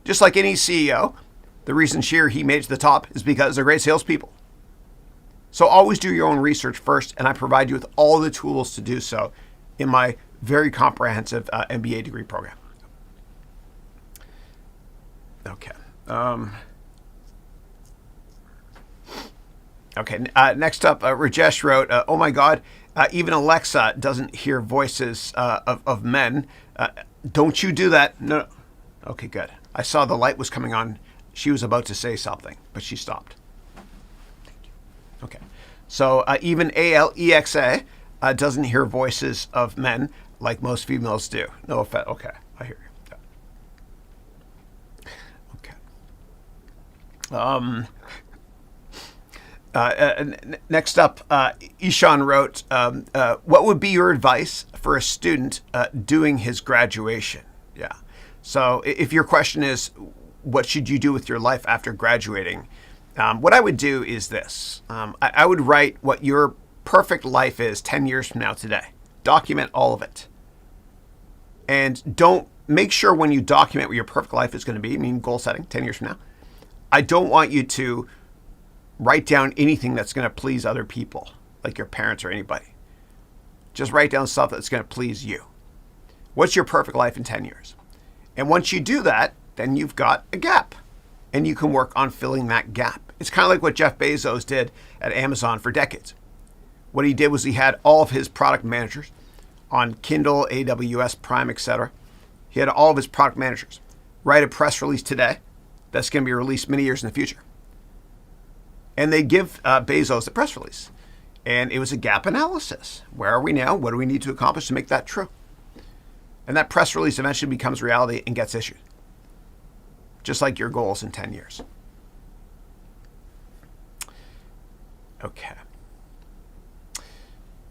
just like any CEO. The reason she or he made it to the top is because they're great salespeople. So always do your own research first, and I provide you with all the tools to do so in my very comprehensive MBA degree program. Okay. Next up, Rajesh wrote, oh my God, even Alexa doesn't hear voices of men. Don't you do that? No. Okay, good. I saw the light was coming on. She was about to say something, but she stopped. Okay. So even Alexa doesn't hear voices of men like most females do. No offense. Okay, I hear you. Okay. Next up, Ishan wrote, what would be your advice for a student doing his graduation? Yeah. So if your question is, what should you do with your life after graduating? What I would do is this. I would write what your perfect life is 10 years from now today. Document all of it. And don't make sure when you document what your perfect life is going to be, meaning goal setting 10 years from now, I don't want you to write down anything that's going to please other people, like your parents or anybody. Just write down stuff that's going to please you. What's your perfect life in 10 years? And once you do that, then you've got a gap, and you can work on filling that gap. It's kind of like what Jeff Bezos did at Amazon for decades. What he did was he had all of his product managers on Kindle, AWS, Prime, etc. He had all of his product managers write a press release today that's going to be released many years in the future. And they give Bezos the press release. And it was a gap analysis. Where are we now? What do we need to accomplish to make that true? And that press release eventually becomes reality and gets issued. Just like your goals in 10 years. Okay.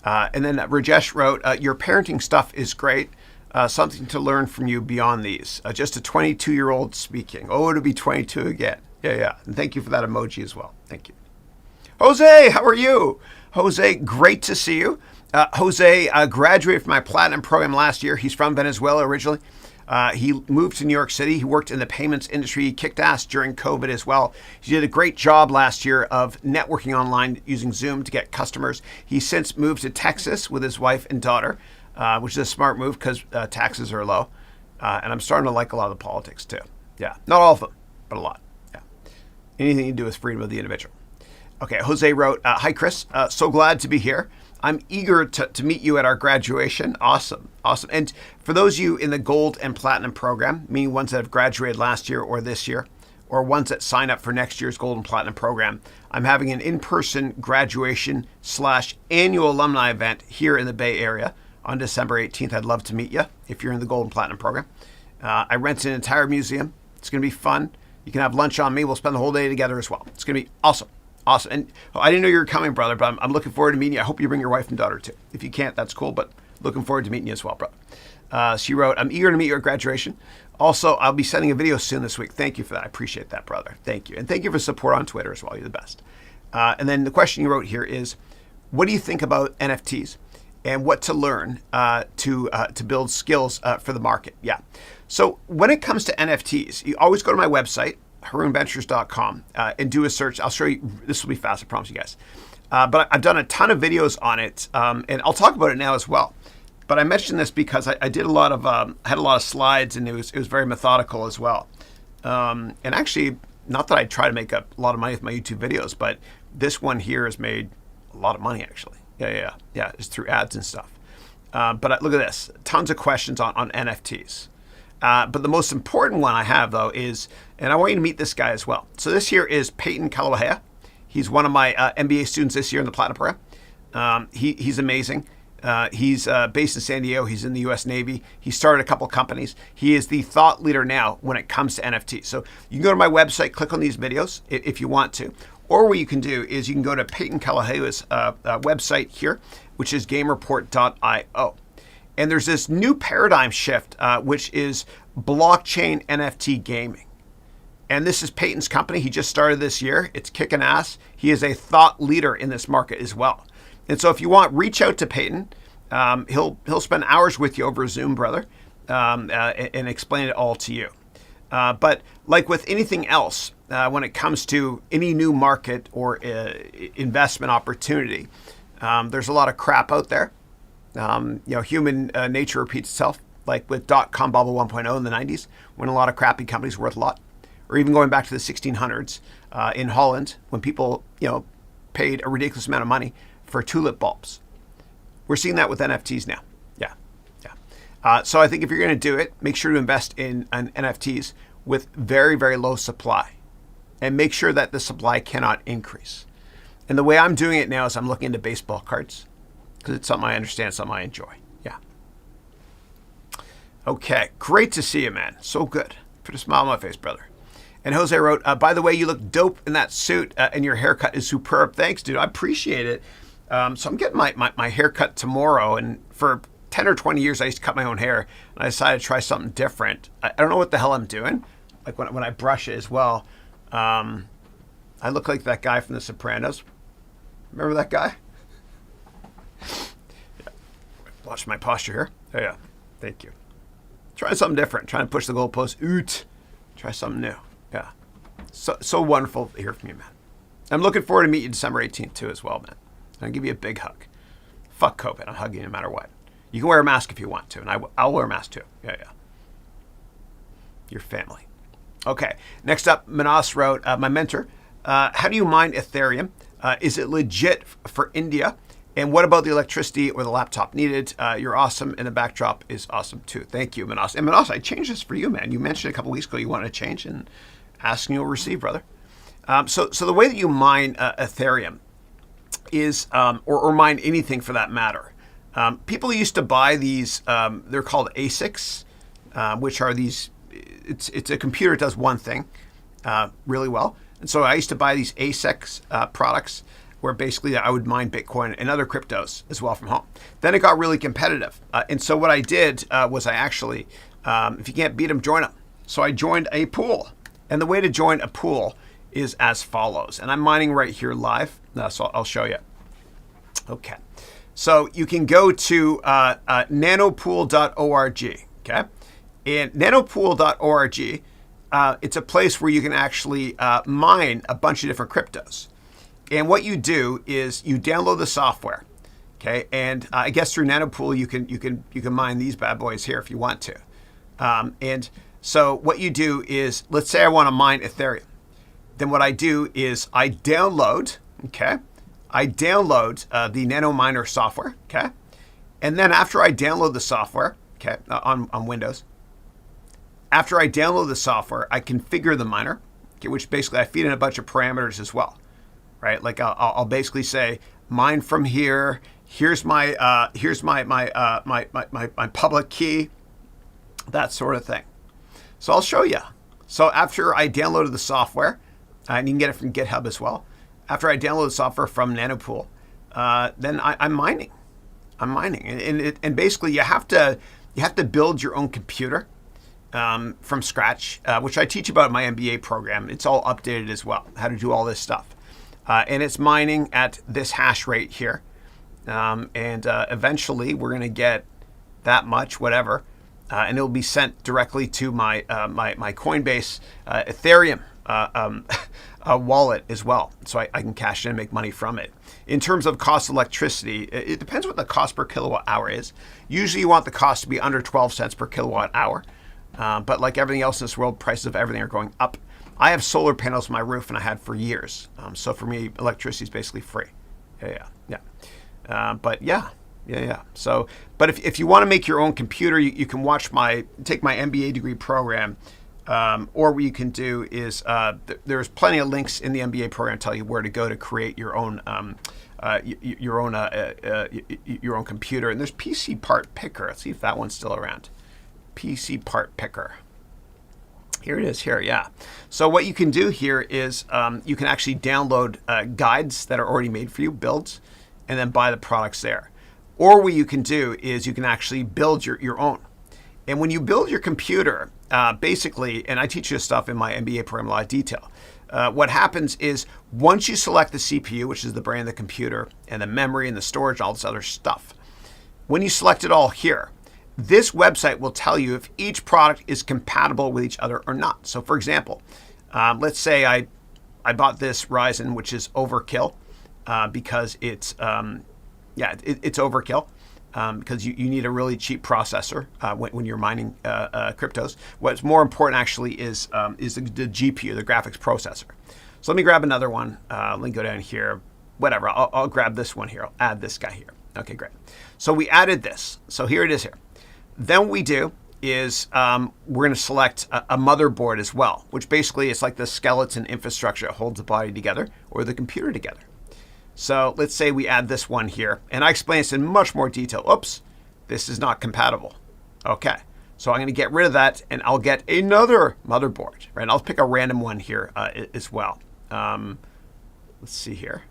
And then Rajesh wrote, your parenting stuff is great. Something to learn from you beyond these. Just a 22-year-old speaking. Oh, to be 22 again. Yeah. And thank you for that emoji as well. Thank you. Jose, how are you? Jose, great to see you. Jose graduated from my Platinum program last year. He's from Venezuela originally. He moved to New York City. He worked in the payments industry. He kicked ass during COVID as well. He did a great job last year of networking online using Zoom to get customers. He's since moved to Texas with his wife and daughter, which is a smart move because taxes are low. And I'm starting to like a lot of the politics too. Yeah, not all of them, but a lot. Yeah, anything to do with freedom of the individual. Okay, Jose wrote, hi, Chris. So glad to be here. I'm eager to meet you at our graduation. Awesome. And for those of you in the Gold and Platinum program, meaning ones that have graduated last year or this year, or ones that sign up for next year's Gold and Platinum program, I'm having an in-person graduation/annual alumni event here in the Bay Area on December 18th. I'd love to meet you if you're in the Gold and Platinum program. I rented an entire museum. It's going to be fun. You can have lunch on me. We'll spend the whole day together as well. It's going to be awesome. Awesome. And I didn't know you were coming, brother, but I'm looking forward to meeting you. I hope you bring your wife and daughter too. If you can't, that's cool, but looking forward to meeting you as well, brother. She wrote, I'm eager to meet you at graduation. Also, I'll be sending a video soon this week. Thank you for that. I appreciate that, brother. Thank you. And thank you for support on Twitter as well. You're the best. And then the question you wrote here is, what do you think about NFTs and what to learn to build skills for the market? Yeah. So when it comes to NFTs, you always go to my website, harounventures.com, and do a search. I'll show you. This will be fast, I promise you guys. But I've done a ton of videos on it, and I'll talk about it now as well. But I mentioned this because I did a lot of, had a lot of slides, and it was very methodical as well. And actually, not that I try to make a lot of money with my YouTube videos, but this one here has made a lot of money actually. Yeah. It's through ads and stuff. But look at this, tons of questions on NFTs. But the most important one I have though is, and I want you to meet this guy as well. So this here is Peyton Kalawahea. He's one of my MBA students this year in the Platinum program. He's amazing. He's based in San Diego. He's in the U.S. Navy. He started a couple companies. He is the thought leader now when it comes to NFT. So you can go to my website, click on these videos if you want to. Or what you can do is you can go to Peyton Kalahea's website here, which is gamereport.io. And there's this new paradigm shift, which is blockchain NFT gaming. And this is Peyton's company. He just started this year. It's kicking ass. He is a thought leader in this market as well. And so if you want, reach out to Peyton. He'll spend hours with you over Zoom, brother, and explain it all to you. But like with anything else, when it comes to any new market or investment opportunity, there's a lot of crap out there. Human nature repeats itself, like with dot-com bubble 1.0 in the 90s, when a lot of crappy companies were worth a lot. Or even going back to the 1600s in Holland, when people, paid a ridiculous amount of money for tulip bulbs. We're seeing that with NFTs now. Yeah. So I think if you're going to do it, make sure to invest in NFTs with very, very low supply, and make sure that the supply cannot increase. And the way I'm doing it now is I'm looking into baseball cards because it's something I understand, something I enjoy. Yeah. Okay. Great to see you, man. So good. Put a smile on my face, brother. And Jose wrote, by the way, you look dope in that suit and your haircut is superb. Thanks, dude. I appreciate it. So I'm getting my haircut tomorrow. And for 10 or 20 years, I used to cut my own hair. And I decided to try something different. I don't know what the hell I'm doing. Like when I brush it as well. I look like that guy from The Sopranos. Remember that guy? Yeah. Watch my posture here. Oh, yeah. Thank you. Trying something different. Trying to push the goalpost. Oot. Try something new. Yeah. So wonderful to hear from you, man. I'm looking forward to meet you December 18th too as well, man. I'll give you a big hug. Fuck COVID. I'm hugging you no matter what. You can wear a mask if you want to, and I'll wear a mask too. Yeah. Your family. Okay. Next up, Manas wrote, my mentor, how do you mine Ethereum? Is it legit for India? And what about the electricity or the laptop needed? You're awesome, and the backdrop is awesome too. Thank you, Manas. And Manas, I changed this for you, man. You mentioned a couple weeks ago you wanted to change, and asking you'll receive, brother. So the way that you mine Ethereum is, or mine anything for that matter. People used to buy these, they're called ASICs, which are these, it's a computer that does one thing really well. And so I used to buy these ASICs products where basically I would mine Bitcoin and other cryptos as well from home. Then it got really competitive. And so what I did was I actually, if you can't beat them, join them. So I joined a pool. And the way to join a pool is as follows. And I'm mining right here live. So I'll show you. Okay. So you can go to nanopool.org. Okay. And nanopool.org, it's a place where you can actually mine a bunch of different cryptos. And what you do is you download the software. Okay. And I guess through Nanopool, you can mine these bad boys here if you want to. And so what you do is, let's say I want to mine Ethereum. Then what I do is I download, the Nano Miner software, okay? And then after I download the software, okay, on Windows, after I download the software, I configure the miner, okay, which basically I feed in a bunch of parameters as well, right? Like I'll basically say, mine from here, here's my public key, that sort of thing. So I'll show you. So after I downloaded the software, and you can get it from GitHub as well. After I download the software from Nanopool, then I'm mining. And basically you have to build your own computer from scratch, which I teach about in my MBA program. It's all updated as well, how to do all this stuff. And it's mining at this hash rate here. And eventually we're going to get that much, whatever, and it'll be sent directly to my my Coinbase Ethereum wallet as well, so I can cash in and make money from it. In terms of cost of electricity, it depends what the cost per kilowatt hour is. Usually you want the cost to be under 12 cents per kilowatt hour, but like everything else in this world, prices of everything are going up. I have solar panels on my roof, and I had for years. So for me, electricity is basically free. But yeah. So, but if you want to make your own computer, you can take my MBA degree program, or what you can do is there's plenty of links in the MBA program to tell you where to go to create your own your own computer. And there's PC Part Picker. Let's see if that one's still around. PC Part Picker. Here it is here, yeah. So what you can do here is you can actually download guides that are already made for you, builds, and then buy the products there. Or what you can do is you can actually build your own. And when you build your computer, basically, and I teach you this stuff in my MBA program in a lot of detail, what happens is once you select the CPU, which is the brain of the computer, and the memory and the storage, all this other stuff, when you select it all here, this website will tell you if each product is compatible with each other or not. So for example, let's say I bought this Ryzen, which is overkill, because it's it's overkill, because you need a really cheap processor when you're mining cryptos. What's more important actually is the GPU, the graphics processor. So let me grab another one. Let me go down here. Whatever, I'll grab this one here. I'll add this guy here. Okay, great. So we added this. So here it is here. Then what we do is we're going to select a motherboard as well, which basically is like the skeleton infrastructure that holds the body together or the computer together. So let's say we add this one here, and I explain this in much more detail. Oops, this is not compatible. Okay, so I'm going to get rid of that, and I'll get another motherboard, right? I'll pick a random one here as well. Let's see here.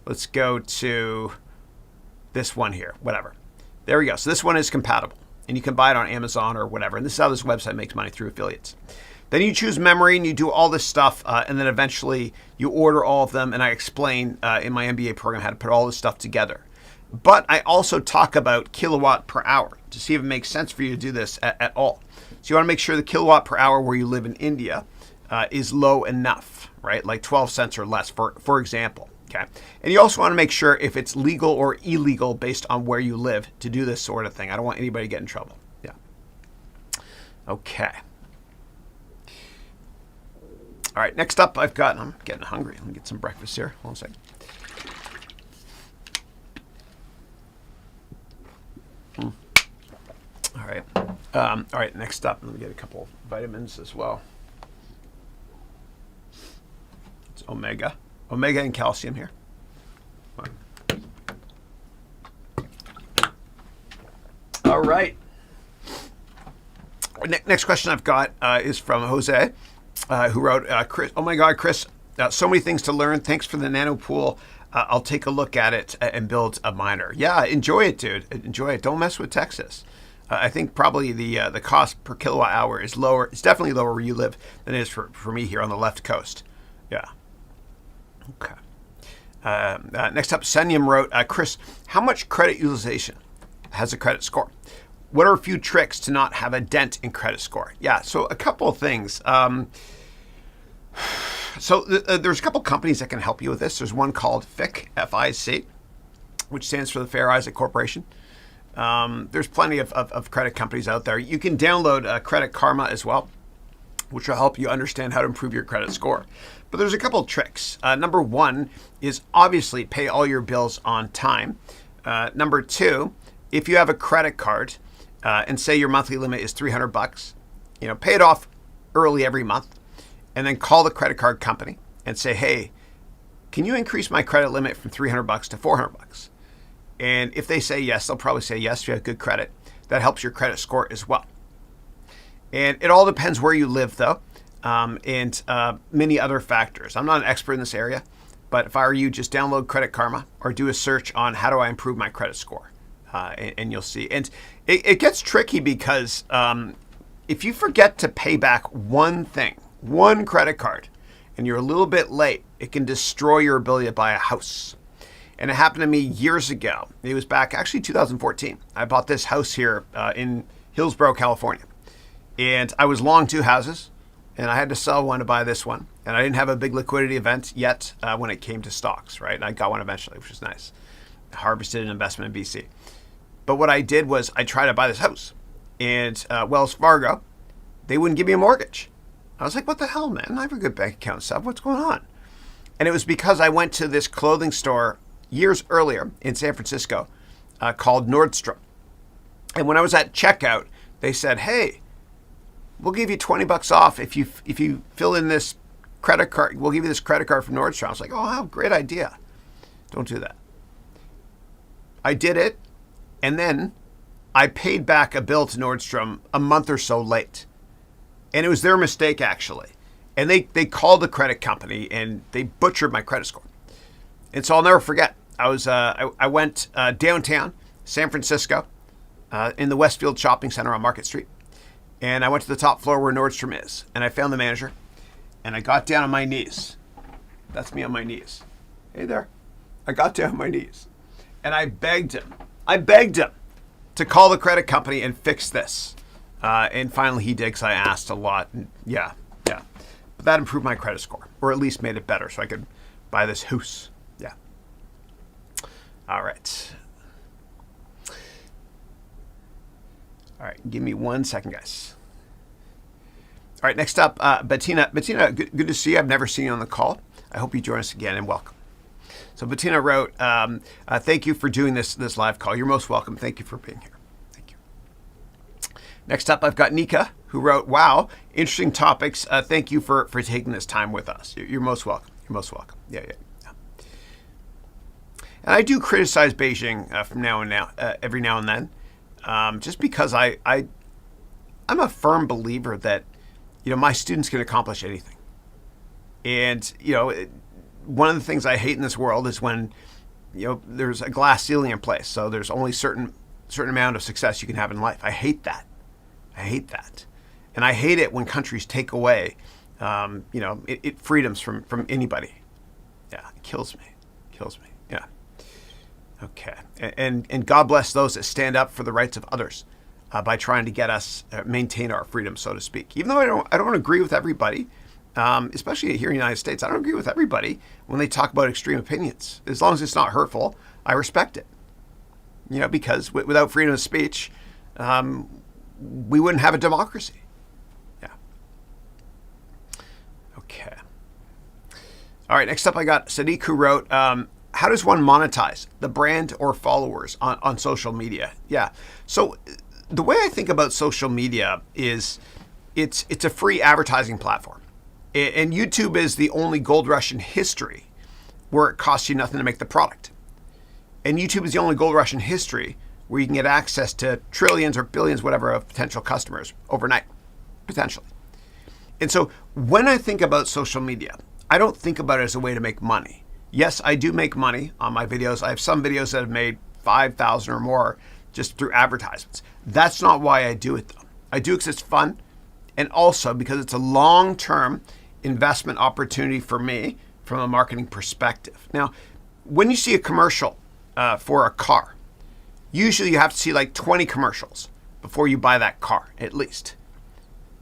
Let's go to this one here, whatever. There we go. So this one is compatible, and you can buy it on Amazon or whatever. And this is how this website makes money through affiliates. Then you choose memory and you do all this stuff, and then eventually you order all of them. And I explain in my MBA program how to put all this stuff together. But I also talk about kilowatt per hour to see if it makes sense for you to do this at all. So you want to make sure the kilowatt per hour where you live in India is low enough, right? Like 12 cents or less, for example. Okay. And you also want to make sure if it's legal or illegal based on where you live to do this sort of thing. I don't want anybody to get in trouble. Yeah. Okay. All right, next up I'm getting hungry. Let me get some breakfast here. Hold on a second. All right, next up, let me get a couple vitamins as well. It's omega and calcium here. All right. Next question I've got is from Jose, who wrote, Chris, oh my God, Chris, so many things to learn. Thanks for the Nanopool. I'll take a look at it and build a miner. Yeah, enjoy it, dude. Enjoy it. Don't mess with Texas. I think probably the cost per kilowatt hour is lower. It's definitely lower where you live than it is for me here on the left coast. Yeah. Okay. Next up, Senyum wrote, Chris, how much credit utilization has a credit score? What are a few tricks to not have a dent in credit score? Yeah, so a couple of things. There's a couple companies that can help you with this. There's one called FIC, F-I-C, which stands for the Fair Isaac Corporation. There's plenty of credit companies out there. You can download Credit Karma as well, which will help you understand how to improve your credit score. But there's a couple of tricks. Number one is obviously pay all your bills on time. Number two, if you have a credit card and say your monthly limit is $300, pay it off early every month, and then call the credit card company and say, hey, can you increase my credit limit from $300 to $400? And if they say yes, they'll probably say yes, you have good credit. That helps your credit score as well. And it all depends where you live, though, and many other factors. I'm not an expert in this area, but if I were you, just download Credit Karma or do a search on how do I improve my credit score, and you'll see. And it gets tricky because if you forget to pay back one thing, one credit card, and you're a little bit late, it can destroy your ability to buy a house. And it happened to me years ago. It was back actually 2014. I bought this house here in Hillsborough, California. And I was long 2 houses, and I had to sell one to buy this one. And I didn't have a big liquidity event yet when it came to stocks, right? And I got one eventually, which was nice. I harvested an investment in BC. But what I did was I tried to buy this house. And Wells Fargo, they wouldn't give me a mortgage. I was like, what the hell, man? I have a good bank account and stuff. What's going on? And it was because I went to this clothing store years earlier in San Francisco called Nordstrom. And when I was at checkout, they said, hey, we'll give you $20 off if you fill in this credit card. We'll give you this credit card from Nordstrom. I was like, oh, how great idea. Don't do that. I did it, and then I paid back a bill to Nordstrom a month or so late. And it was their mistake, actually. And they called the credit company, and they butchered my credit score. And so I'll never forget. I went downtown San Francisco in the Westfield Shopping Center on Market Street. And I went to the top floor where Nordstrom is. And I found the manager. And I got down on my knees. That's me on my knees. Hey there. I got down on my knees. And I begged him to call the credit company and fix this. And finally he did, because I asked a lot. And yeah. But that improved my credit score. Or at least made it better so I could buy this house. Yeah. All right. All right, give me 1 second, guys. All right, next up, Bettina. Bettina, good to see you. I've never seen you on the call. I hope you join us again, and welcome. So Bettina wrote, thank you for doing this live call. You're most welcome. Thank you for being here. Thank you. Next up, I've got Nika, who wrote, wow, interesting topics. Thank you for taking this time with us. You're most welcome. You're most welcome. Yeah. And I do criticize Beijing from every now and then. Just because I'm a firm believer that, my students can accomplish anything. And, one of the things I hate in this world is when, there's a glass ceiling in place. So there's only certain amount of success you can have in life. I hate that. And I hate it when countries take away, freedoms from anybody. Yeah, it kills me. Yeah. Okay. And God bless those that stand up for the rights of others by trying to get us maintain our freedom, so to speak. Even though I don't agree with everybody, especially here in the United States, I don't agree with everybody when they talk about extreme opinions. As long as it's not hurtful, I respect it. Because without freedom of speech, we wouldn't have a democracy. Yeah. Okay. All right. Next up, I got Sadiq, who wrote, how does one monetize the brand or followers on social media? Yeah. So the way I think about social media is it's a free advertising platform. And YouTube is the only gold rush in history where it costs you nothing to make the product. And YouTube is the only gold rush in history where you can get access to trillions or billions, whatever, of potential customers overnight, potentially. And so when I think about social media, I don't think about it as a way to make money. Yes, I do make money on my videos. I have some videos that have made 5,000 or more just through advertisements. That's not why I do it, though. I do it because it's fun, and also because it's a long-term investment opportunity for me from a marketing perspective. Now, when you see a commercial for a car, usually you have to see like 20 commercials before you buy that car, at least.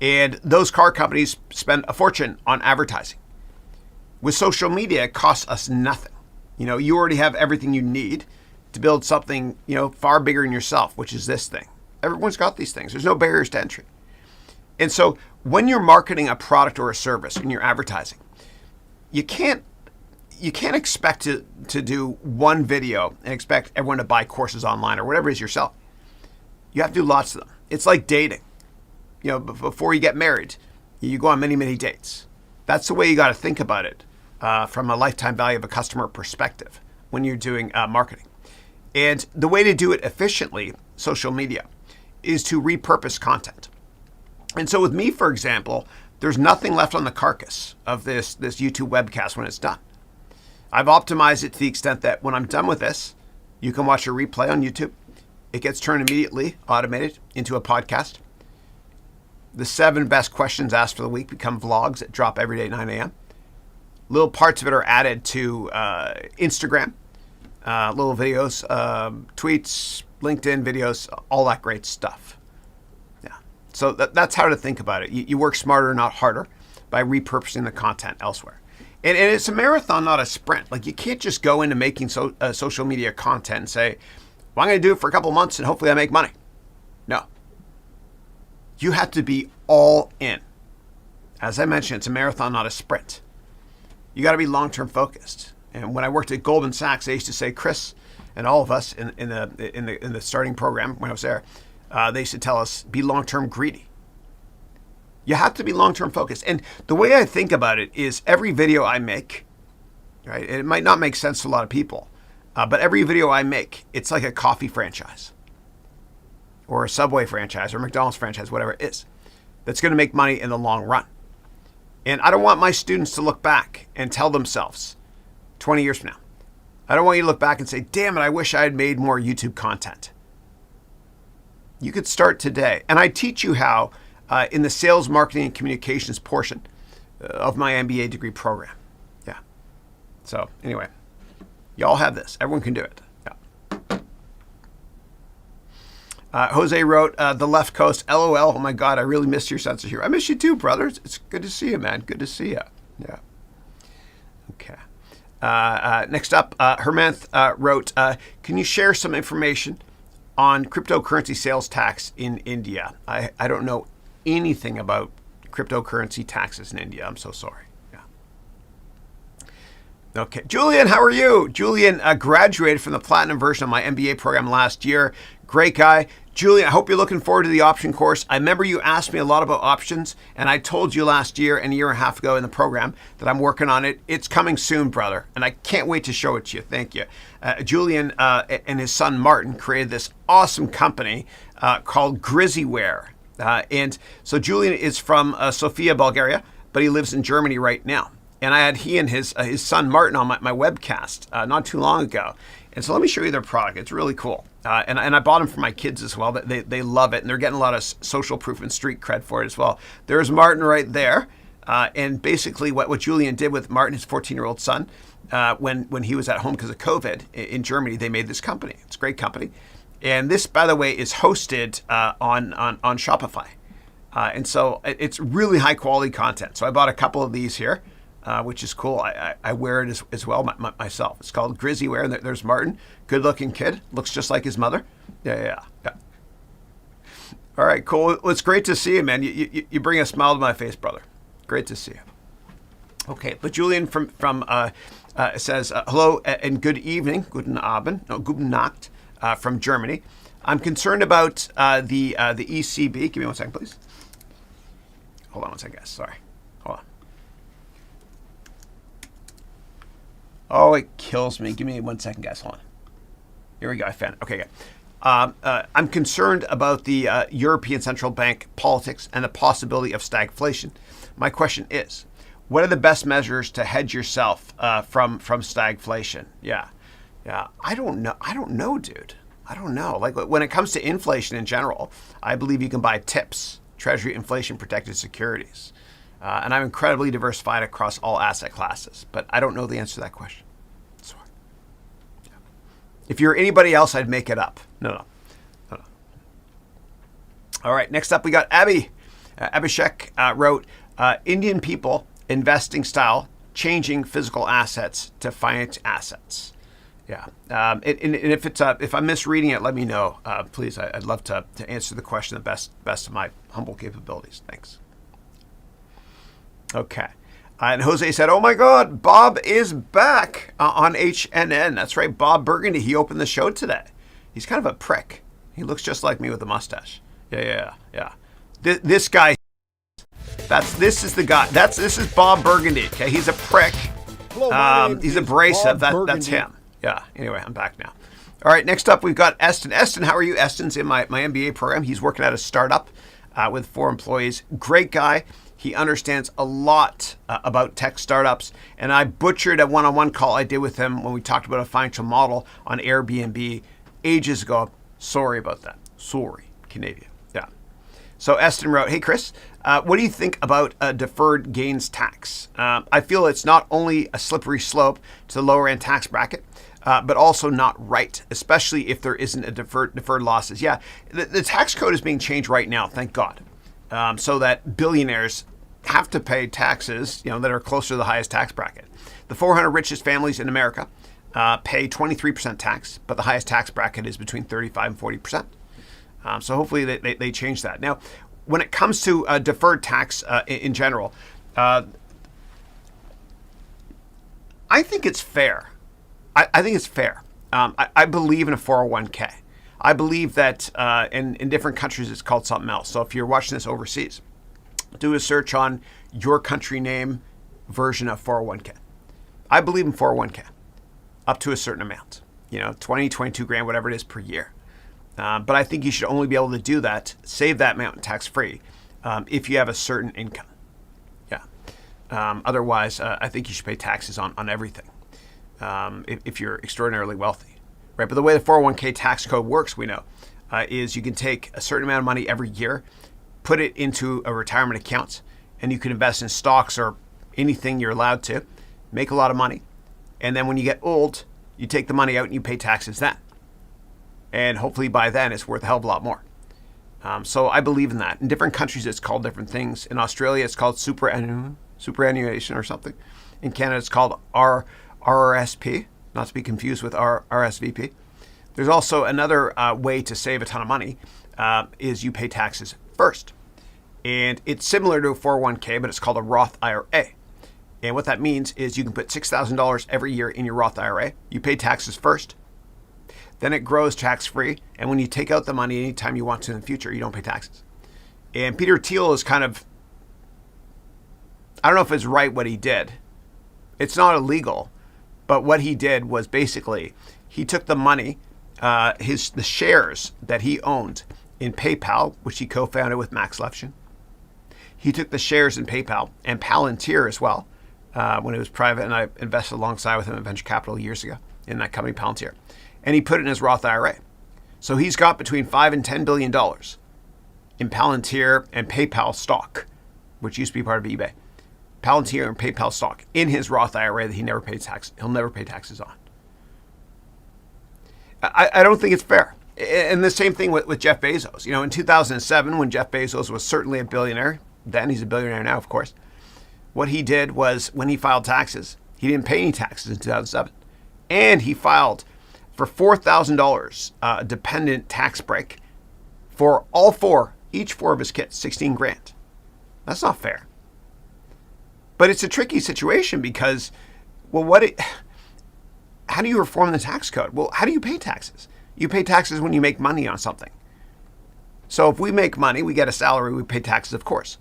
And those car companies spend a fortune on advertising. With social media, it costs us nothing. You already have everything you need to build something, far bigger than yourself, which is this thing. Everyone's got these things. There's no barriers to entry. And so when you're marketing a product or a service and you're advertising, you can't expect to do one video and expect everyone to buy courses online or whatever it is you're selling. You have to do lots of them. It's like dating. Before you get married, you go on many, many dates. That's the way you got to think about it from a lifetime value of a customer perspective when you're doing marketing. And the way to do it efficiently, social media, is to repurpose content. And so with me, for example, there's nothing left on the carcass of this YouTube webcast when it's done. I've optimized it to the extent that when I'm done with this, you can watch a replay on YouTube. It gets turned immediately, automated, into a podcast. The 7 best questions asked for the week become vlogs that drop every day at 9 a.m. Little parts of it are added to Instagram, little videos, tweets, LinkedIn videos, all that great stuff. Yeah. So that's how to think about it. You work smarter, not harder, by repurposing the content elsewhere. And it's a marathon, not a sprint. Like, you can't just go into making social media content and say, well, I'm going to do it for a couple months and hopefully I make money. No. You have to be all in. As I mentioned, it's a marathon, not a sprint. You got to be long-term focused. And when I worked at Goldman Sachs, they used to say, Chris, and all of us in the starting program when I was there, they used to tell us, be long-term greedy. You have to be long-term focused. And the way I think about it is every video I make, right, it might not make sense to a lot of people, but every video I make, it's like a coffee franchise or a Subway franchise or McDonald's franchise, whatever it is, that's going to make money in the long run. And I don't want my students to look back and tell themselves 20 years from now, I don't want you to look back and say, damn it, I wish I had made more YouTube content. You could start today. And I teach you how in the sales, marketing, and communications portion of my MBA degree program. Yeah. So anyway, y'all have this. Everyone can do it. Yeah. Jose wrote, the left coast, LOL. Oh my God, I really miss your sense of humor. I miss you too, brothers. It's good to see you, man. Good to see you. Yeah. Okay. Next up, Hermanth wrote, can you share some information on cryptocurrency sales tax in India? I don't know anything about cryptocurrency taxes in India. I'm so sorry. Yeah. Okay. Julian, how are you? Julian graduated from the platinum version of my MBA program last year. Great guy. Julian, I hope you're looking forward to the option course. I remember you asked me a lot about options, and I told you last year and a year and a half ago in the program that I'm working on it. It's coming soon, brother, and I can't wait to show it to you. Thank you. Julian and his son Martin created this awesome company called Grizzyware. And so Julian is from Sofia, Bulgaria, but he lives in Germany right now. And I had he and his son Martin on my webcast not too long ago. And so let me show you their product. It's really cool. And I bought them for my kids as well. They love it. And they're getting a lot of social proof and street cred for it as well. There's Martin right there. And basically what Julian did with Martin, his 14-year-old son, when he was at home because of COVID in Germany, they made this company. It's a great company. And this, by the way, is hosted on Shopify. And so it's really high quality content. So I bought a couple of these here, which is cool. I wear it as well myself. It's called Grizzyware. And there's Martin, good looking kid, looks just like his mother. Yeah. All right, cool. Well, it's great to see you, man. You bring a smile to my face, brother. Great to see you. Okay, but Julian from says, hello and good evening, guten Nacht. From Germany. I'm concerned about the ECB. Give me 1 second, please. Hold on 1 second, guys. Sorry. Hold on. Oh, it kills me. Give me 1 second, guys. Hold on. Here we go. I found it. Okay, good. I'm concerned about the European Central Bank politics and the possibility of stagflation. My question is, what are the best measures to hedge yourself from stagflation? Yeah. I don't know, dude. I don't know. Like, when it comes to inflation in general, I believe you can buy TIPS, Treasury Inflation Protected Securities. And I'm incredibly diversified across all asset classes, but I don't know the answer to that question. Sorry. Yeah. If you're anybody else, I'd make it up. No. All right, next up we got Abby. Abhishek wrote, Indian people investing style, changing physical assets to finance assets. Yeah, and if I'm misreading it, let me know, please. I'd love to answer the question the best of my humble capabilities. Thanks. Okay, and Jose said, "Oh my God, Bob is back on HNN." That's right, Bob Burgundy. He opened the show today. He's kind of a prick. He looks just like me with a mustache. Yeah. This guy. This is the guy. This is Bob Burgundy. Okay, he's a prick. Hello, he's abrasive. That's him. Yeah, anyway, I'm back now. All right, next up, we've got Eston. Eston, how are you? Eston's in my MBA program. He's working at a startup with 4 employees. Great guy. He understands a lot about tech startups. And I butchered a one-on-one call I did with him when we talked about a financial model on Airbnb ages ago. Sorry about that. Sorry, Canadian. Yeah. So Eston wrote, hey, Chris, what do you think about a deferred gains tax? I feel it's not only a slippery slope to the lower end tax bracket, but also not right, especially if there isn't a deferred losses. Yeah, the tax code is being changed right now, thank God, so that billionaires have to pay taxes, that are closer to the highest tax bracket. The 400 richest families in America pay 23% tax, but the highest tax bracket is between 35 and 40%. So hopefully they change that. Now, when it comes to deferred tax in general, I think it's fair. I think it's fair. I believe in a 401k. I believe that in different countries it's called something else. So if you're watching this overseas, do a search on your country name version of 401k. I believe in 401k up to a certain amount, 20, 22 grand, whatever it is per year. But I think you should only be able to do that, save that amount tax-free, if you have a certain income. Yeah. Otherwise, I think you should pay taxes on everything if you're extraordinarily wealthy. Right? But the way the 401k tax code works, we know, is you can take a certain amount of money every year, put it into a retirement account, and you can invest in stocks or anything you're allowed to, make a lot of money. And then when you get old, you take the money out and you pay taxes then. And hopefully by then it's worth a hell of a lot more. So I believe in that. In different countries, it's called different things. In Australia, it's called superannuation or something. In Canada, it's called RRSP, not to be confused with RSVP. There's also another way to save a ton of money is you pay taxes first. And it's similar to a 401k, but it's called a Roth IRA. And what that means is you can put $6,000 every year in your Roth IRA. You pay taxes first. Then it grows tax-free. And when you take out the money anytime you want to in the future, you don't pay taxes. And Peter Thiel is kind of, I don't know if it's right what he did. It's not illegal. But what he did was basically, he took the money, the shares that he owned in PayPal, which he co-founded with Max Levchin. He took the shares in PayPal and Palantir as well, when it was private, and I invested alongside with him in venture capital years ago in that company, Palantir. And he put it in his Roth IRA. So he's got between $5 and $10 billion in Palantir and PayPal stock, which used to be part of eBay. Palantir and PayPal stock in his Roth IRA that he never pays tax. He'll never pay taxes on. I don't think it's fair. And the same thing with Jeff Bezos. In 2007, when Jeff Bezos was certainly a billionaire, then he's a billionaire now, of course. What he did was when he filed taxes, he didn't pay any taxes in 2007. And he filed for $4,000 a dependent tax break for each four of his kids, 16 grand. That's not fair. But it's a tricky situation because, how do you reform the tax code? Well, how do you pay taxes? You pay taxes when you make money on something. So if we make money, we get a salary, we pay taxes, of course.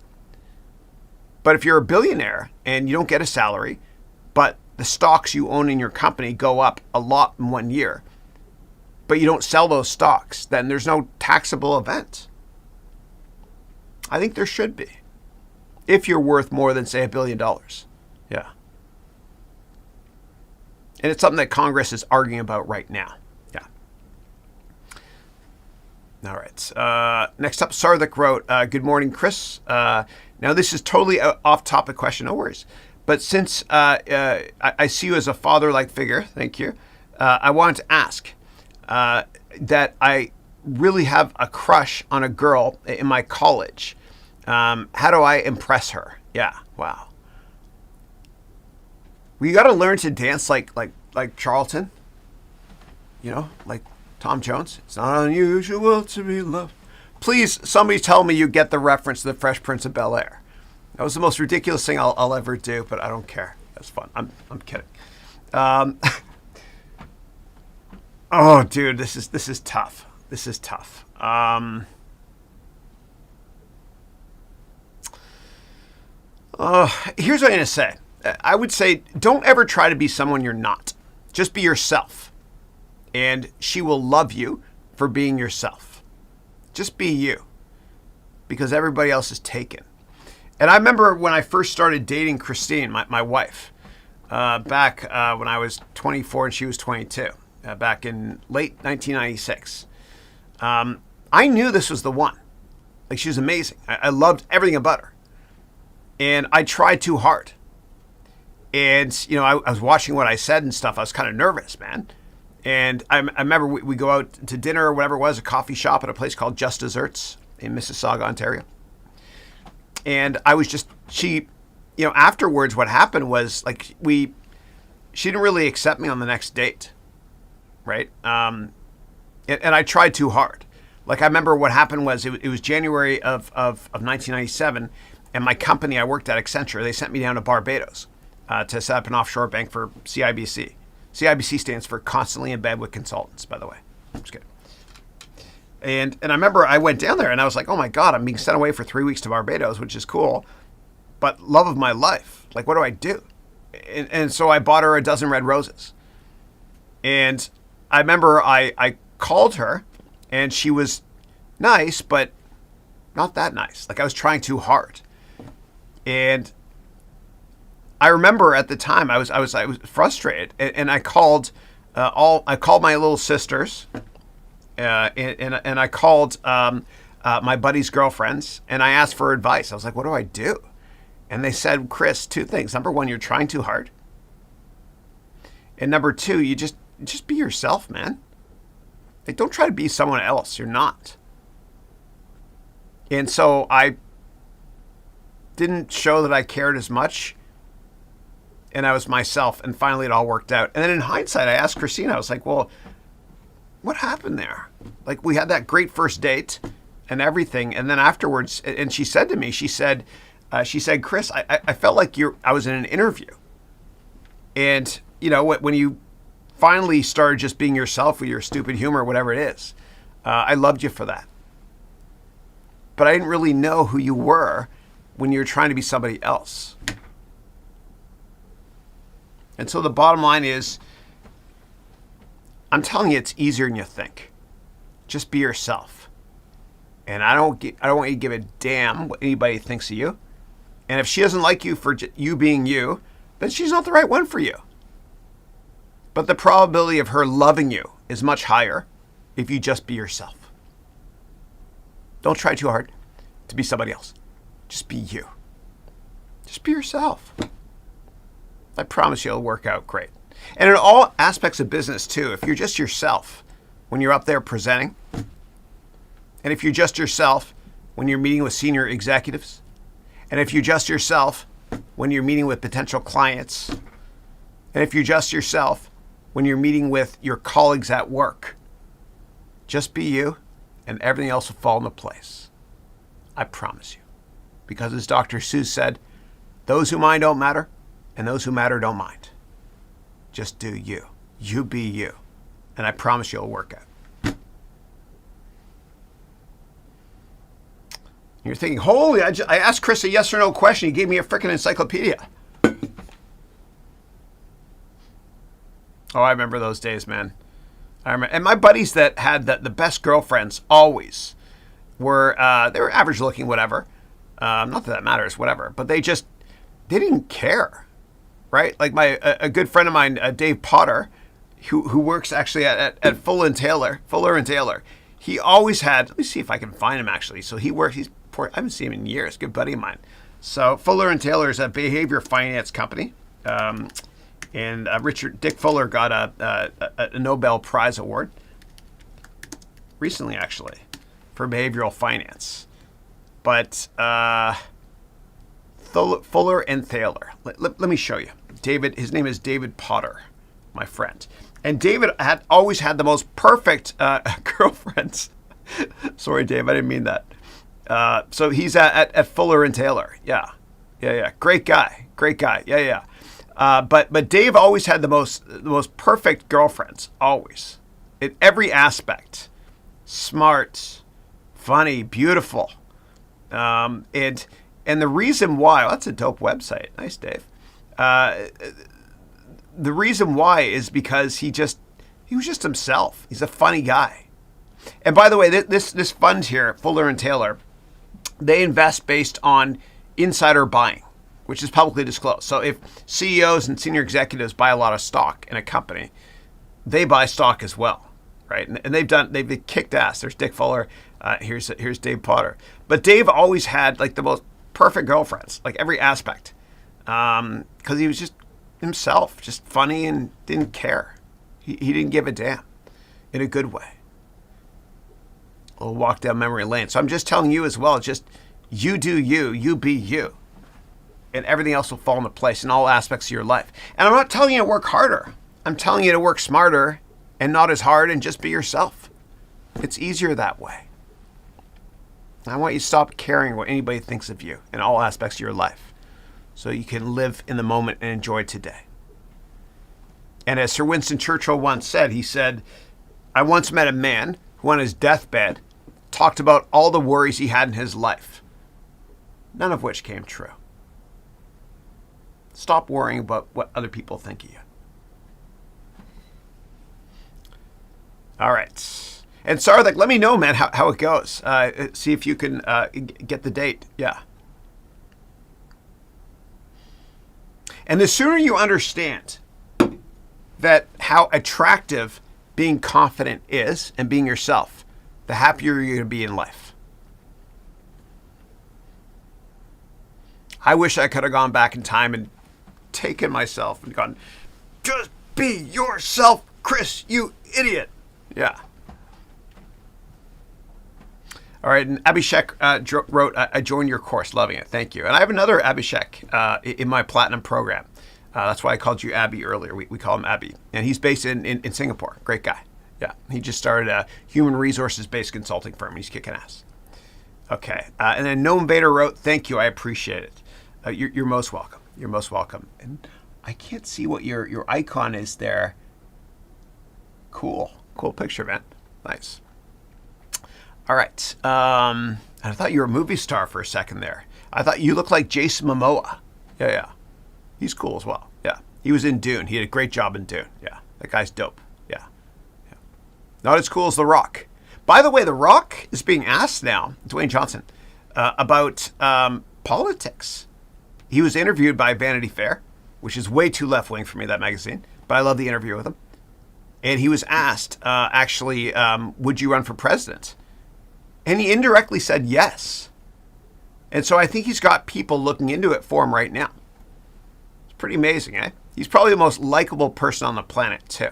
But if you're a billionaire and you don't get a salary, but the stocks you own in your company go up a lot in 1 year, but you don't sell those stocks, then there's no taxable event. I think there should be. If you're worth more than, say, $1 billion. Yeah. And it's something that Congress is arguing about right now. Yeah. All right. Next up, Sarthik wrote, good morning, Chris. Now, this is totally an off-topic question. No worries. But since I see you as a father-like figure, thank you, I wanted to ask that I really have a crush on a girl in my college. How do I impress her? Yeah, wow. Well, you got to learn to dance like Charlton, like Tom Jones. It's not unusual to be loved. Please, somebody tell me you get the reference to the Fresh Prince of Bel-Air. That was the most ridiculous thing I'll ever do, but I don't care. That's fun. I'm kidding. Oh, dude, this is tough. This is tough. Here's what I'm going to say. I would say don't ever try to be someone you're not. Just be yourself. And she will love you for being yourself. Just be you. because everybody else is taken. And I remember when I first started dating Christine, my wife, back when I was 24 and she was 22, back in late 1996. I knew this was the one. Like, she was amazing. I loved everything about her. And I tried too hard. And, you know, I was watching what I said and stuff. I was kind of nervous, man. And I remember we go out to dinner or whatever it was, a coffee shop at a place called Just Desserts in Mississauga, Ontario. And I was just, she, you know, afterwards what happened was, like, she didn't really accept me on the next date, right? And I tried too hard. Like, I remember what happened was it was January of 1997, and my company I worked at, Accenture, they sent me down to Barbados to set up an offshore bank for CIBC. CIBC stands for Constantly in Bed with Consultants, by the way. I'm just kidding. And I remember I went down there and I was like, oh my God, I'm being sent away for 3 weeks to Barbados, which is cool. But love of my life, like, what do I do? And so I bought her a dozen red roses. And I remember I called her and she was nice, but not that nice. Like, I was trying too hard. And I remember at the time I was frustrated, and I called my little sisters, and I called my buddy's girlfriends, and I asked for advice. I was like, what do I do? And they said, Chris, two things. Number one, you're trying too hard. And number two, you just be yourself, man. Like, don't try to be someone else. You're not. And so I didn't show that I cared as much, and I was myself, and finally it all worked out. And then in hindsight, I asked Christina, I was like, well, what happened there? Like, we had that great first date and everything, and then afterwards, and she said to me, she said, Chris, I felt like I was in an interview. And, you know, when you finally started just being yourself with your stupid humor, whatever it is, I loved you for that. But I didn't really know who you were when you were trying to be somebody else. And so the bottom line is, I'm telling you, it's easier than you think. Just be yourself. And I don't want you to give a damn what anybody thinks of you. And if she doesn't like you for you being you, then she's not the right one for you. But the probability of her loving you is much higher if you just be yourself. Don't try too hard to be somebody else. Just be you. Just be yourself. I promise you it'll work out great. And in all aspects of business too, if you're just yourself when you're up there presenting, and if you're just yourself when you're meeting with senior executives, and if you're just yourself when you're meeting with potential clients, and if you're just yourself when you're meeting with your colleagues at work, just be you and everything else will fall into place. I promise you. Because as Dr. Seuss said, those who mind don't matter, and those who matter don't mind. Just do you. You be you. And I promise you it'll work out. You're thinking, holy, I asked Chris a yes or no question. He gave me a freaking encyclopedia. Oh, I remember those days, man. I remember, and my buddies that had the best girlfriends always were, they were average looking, whatever. Not that matters, whatever. But they didn't care, right? Like a good friend of mine, Dave Potter, who works actually at Fuller and Taylor. He always had, let me see if I can find him actually. So I haven't seen him in years, good buddy of mine. So Fuller and Taylor is a behavior finance company. And Dick Fuller got a Nobel Prize award recently, actually, for behavioral finance. But Fuller and Thaler. Let me show you. David, his name is David Potter, my friend. And David had always had the most perfect girlfriends. Sorry, Dave, I didn't mean that. So he's at Fuller and Taylor. Yeah. Great guy. Yeah. But Dave always had the most perfect girlfriends, always, in every aspect. Smart, funny, beautiful, and the reason why, that's a dope website. Nice, Dave. The reason why is because he was just himself. He's a funny guy. And by the way, this fund here, Fuller and Taylor, they invest based on insider buying, which is publicly disclosed. So if CEOs and senior executives buy a lot of stock in a company, they buy stock as well, right? And they've kicked ass. There's Dick Fuller. Here's Dave Potter. But Dave always had like the most perfect girlfriends, like every aspect, because he was just himself, just funny and didn't care. He didn't give a damn, in a good way. A little walk down memory lane. So I'm just telling you as well, just you do you, you be you, and everything else will fall into place in all aspects of your life. And I'm not telling you to work harder. I'm telling you to work smarter and not as hard, and just be yourself. It's easier that way. I want you to stop caring what anybody thinks of you in all aspects of your life, so you can live in the moment and enjoy today. And as Sir Winston Churchill once said, he said, I once met a man who on his deathbed talked about all the worries he had in his life, none of which came true. Stop worrying about what other people think of you. All right. And Sarthak, let me know, man, how it goes. See if you can get the date. Yeah. And the sooner you understand that how attractive being confident is and being yourself, the happier you're going to be in life. I wish I could have gone back in time and taken myself and gone, just be yourself, Chris, you idiot. Yeah. All right, and Abhishek wrote, I joined your course, loving it. Thank you. And I have another Abhishek in my Platinum program. That's why I called you Abby earlier. We call him Abby. And he's based in Singapore. Great guy. Yeah, he just started a human resources-based consulting firm. He's kicking ass. Okay, and then Noam Vader wrote, thank you, I appreciate it. You're most welcome. You're most welcome. And I can't see what your icon is there. Cool picture, man. Nice. All right. I thought you were a movie star for a second there. I thought you looked like Jason Momoa. Yeah. He's cool as well. Yeah. He was in Dune. He did a great job in Dune. Yeah. That guy's dope. Yeah. Not as cool as The Rock. By the way, The Rock is being asked now, Dwayne Johnson, about politics. He was interviewed by Vanity Fair, which is way too left-wing for me, that magazine. But I love the interview with him. And he was asked, would you run for president? And he indirectly said yes. And so I think he's got people looking into it for him right now. It's pretty amazing, eh? He's probably the most likable person on the planet, too.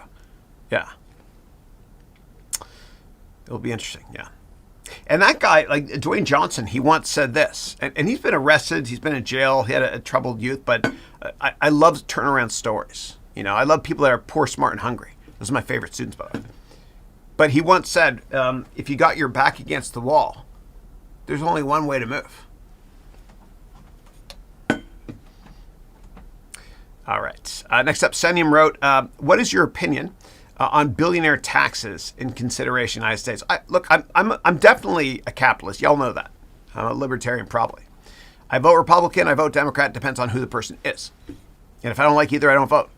Yeah. It'll be interesting, yeah. And that guy, like Dwayne Johnson, he once said this, and he's been arrested, he's been in jail, he had a troubled youth, but I love turnaround stories. You know, I love people that are poor, smart, and hungry. Those are my favorite students, by the way. But he once said, if you got your back against the wall, there's only one way to move. All right. Next up, Senium wrote, what is your opinion on billionaire taxes in consideration in the United States? Look, I'm definitely a capitalist. Y'all know that. I'm a libertarian, probably. I vote Republican, I vote Democrat, depends on who the person is. And if I don't like either, I don't vote.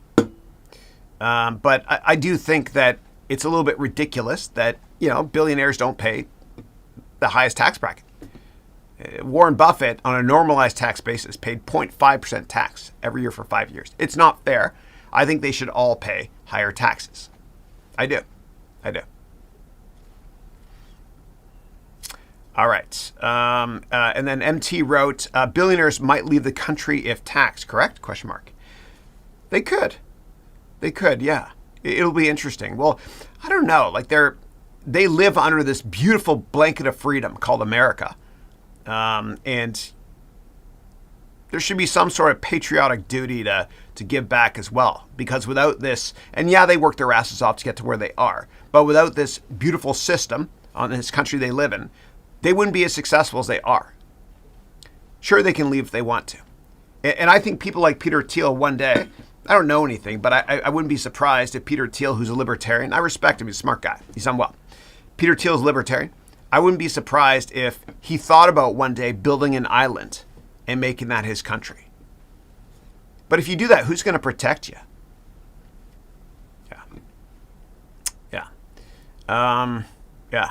But I do think that it's a little bit ridiculous that, billionaires don't pay the highest tax bracket. Warren Buffett, on a normalized tax basis, paid 0.5% tax every year for 5 years. It's not fair. I think they should all pay higher taxes. I do. All right. And then MT wrote, billionaires might leave the country if taxed, correct? ? They could. Yeah. It'll be interesting. Well, I don't know. Like they live under this beautiful blanket of freedom called America. And there should be some sort of patriotic duty to give back as well. Because without this, and yeah, they work their asses off to get to where they are, but without this beautiful system on this country they live in, they wouldn't be as successful as they are. Sure, they can leave if they want to. And I think people like Peter Thiel one day, I don't know anything, but I wouldn't be surprised if Peter Thiel, who's a libertarian, I respect him, he's a smart guy, he's done well. Peter Thiel is a libertarian. I wouldn't be surprised if he thought about one day building an island and making that his country. But if you do that, who's going to protect you? Yeah.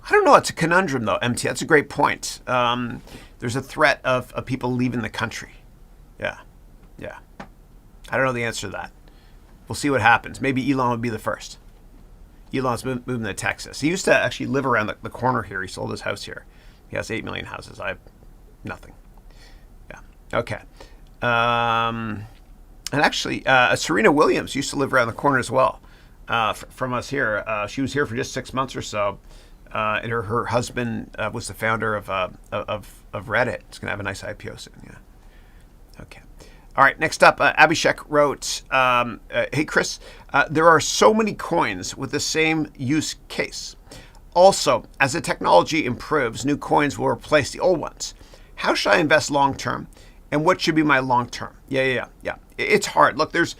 I don't know. It's a conundrum, though, MT. That's a great point. There's a threat of people leaving the country. Yeah. Yeah. I don't know the answer to that. We'll see what happens. Maybe Elon would be the first. Elon's moving to Texas. He used to actually live around the corner here. He sold his house here. He has 8 million houses. I have nothing. Yeah. Okay. And actually, Serena Williams used to live around the corner as well from us here. She was here for just 6 months or so. And her husband was the founder of Reddit. It's going to have a nice IPO soon. Yeah. Okay. All right. Next up, Abhishek wrote, "Hey Chris, there are so many coins with the same use case. Also, as the technology improves, new coins will replace the old ones. How should I invest long term, and what should be my long term?" Yeah. It's hard. Look, there's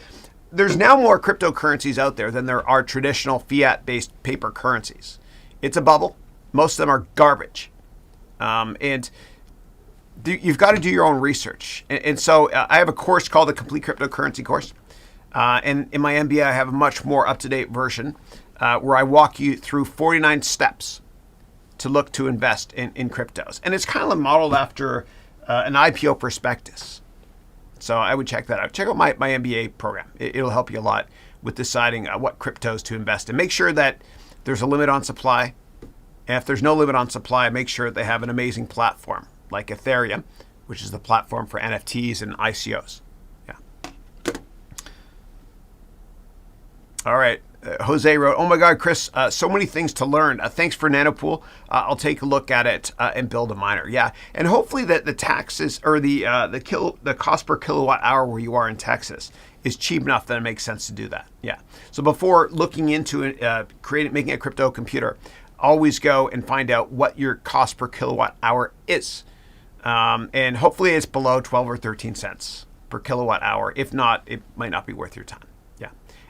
now more cryptocurrencies out there than there are traditional fiat-based paper currencies. It's a bubble. Most of them are garbage. And you've got to do your own research. And so I have a course called the Complete Cryptocurrency Course. And in my MBA, I have a much more up-to-date version where I walk you through 49 steps to look to invest in cryptos. And it's kind of modeled after an IPO prospectus. So I would check that out. Check out my MBA program. It'll help you a lot with deciding what cryptos to invest in. Make sure that there's a limit on supply. And if there's no limit on supply, make sure they have an amazing platform like Ethereum, which is the platform for NFTs and ICOs. Yeah. All right. Jose wrote, "Oh my God, Chris, so many things to learn. Thanks for Nanopool. I'll take a look at it and build a miner." Yeah, and hopefully that the taxes or the cost per kilowatt hour where you are in Texas is cheap enough that it makes sense to do that. Yeah. So before looking into making a crypto computer, always go and find out what your cost per kilowatt hour is, and hopefully it's below 12 or 13 cents per kilowatt hour. If not, it might not be worth your time. Yeah,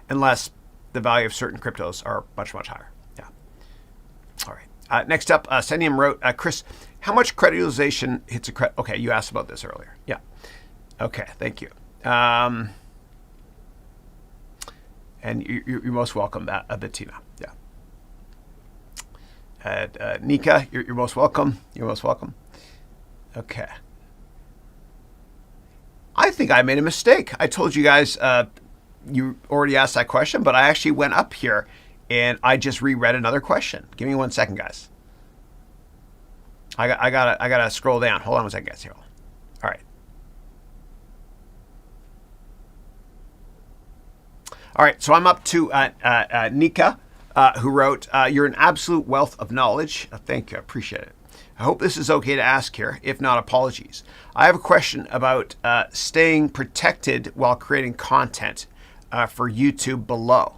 unless the value of certain cryptos are much, much higher. Yeah. All right. Next up, Senium wrote, "Chris, how much credit utilization hits a credit?" Okay, you asked about this earlier. Yeah. Okay, thank you. And you're most welcome, Bettina. Yeah. Nika, you're most welcome. You're most welcome. Okay. I think I made a mistake. I told you guys you already asked that question, but I actually went up here and I just reread another question. Give me 1 second, guys. I gotta scroll down. Hold on 1 second, guys. Here. All right. All right. So I'm up to Nika, who wrote, "You're an absolute wealth of knowledge." Thank you. I appreciate it. I hope this is okay to ask here. If not, apologies. I have a question about staying protected while creating content for YouTube below.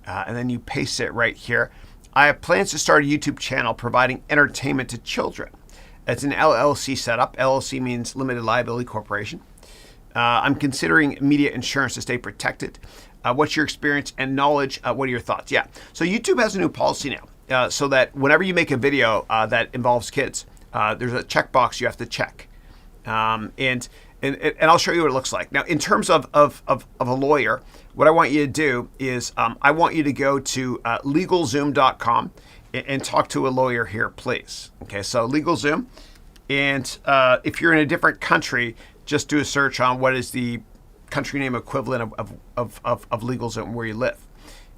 And then you paste it right here. "I have plans to start a YouTube channel providing entertainment to children. It's an LLC setup. LLC means Limited Liability Corporation. I'm considering media insurance to stay protected. What's your experience and knowledge? What are your thoughts?" Yeah. So YouTube has a new policy now, so that whenever you make a video that involves kids, there's a checkbox you have to check. And I'll show you what it looks like. Now, in terms of a lawyer, what I want you to do is I want you to go to LegalZoom.com and talk to a lawyer here, please. Okay, so LegalZoom. And if you're in a different country, just do a search on what is the country name equivalent of LegalZoom where you live.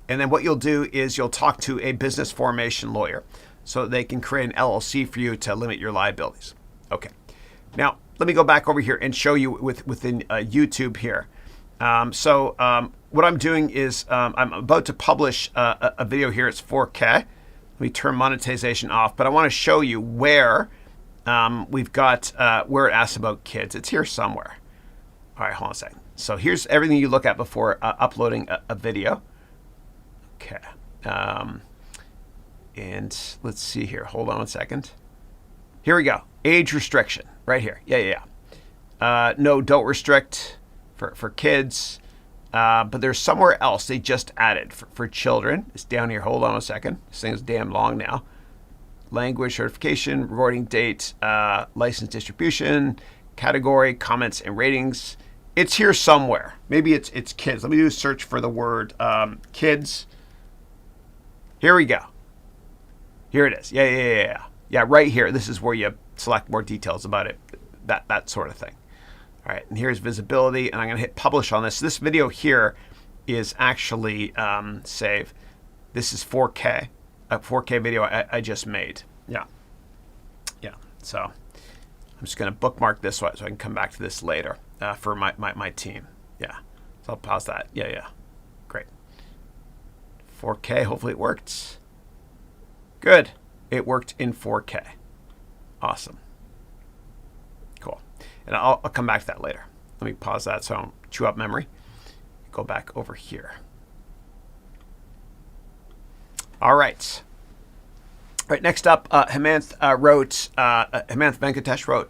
And then what you'll do is you'll talk to a business formation lawyer so they can create an LLC for you to limit your liabilities. Okay. Now, let me go back over here and show you within YouTube here. What I'm doing is I'm about to publish a video here. It's 4K. Let me turn monetization off, but I want to show you where we've got where it asks about kids. It's here somewhere. All right, hold on a second. So here's everything you look at before uploading a video. Okay. And let's see here. Hold on 1 second. Here we go. Age restriction right here. Yeah. No, don't restrict for kids. But there's somewhere else they just added for children. It's down here. Hold on 1 second. This thing is damn long now. Language certification, rewarding date, license distribution, category, comments, and ratings. It's here somewhere. Maybe it's kids. Let me do a search for the word kids. Here we go. Here it is. Yeah, right here. This is where you select more details about it, that sort of thing. All right, and here's visibility, and I'm going to hit publish on this. This video here is actually save. This is 4K, a 4K video I just made. Yeah. So I'm just going to bookmark this one so I can come back to this later for my team. Yeah. So I'll pause that. Yeah. Great. 4K. Hopefully it worked. Good. It worked in 4K. Awesome. Cool. And I'll come back to that later. Let me pause that so I don't chew up memory. Go back over here. All right. All right, next up, Hemanth Venkatesh wrote,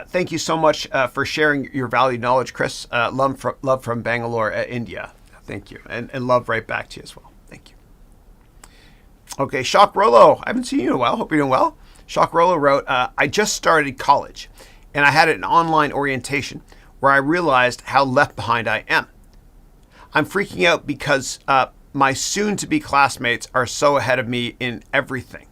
thank you so much for sharing your valued knowledge, Chris. Love from Bangalore, India. Thank you. And love right back to you as well. Thank you. Okay, Shock Rollo. I haven't seen you in a while. Hope you're doing well. Shock Rollo wrote, I just started college, and I had an online orientation where I realized how left behind I am. I'm freaking out because my soon-to-be classmates are so ahead of me in everything.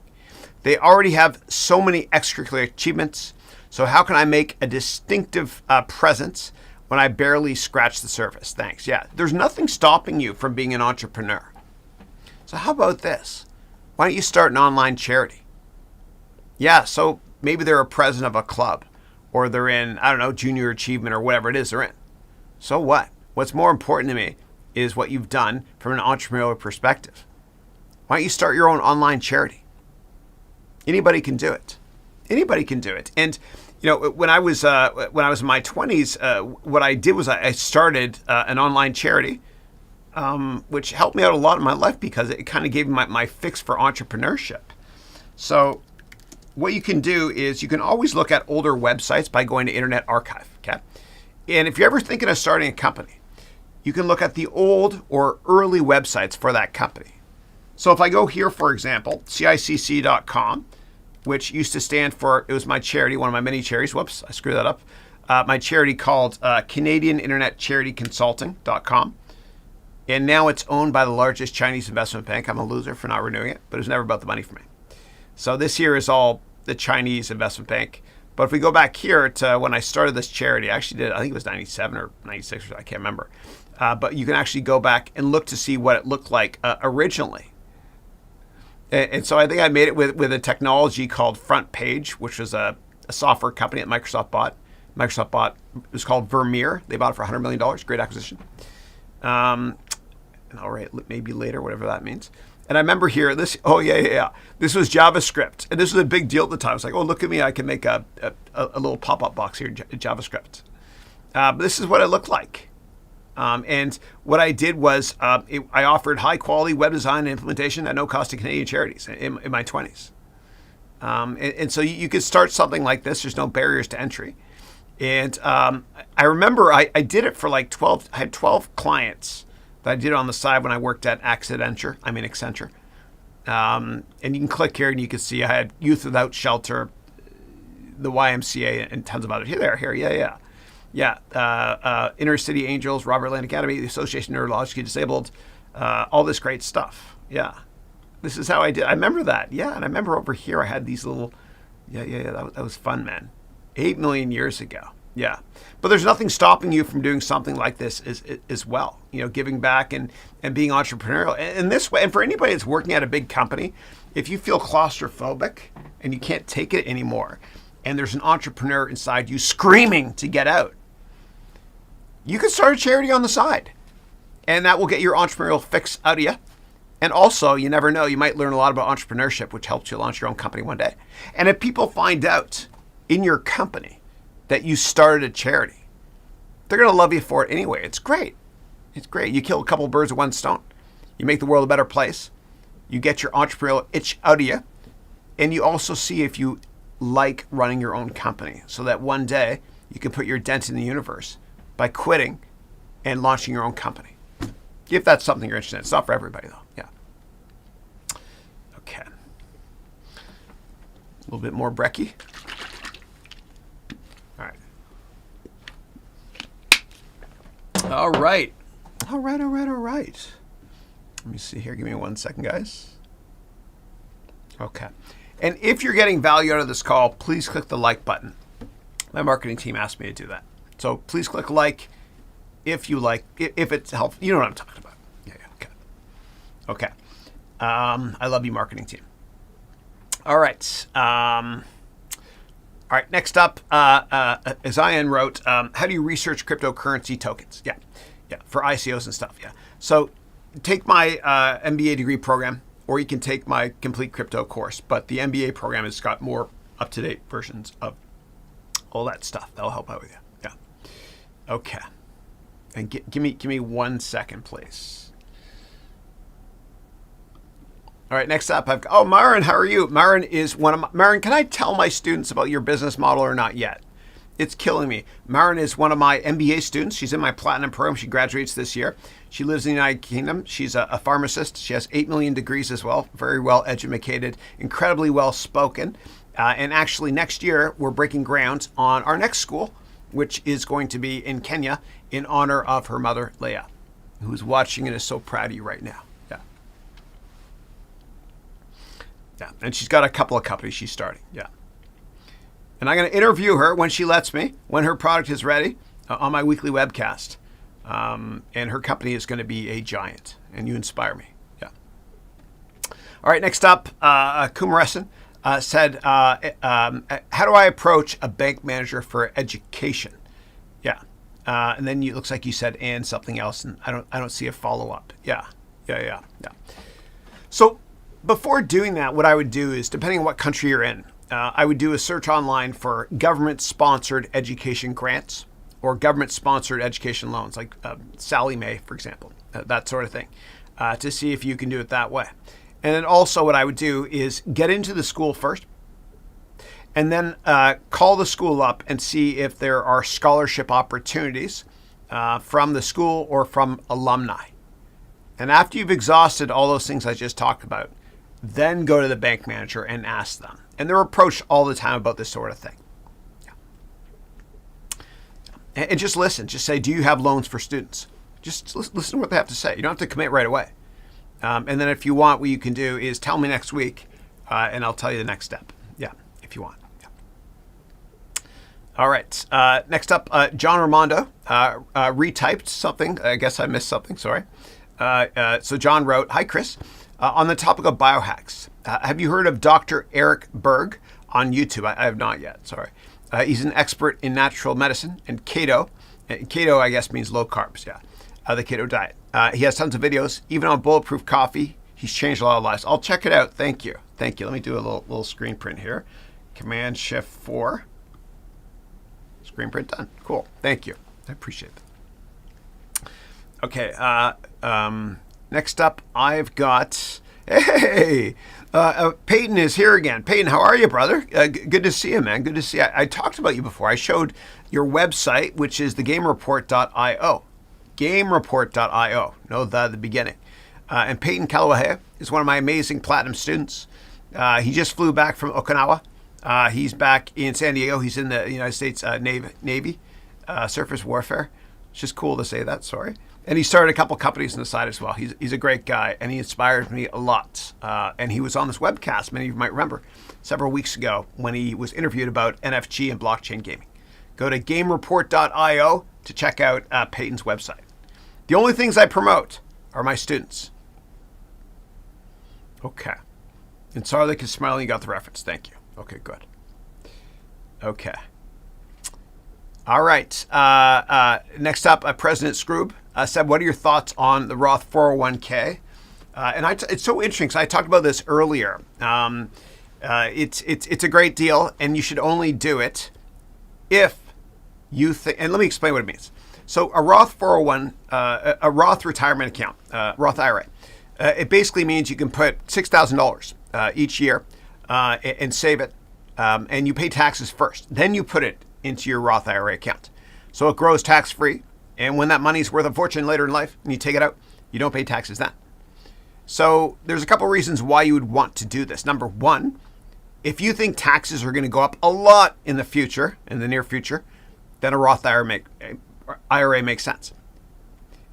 They already have so many extracurricular achievements, so how can I make a distinctive presence when I barely scratch the surface? Thanks. Yeah, there's nothing stopping you from being an entrepreneur. So how about this? Why don't you start an online charity? Yeah, so maybe they're a president of a club, or they're in, I don't know, junior achievement or whatever it is they're in. So what? What's more important to me is what you've done from an entrepreneurial perspective. Why don't you start your own online charity? Anybody can do it. Anybody can do it. And you know, when I was in my 20s, what I did was I started an online charity, which helped me out a lot in my life because it kind of gave me my fix for entrepreneurship. So what you can do is you can always look at older websites by going to Internet Archive. Okay, and if you're ever thinking of starting a company, you can look at the old or early websites for that company. So if I go here, for example, CICC.com, which used to stand for, it was my charity, one of my many charities. Whoops, I screwed that up. My charity called Canadian Internet Charity Consulting.com. And now it's owned by the largest Chinese investment bank. I'm a loser for not renewing it, but it was never about the money for me. So this here is all the Chinese investment bank. But if we go back here to when I started this charity, I actually did, I think it was 97 or 96 or so, I can't remember. But you can actually go back and look to see what it looked like originally. And so I think I made it with a technology called Front Page, which was a software company that Microsoft bought. It was called Vermeer. They bought it for $100 million. Great acquisition. And all right, maybe later, whatever that means. And I remember here, this, this was JavaScript. And this was a big deal at the time. I was like, oh, look at me. I can make a little pop-up box here in JavaScript. But this is what it looked like. And what I did was I offered high-quality web design and implementation at no cost to Canadian charities in my 20s. And so you could start something like this. There's no barriers to entry. And I remember I did it for like 12. I had 12 clients that I did on the side when I worked at Accenture. And you can click here and you can see I had Youth Without Shelter, the YMCA, and tons of others. Inner City Angels, Robert Land Academy, the Association of Neurologically Disabled, all this great stuff. Yeah. This is how I did. I remember that. Yeah. And I remember over here I had these little, that was fun, man. 8 million years ago. Yeah. But there's nothing stopping you from doing something like this as well. You know, giving back and being entrepreneurial. And this way, and for anybody that's working at a big company, if you feel claustrophobic and you can't take it anymore, and there's an entrepreneur inside you screaming to get out, you can start a charity on the side. And that will get your entrepreneurial fix out of you. And also, you never know, you might learn a lot about entrepreneurship, which helps you launch your own company one day. And if people find out in your company that you started a charity, they're going to love you for it anyway. It's great. It's great. You kill a couple birds with one stone. You make the world a better place. You get your entrepreneurial itch out of you. And you also see if you like running your own company so that one day you can put your dent in the universe by quitting and launching your own company. If that's something you're interested in. It's not for everybody, though. Yeah. Okay. A little bit more brekkie. All right. All right. Let me see here. Give me 1 second, guys. Okay. And if you're getting value out of this call, please click the like button. My marketing team asked me to do that. So please click like if you like, if it's helpful. You know what I'm talking about. Yeah, okay. Okay. I love you, marketing team. All right. All right. Next up, as Ian wrote, how do you research cryptocurrency tokens? Yeah. For ICOs and stuff. Yeah. So take my MBA degree program, or you can take my complete crypto course. But the MBA program has got more up-to-date versions of all that stuff. That'll help out with you. Yeah. Okay. And give me 1 second, please. All right, next up, Myron, how are you? Myron, can I tell my students about your business model or not yet? It's killing me. Myron is one of my MBA students. She's in my platinum program. She graduates this year. She lives in the United Kingdom. She's a pharmacist. She has 8 million degrees as well. Very well educated, incredibly well spoken. And actually next year, we're breaking ground on our next school, which is going to be in Kenya in honor of her mother, Leah, who's watching and is so proud of you right now. Yeah, and she's got a couple of companies she's starting. Yeah. And I'm going to interview her when she lets me, when her product is ready, on my weekly webcast. And her company is going to be a giant, and you inspire me. Yeah. All right, next up, Kumaresan said, how do I approach a bank manager for education? Yeah. And then it looks like you said, and something else, and I don't see a follow-up. Yeah. So before doing that, what I would do is, depending on what country you're in, I would do a search online for government-sponsored education grants or government-sponsored education loans, like Sally Mae, for example, that sort of thing, to see if you can do it that way. And then also what I would do is get into the school first, and then call the school up and see if there are scholarship opportunities from the school or from alumni. And after you've exhausted all those things I just talked about, then go to the bank manager and ask them. And they're approached all the time about this sort of thing. Yeah. And just listen. Just say, do you have loans for students? Just listen to what they have to say. You don't have to commit right away. And then if you want, what you can do is tell me next week, and I'll tell you the next step. Yeah, if you want. Yeah. All right. Next up, John Armando retyped something. I guess I missed something. Sorry. So John wrote, hi, Chris. On the topic of biohacks, have you heard of Dr. Eric Berg on YouTube? I have not yet, sorry. He's an expert in natural medicine and keto. Keto, I guess, means low carbs, yeah. The keto diet. He has tons of videos, even on bulletproof coffee. He's changed a lot of lives. I'll check it out. Thank you. Let me do a little screen print here. Command-Shift-4. Screen print done. Cool. Thank you. I appreciate that. Okay. Next up, I've got, Peyton is here again. Peyton, how are you, brother? Good to see you, man. Good to see you. I talked about you before. I showed your website, which is thegamereport.io. Gamereport.io. Know that at the beginning. And Peyton Kalawahea is one of my amazing platinum students. He just flew back from Okinawa. He's back in San Diego. He's in the United States Navy, surface warfare. It's just cool to say that, sorry. And he started a couple companies on the side as well. He's a great guy, and he inspires me a lot. And he was on this webcast, many of you might remember, several weeks ago when he was interviewed about NFT and blockchain gaming. Go to gamereport.io to check out Peyton's website. The only things I promote are my students. Okay. And Sarlik is smiling. You got the reference. Thank you. Okay, good. Okay. All right. Next up, President Scroob said, what are your thoughts on the Roth 401k? And it's so interesting because I talked about this earlier. It's a great deal, and you should only do it if you think, and let me explain what it means. So a Roth 401, a Roth retirement account, Roth IRA, it basically means you can put $6,000 each year and save it, and you pay taxes first. Then you put it into your Roth IRA account. So it grows tax-free, and when that money's worth a fortune later in life and you take it out, you don't pay taxes then. So there's a couple reasons why you would want to do this. Number one, if you think taxes are going to go up a lot in the future, in the near future, then a Roth IRA makes sense.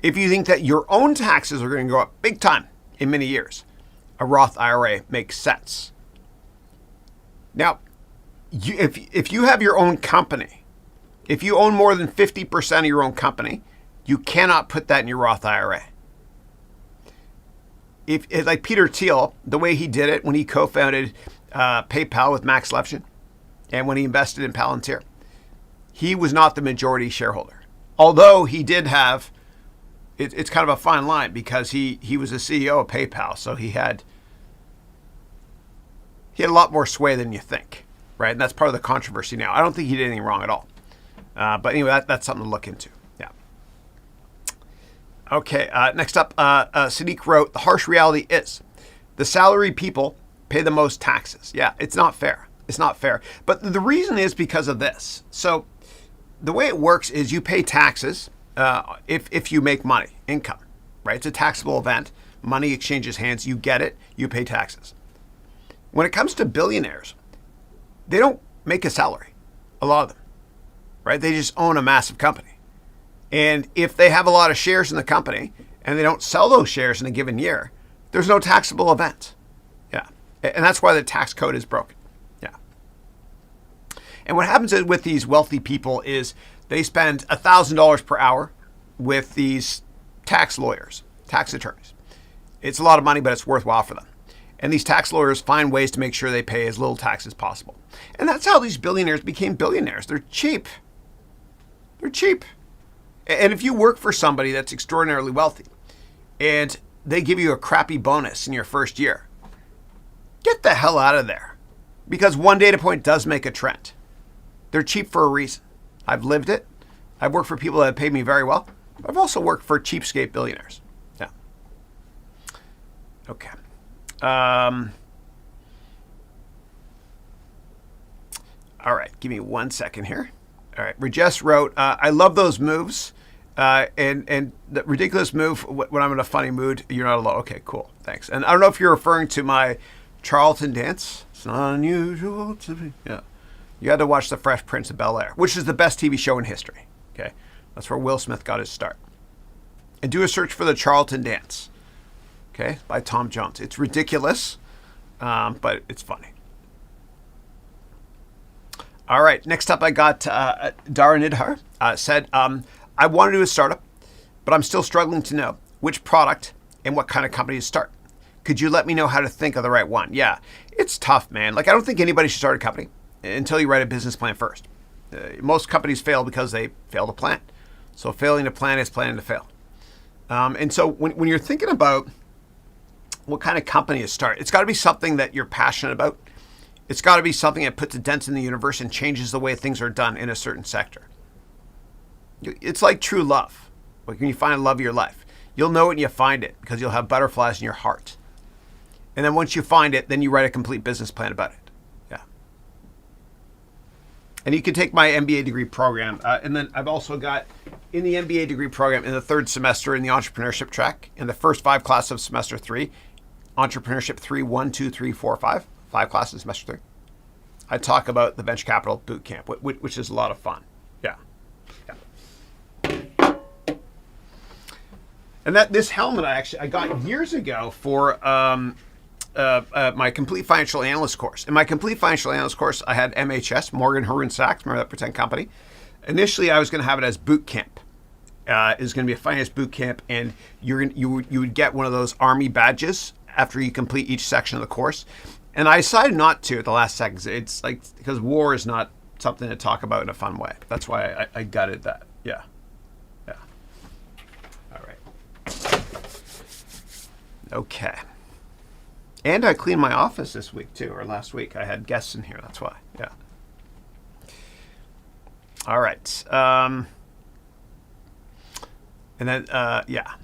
If you think that your own taxes are going to go up big time in many years, a Roth IRA makes sense. Now, if you have your own company, if you own more than 50% of your own company, you cannot put that in your Roth IRA. If like Peter Thiel, the way he did it when he co-founded PayPal with Max Levchin, and when he invested in Palantir, he was not the majority shareholder. Although he did have, it's kind of a fine line because he was the CEO of PayPal, so he had a lot more sway than you think, right? And that's part of the controversy now. I don't think he did anything wrong at all. But anyway, that's something to look into. Yeah. Okay, next up, Sadiq wrote, the harsh reality is the salaried people pay the most taxes. Yeah, it's not fair. It's not fair. But the reason is because of this. So the way it works is you pay taxes if you make money, income, right? It's a taxable event. Money exchanges hands. You get it. You pay taxes. When it comes to billionaires, they don't make a salary, a lot of them, right? They just own a massive company. And if they have a lot of shares in the company and they don't sell those shares in a given year, there's no taxable event. Yeah. And that's why the tax code is broken. Yeah. And what happens with these wealthy people is they spend $1,000 per hour with these tax lawyers, tax attorneys. It's a lot of money, but it's worthwhile for them. And these tax lawyers find ways to make sure they pay as little tax as possible. And that's how these billionaires became billionaires. They're cheap. They're cheap. And if you work for somebody that's extraordinarily wealthy and they give you a crappy bonus in your first year, get the hell out of there. Because one data point does make a trend. They're cheap for a reason. I've lived it. I've worked for people that have paid me very well. I've also worked for cheapskate billionaires. Yeah. Okay. All right, give me 1 second here. All right, Rajesh wrote, I love those moves. And the ridiculous move when I'm in a funny mood, you're not alone. Okay, cool, thanks. And I don't know if you're referring to my Charlton dance. It's not unusual to be. Yeah. You had to watch The Fresh Prince of Bel-Air, which is the best TV show in history. Okay, that's where Will Smith got his start. And do a search for the Charlton dance. Okay, by Tom Jones. It's ridiculous, but it's funny. All right, next up I got Dara Nidhar said, I want to do a startup, but I'm still struggling to know which product and what kind of company to start. Could you let me know how to think of the right one? Yeah, it's tough, man. Like, I don't think anybody should start a company until you write a business plan first. Most companies fail because they fail to plan. So failing to plan is planning to fail. And so when you're thinking about what kind of company to start, it's got to be something that you're passionate about. It's got to be something that puts a dent in the universe and changes the way things are done in a certain sector. It's like true love. Like when you find the love of your life, you'll know it when you find it because you'll have butterflies in your heart. And then once you find it, then you write a complete business plan about it. Yeah. And you can take my MBA degree program. And then I've also got in the MBA degree program in the third semester in the entrepreneurship track, in the first 5 classes of semester 3, entrepreneurship 3, 1, 2, 3, 4, 5 classes semester 3. I talk about the venture capital boot camp, which is a lot of fun. Yeah. Yeah. And this helmet I got years ago for my complete financial analyst course. In my complete financial analyst course, I had MHS, Morgan Haroun Sachs, remember that pretend company? Initially, I was going to have it as boot camp. It was going to be a finance boot camp, and you would get one of those Army badges after you complete each section of the course. And I decided not to at the last second. It's like, because war is not something to talk about in a fun way. That's why I gutted that. Yeah. Yeah. All right. Okay. And I cleaned my office this week too, or last week. I had guests in here. That's why. Yeah. All right. And then, yeah.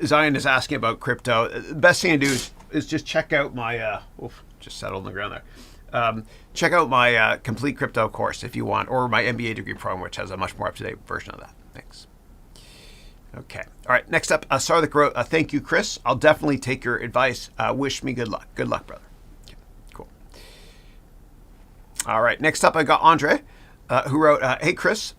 Zion is asking about crypto. The best thing to do is just check out my, just settled on the ground there. Check out my complete crypto course if you want, or my MBA degree program, which has a much more up-to-date version of that. Thanks. Okay. All right. Next up, Sarthik wrote, thank you, Chris. I'll definitely take your advice. Wish me good luck. Good luck, brother. Okay, cool. All right. Next up, I got Andre, who wrote, hey, Chris,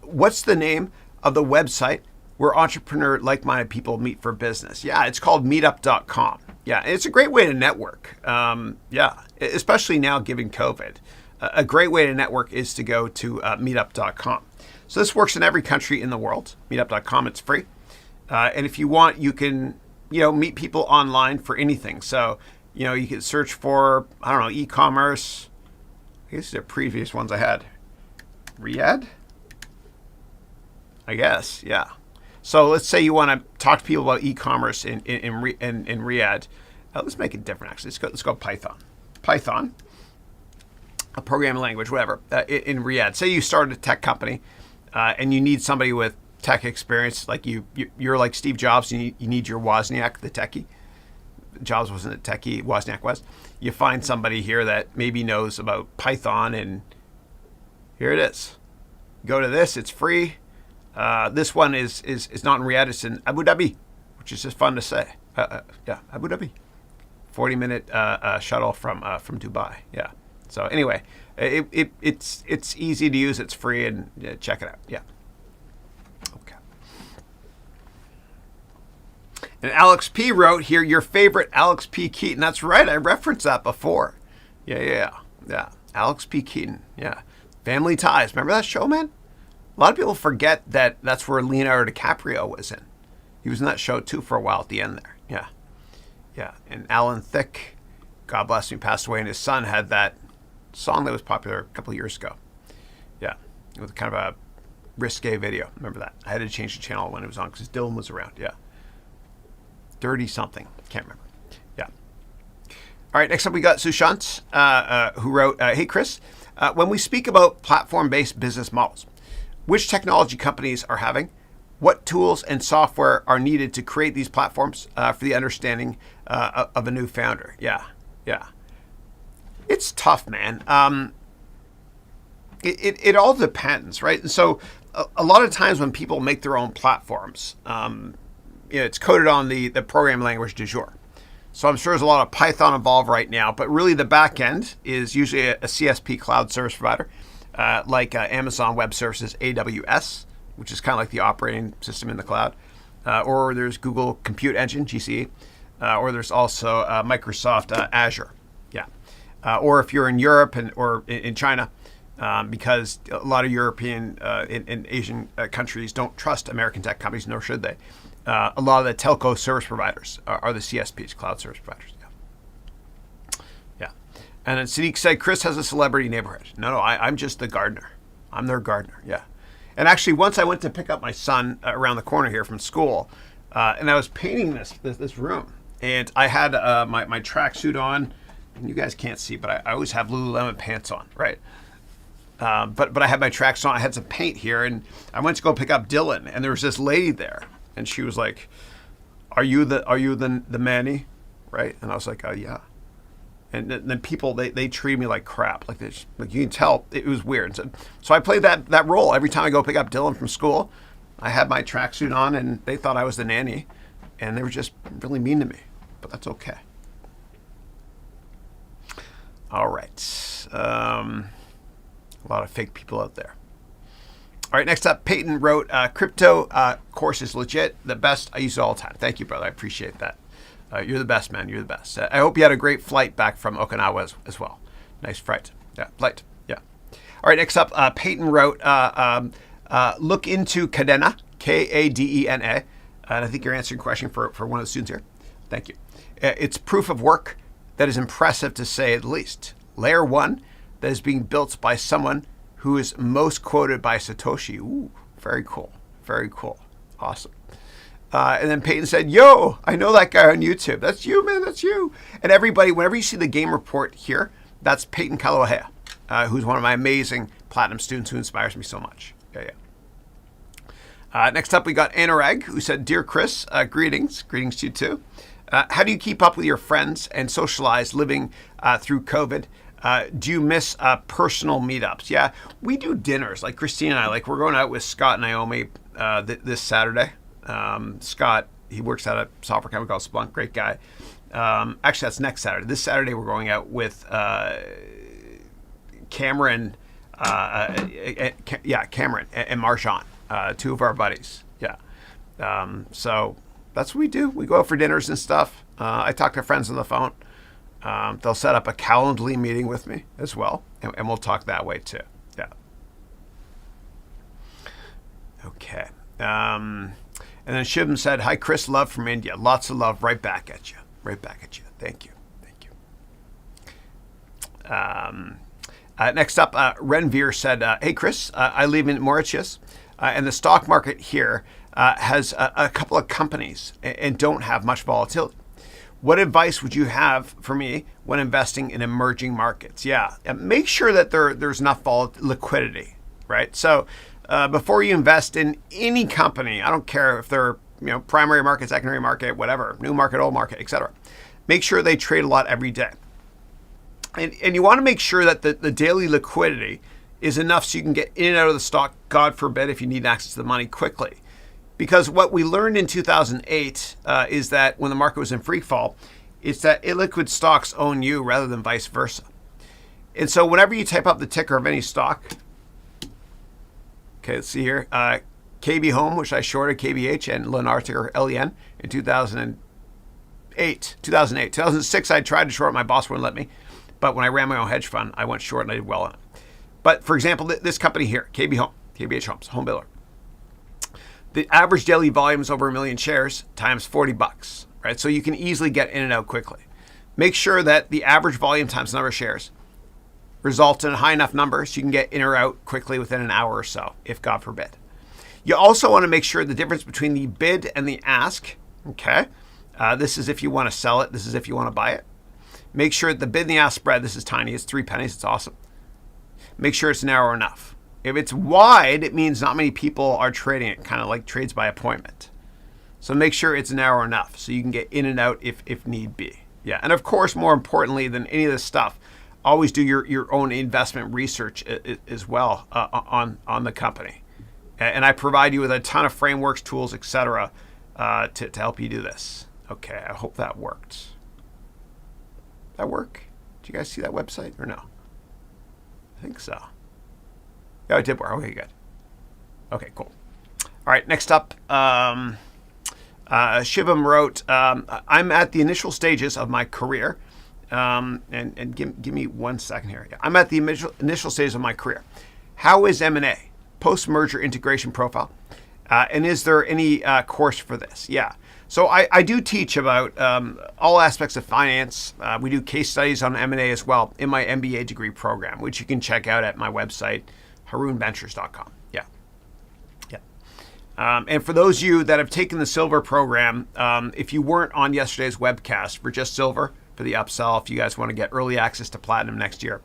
what's the name of the website where entrepreneur like-minded people meet for business? Yeah, it's called meetup.com. Yeah, it's a great way to network. Yeah, especially now given COVID. A great way to network is to go to meetup.com. So this works in every country in the world. Meetup.com, it's free. And if you want, you can, meet people online for anything. So, you can search for, I don't know, e-commerce. I guess the previous ones I had. Riyadh? I guess, yeah. So let's say you want to talk to people about e-commerce in Riyadh. Let's make it different, actually. Let's go Python. Python, a programming language, whatever, in Riyadh. Say you started a tech company and you need somebody with tech experience, like you're like Steve Jobs, and you need your Wozniak, the techie. Jobs wasn't a techie, Wozniak was. You find somebody here that maybe knows about Python, and here it is. Go to this, it's free. This one is not in Riyadh, it's in Abu Dhabi, which is just fun to say. Yeah, Abu Dhabi. 40-minute shuttle from Dubai. Yeah. So anyway, it's easy to use, it's free, and check it out. Yeah. Okay. And Alex P wrote here, your favorite Alex P. Keaton. That's right, I referenced that before. Yeah. Alex P. Keaton. Yeah. Family Ties. Remember that show, man? A lot of people forget that that's where Leonardo DiCaprio was in. He was in that show too for a while at the end there. Yeah. And Alan Thicke, God bless him, passed away, and his son had that song that was popular a couple of years ago. Yeah. With kind of a risque video. Remember that? I had to change the channel when it was on because Dylan was around. Yeah. 30 something. Can't remember. Yeah. All right. Next up, we got Sushant, who wrote, hey, Chris, when we speak about platform-based business models, which technology companies are having? What tools and software are needed to create these platforms for the understanding of a new founder? Yeah. It's tough, man. It all depends, right? And so a lot of times when people make their own platforms, it's coded on the programming language du jour. So I'm sure there's a lot of Python involved right now, but really the back end is usually a CSP cloud service provider, like Amazon Web Services, AWS, which is kind of like the operating system in the cloud. Or there's Google Compute Engine, GCE. Or there's also Microsoft Azure. Yeah. Or if you're in Europe or in China, because a lot of European and Asian countries don't trust American tech companies, nor should they. A lot of the telco service providers are the CSPs, cloud service providers. Yeah. And then Sadiq said, Chris has a celebrity neighborhood. No, I'm just the gardener. I'm their gardener. Yeah. And actually, once I went to pick up my son around the corner here from school, and I was painting this room, and I had my tracksuit on, and you guys can't see, but I always have Lululemon pants on, right? But I had my tracks on. I had some paint here, and I went to go pick up Dylan, and there was this lady there, and she was like, "Are you the Manny?" Right? And I was like, "Yeah." And then people they treat me like crap, like this. Like you can tell it was weird. So I played that role every time I go pick up Dylan from school. I had my tracksuit on, and they thought I was the nanny, and they were just really mean to me. But that's okay. All right. A lot of fake people out there. All right, next up, Peyton wrote, crypto course is legit, the best. I use it all the time. Thank you, brother. I appreciate that. You're the best, man. You're the best. I hope you had a great flight back from Okinawa as well. Nice flight. Yeah, flight. Yeah. All right, next up, Peyton wrote, look into Kadena, Kadena. And I think you're answering a question for one of the students here. Thank you. It's proof of work that is impressive to say the least. Layer 1 that is being built by someone who is most quoted by Satoshi. Ooh, very cool. Very cool. Awesome. And then Peyton said, yo, I know that guy on YouTube. That's you, man. That's you. And everybody, whenever you see the game report here, that's Peyton Kalawahea, who's one of my amazing platinum students who inspires me so much. Yeah. Next up, we got Anurag, who said, Dear Chris, greetings. Greetings to you too. How do you keep up with your friends and socialize living through COVID? Do you miss personal meetups? Yeah, we do dinners. Like Christine and I, we're going out with Scott and Naomi this Saturday. Scott, he works at a software company called Splunk, great guy. Actually, that's next Saturday. This Saturday, we're going out with Cameron, Cameron and Marjan, two of our buddies. Yeah. So that's what we do. We go out for dinners and stuff. I talk to friends on the phone. They'll set up a Calendly meeting with me as well, and we'll talk that way too. Yeah. Okay. And then Shibam said, "Hi, Chris. Love from India. Lots of love. Right back at you. Right back at you. Thank you. Thank you." Next up, Renveer said, "Hey, Chris. I live in Mauritius, and the stock market here has a couple of companies and don't have much volatility. What advice would you have for me when investing in emerging markets?" Yeah, make sure that there's enough liquidity, right? So before you invest in any company, I don't care if they're primary market, secondary market, whatever, new market, old market, etc. Make sure they trade a lot every day, and you want to make sure that the daily liquidity is enough so you can get in and out of the stock. God forbid if you need access to the money quickly. Because what we learned in 2008 is that when the market was in free fall, it's that illiquid stocks own you rather than vice versa. And so whenever you type up the ticker of any stock, okay, let's see here, KB Home, which I shorted KBH, and Lennar ticker LEN in 2008. 2006, I tried to short, my boss wouldn't let me. But when I ran my own hedge fund, I went short and I did well on it. But for example, this company here, KB Home, KBH Homes, home builder. The average daily volume is over 1 million shares times $40, right? So you can easily get in and out quickly. Make sure that the average volume times the number of shares results in a high enough number so you can get in or out quickly within an hour or so, if God forbid. You also want to make sure the difference between the bid and the ask, okay? This is if you want to sell it. This is if you want to buy it. Make sure the bid and the ask spread, this is tiny, it's 3 pennies, it's awesome. Make sure it's narrow enough. If it's wide, it means not many people are trading it, kind of like trades by appointment. So make sure it's narrow enough so you can get in and out if need be. Yeah, and of course, more importantly than any of this stuff, always do your own investment research as well on the company. And I provide you with a ton of frameworks, tools, etc. To help you do this. Okay, I hope that worked. Did that work? Did you guys see that website or no? I think so. Oh, it did work. Okay, good. Okay, cool. All right, next up, Shivam wrote, "I'm at the initial stages of my career." And give me 1 second here. Yeah, I'm at the initial stages of my career. How is M&A, post-merger integration profile? And is there any course for this? Yeah. So I do teach about all aspects of finance. We do case studies on M&A as well in my MBA degree program, which you can check out at my website, HarounVentures.com. Yeah. And for those of you that have taken the silver program, if you weren't on yesterday's webcast for just silver, for the upsell, if you guys want to get early access to platinum next year,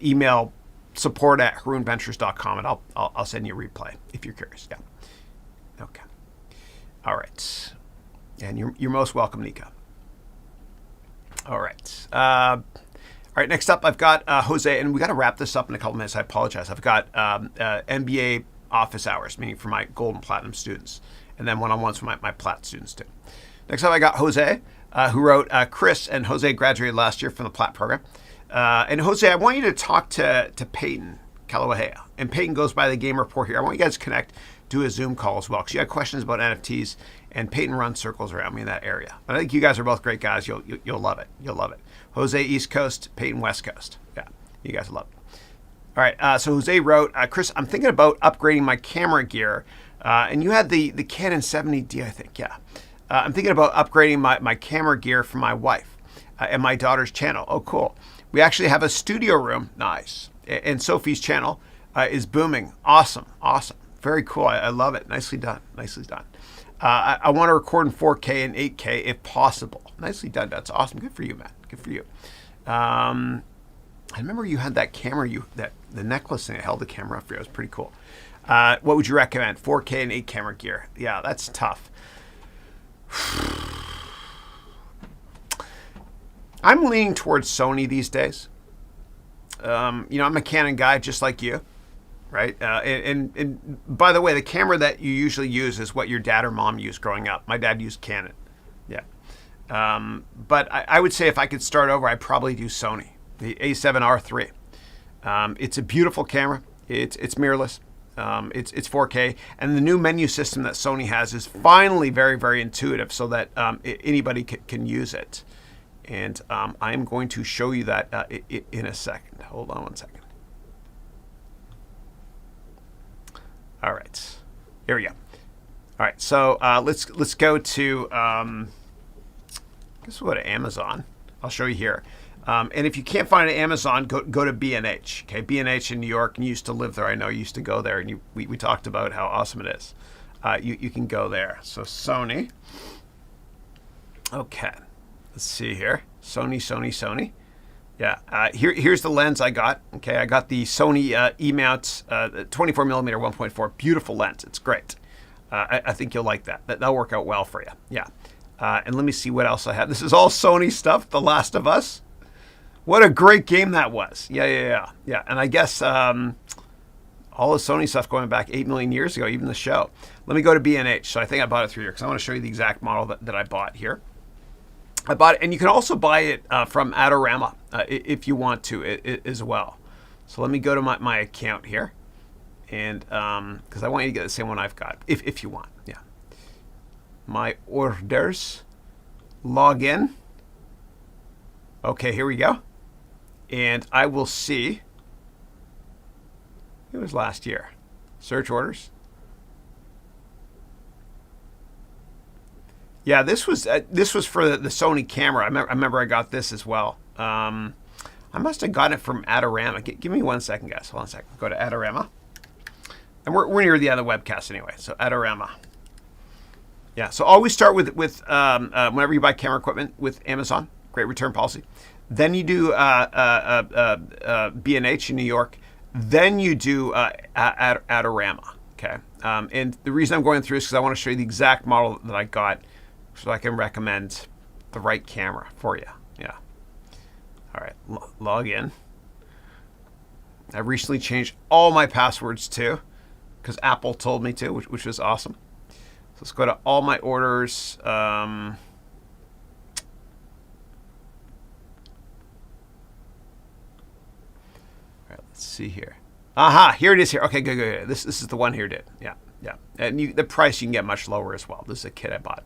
email support@HarounVentures.com and I'll send you a replay if you're curious. Yeah. Okay. All right. And you're most welcome, Nika. All right. All right, next up, I've got Jose, and we got to wrap this up in a couple minutes. I apologize. I've got MBA office hours, meaning for my gold and platinum students, and then one-on-ones for my plat students too. Next up, I got Jose, who wrote, "Chris and Jose graduated last year from the plat program. And Jose, I want you to talk to Peyton Kalawahea. And Peyton goes by the game report here. I want you guys to connect, do a Zoom call as well, because you had questions about NFTs, and Peyton runs circles around me in that area. But I think you guys are both great guys. You'll love it. You'll love it. Jose, East Coast, Peyton, West Coast. Yeah, you guys will love it. All right, so Jose wrote, "Chris, I'm thinking about upgrading my camera gear." And you had the Canon 70D, I think, yeah. "I'm thinking about upgrading my camera gear for my wife and my daughter's channel." Oh, cool. We actually have a studio room. Nice. And Sophie's channel is booming. Awesome. Very cool. I love it. Nicely done. I want to record in 4K and 8K if possible. Nicely done. That's awesome. Good for you, man. Good for you. I remember you had that camera, the necklace thing that held the camera up for you. It was pretty cool. What would you recommend? 4K and 8 camera gear. Yeah, that's tough. I'm leaning towards Sony these days. I'm a Canon guy just like you, right? And by the way, the camera that you usually use is what your dad or mom used growing up. My dad used Canon. Yeah. But I would say if I could start over, I'd probably do Sony, the A7R III. It's a beautiful camera. It's mirrorless. It's 4K, and the new menu system that Sony has is finally very, very intuitive, so that anybody can use it. And I am going to show you that in a second. Hold on one second. All right, here we go. All right, so let's go to I guess we'll go to Amazon. I'll show you here. And if you can't find it at Amazon, go to B&H. Okay, B&H in New York, and you used to live there. I know you used to go there, and we talked about how awesome it is. You can go there. So Sony. Okay, let's see here. Sony. Yeah, here's the lens I got. Okay, I got the Sony E-mount 24 millimeter 1.4. Beautiful lens. It's great. I think you'll like that. That'll work out well for you. Yeah. And let me see what else I have. This is all Sony stuff. The Last of Us. What a great game that was. Yeah. And I guess all the Sony stuff going back 8 million years ago, even the show. Let me go to B&H. So I think I bought it through here because I want to show you the exact model that I bought here. I bought it, and you can also buy it from Adorama if you want to as well. So let me go to my account here, and because I want you to get the same one I've got, if you want. Yeah. My orders. Log in. Okay, here we go. And I will see. It was last year. Search orders. Yeah, this was for the Sony camera. I remember I got this as well. I must have gotten it from Adorama. Give me 1 second, guys. Hold on a second. Go to Adorama. And we're near the end of the webcast anyway. So Adorama. Yeah. So always start with whenever you buy camera equipment with Amazon. Great return policy. Then you do B&H in New York. Then you do Adorama. Okay. And the reason I'm going through is because I want to show you the exact model that I got, so I can recommend the right camera for you. Yeah. All right. Log in. I recently changed all my passwords too, because Apple told me to, which was awesome. So let's go to all my orders. All right, let's see here. Aha, here it is here. Okay, good. This is the one here, dude. Yeah. And the price you can get much lower as well. This is a kit I bought.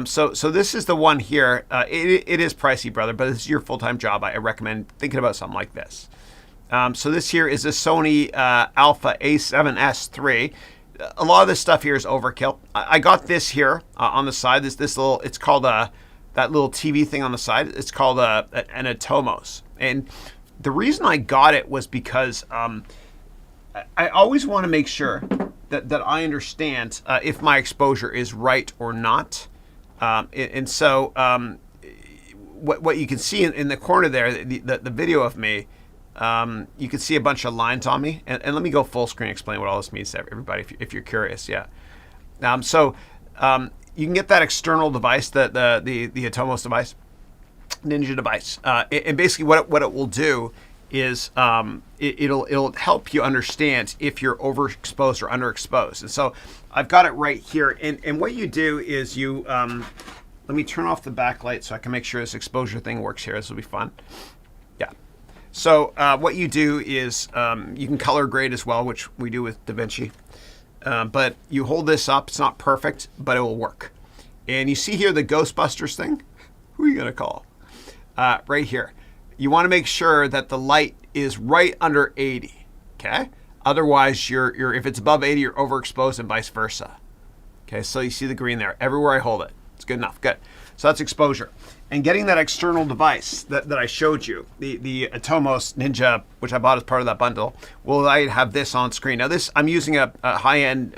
So this is the one here. It is pricey, brother, but this is your full-time job. I recommend thinking about something like this. So this here is a Sony Alpha A7S III. A lot of this stuff here is overkill. I got this here on the side. This little, it's called that little TV thing on the side. It's called an Atomos. And the reason I got it was because I always want to make sure that I understand if my exposure is right or not. And so what you can see in the corner there, the video of me, you can see a bunch of lines on me. And let me go full screen, explain what all this means to everybody if you're curious. Yeah. So you can get that external device, the Atomos device, Ninja device. And basically what it will do is it'll help you understand if you're overexposed or underexposed. And so I've got it right here. And what you do is you, let me turn off the backlight so I can make sure this exposure thing works here. This will be fun. Yeah. So what you do is you can color grade as well, which we do with DaVinci. But you hold this up. It's not perfect, but it will work. And you see here the Ghostbusters thing. Who are you going to call? Right here. You want to make sure that the light is right under 80, okay? Otherwise, you're if it's above 80, you're overexposed and vice versa. Okay, so you see the green there. Everywhere I hold it, it's good enough. Good. So that's exposure. And getting that external device that I showed you, the Atomos Ninja, which I bought as part of that bundle, will allow you to have this on screen. Now this, I'm using a high-end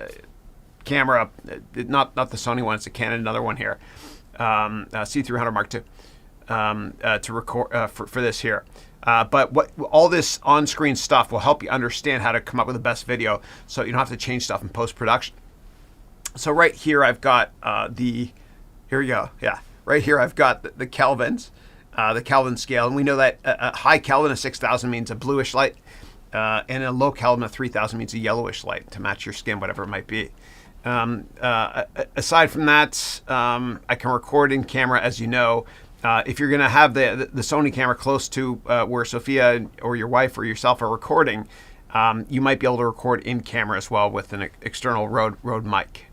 camera, not the Sony one, it's a Canon, another one here, C300 Mark II. To record for this here. But all this on-screen stuff will help you understand how to come up with the best video so you don't have to change stuff in post-production. So right here I've got here we go. Yeah, right here I've got the Kelvins, the Kelvin scale. And we know that a high Kelvin of 6,000 means a bluish light, and a low Kelvin of 3,000 means a yellowish light to match your skin, whatever it might be. Aside from that, I can record in camera, as you know. If you're going to have the Sony camera close to where Sophia or your wife or yourself are recording, you might be able to record in camera as well with an external Rode mic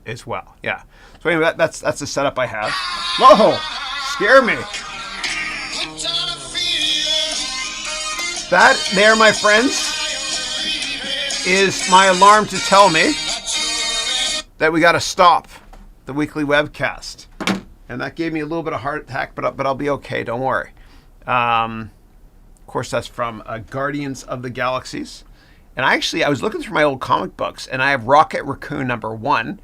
as well. Yeah. So anyway, that's the setup I have. Whoa! Scare me. That there, my friends, is my alarm to tell me that we got to stop the weekly webcast. And that gave me a little bit of heart attack, but I'll be okay. Don't worry. Of course, that's from Guardians of the Galaxies. And I was looking through my old comic books, and I have Rocket Raccoon #1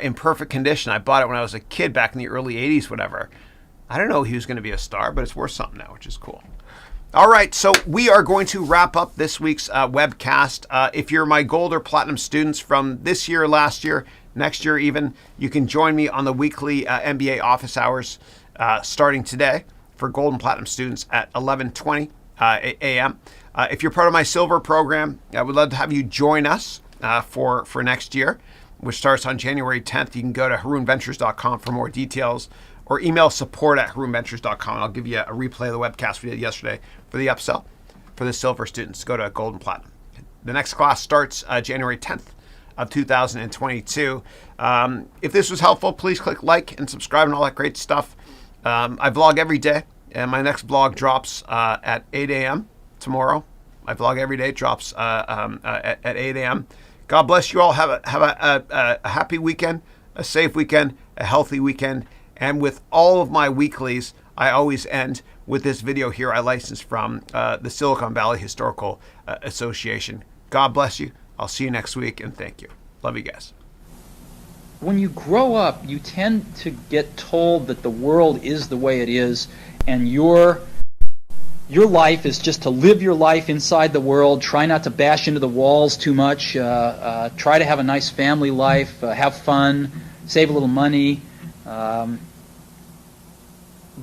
in perfect condition. I bought it when I was a kid back in the early 80s, whatever. I don't know he was going to be a star, but it's worth something now, which is cool. All right, so we are going to wrap up this week's webcast. If you're my gold or platinum students from this year, last year, next year even, you can join me on the weekly MBA office hours starting today for gold and platinum students at 11:20 a.m. If you're part of my silver program, I would love to have you join us for next year, which starts on January 10th. You can go to harounventures.com for more details, or email support@harounventures.com, and I'll give you a replay of the webcast we did yesterday for the upsell for the silver students. Go to gold and platinum. The next class starts January 10th of 2022. If this was helpful, please click like and subscribe and all that great stuff. I vlog every day, and my next vlog drops at 8 a.m. tomorrow. My vlog every day drops at 8 a.m. God bless you all. Have a happy weekend, a safe weekend, a healthy weekend. And with all of my weeklies, I always end with this video here I licensed from the Silicon Valley Historical Association. God bless you. I'll see you next week, and thank you. Love you guys. When you grow up, you tend to get told that the world is the way it is, and your life is just to live your life inside the world, try not to bash into the walls too much, try to have a nice family life, have fun, save a little money.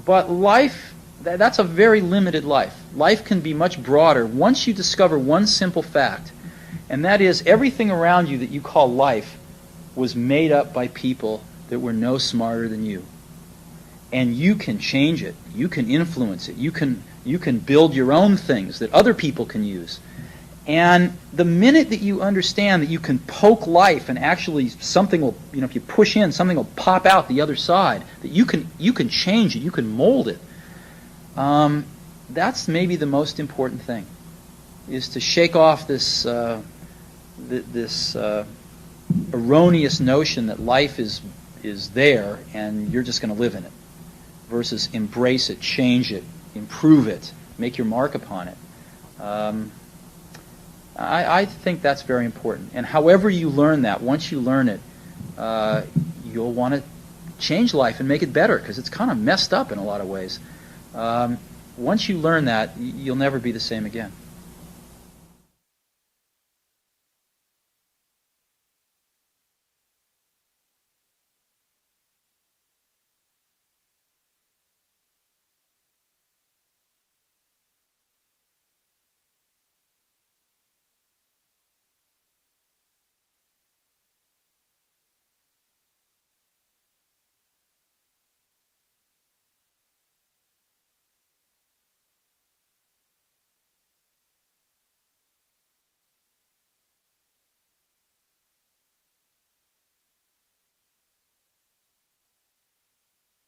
But life, that's a very limited life. Life can be much broader once you discover one simple fact, and that is everything around you that you call life was made up by people that were no smarter than you. And you can change it. You can influence it. You can build your own things that other people can use. And the minute that you understand that you can poke life and actually something will, if you push in, something will pop out the other side, that you can change it, you can mold it, that's maybe the most important thing, is to shake off this erroneous notion that life is there and you're just going to live in it, versus embrace it, change it, improve it, make your mark upon it. I think that's very important. And however you learn that, once you learn it, you'll want to change life and make it better, because it's kind of messed up in a lot of ways. Once you learn that, you'll never be the same again.